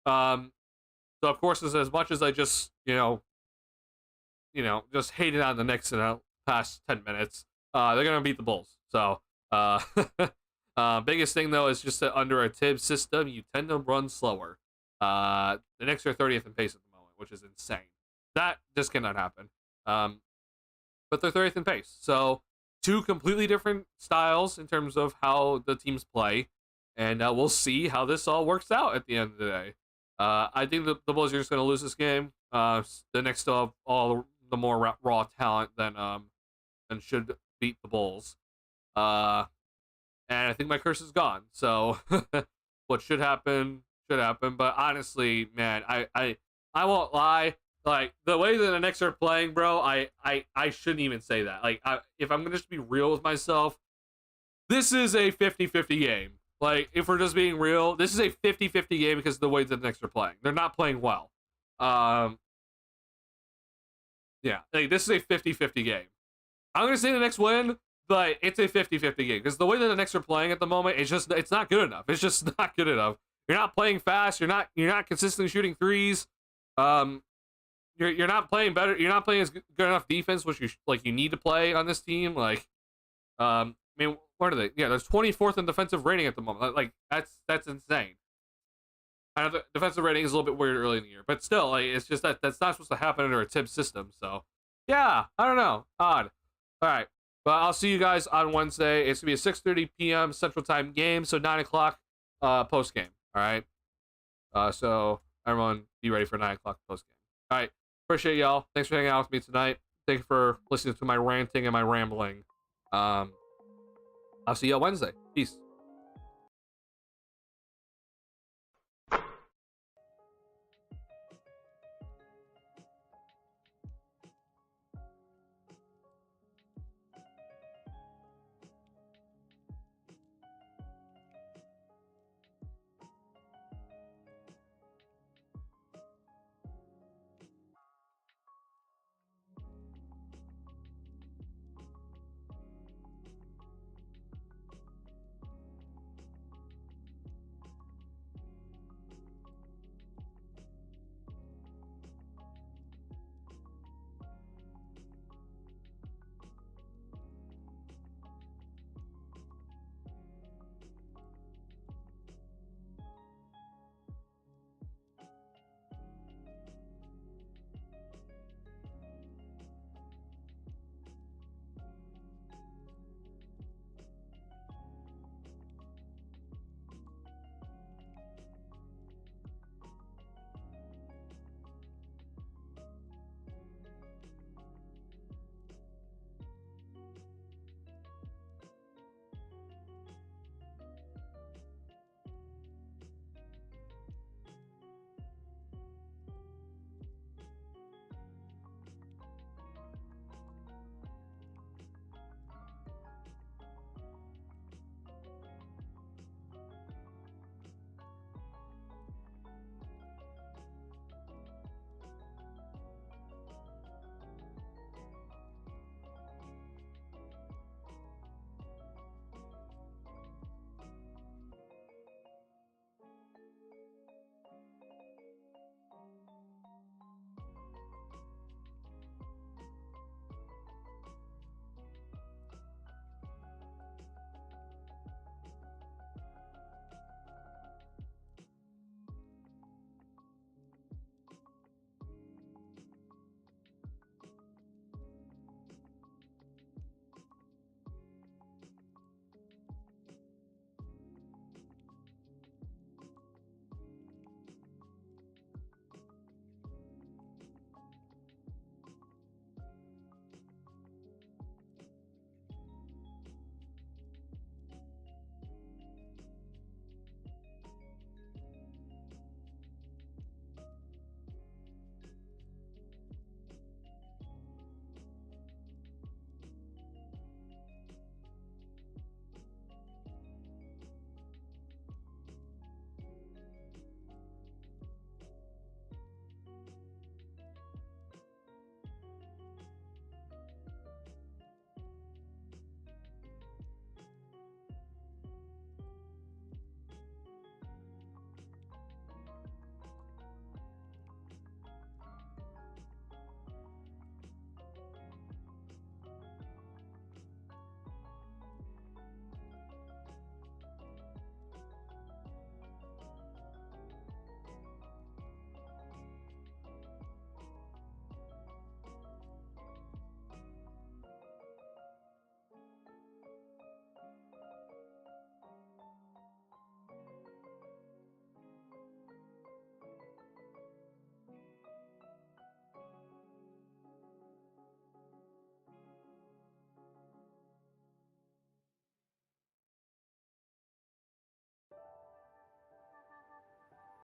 So of course, as much as I just just hated on the Knicks in the past 10 minutes, they're gonna beat the Bulls. So biggest thing though is just that under a Tibbs system, you tend to run slower. The Knicks are 30th in pace at the moment, which is insane. That just cannot happen. But they're 30th in pace. So two completely different styles in terms of how the teams play, and we'll see how this all works out at the end of the day. I think the Bulls are just going to lose this game. The Knicks still have all the more raw talent than should beat the Bulls. And I think my curse is gone. So what should happen should happen. But honestly, man, I won't lie. Like, the way that the Knicks are playing, bro, I shouldn't even say that. Like, if I'm going to just be real with myself, this is a 50-50 game. Like, if we're just being real, this is a 50-50 game because of the way the Knicks are playing. They're not playing well. Yeah, like, this is a 50-50 game. I'm going to say the Knicks win, but it's a 50-50 game because the way that the Knicks are playing at the moment, it's not good enough. It's just not good enough. You're not playing fast. You're not consistently shooting threes. You're not playing better. You're not playing as good enough defense, which you need to play on this team. Like, I mean, what are they? Yeah, there's 24th in defensive rating at the moment. Like, that's insane. I know the defensive rating is a little bit weird early in the year, but still, like, it's just that's not supposed to happen under a Tibbs system. So, yeah, I don't know. Odd. All right. But I'll see you guys on Wednesday. It's gonna be a 6:30 p.m. Central Time game, so 9 o'clock post game. All right. So everyone, be ready for 9 o'clock post game. All right. Appreciate y'all. Thanks for hanging out with me tonight. Thank you for listening to my ranting and my rambling. I'll see you on Wednesday. Peace.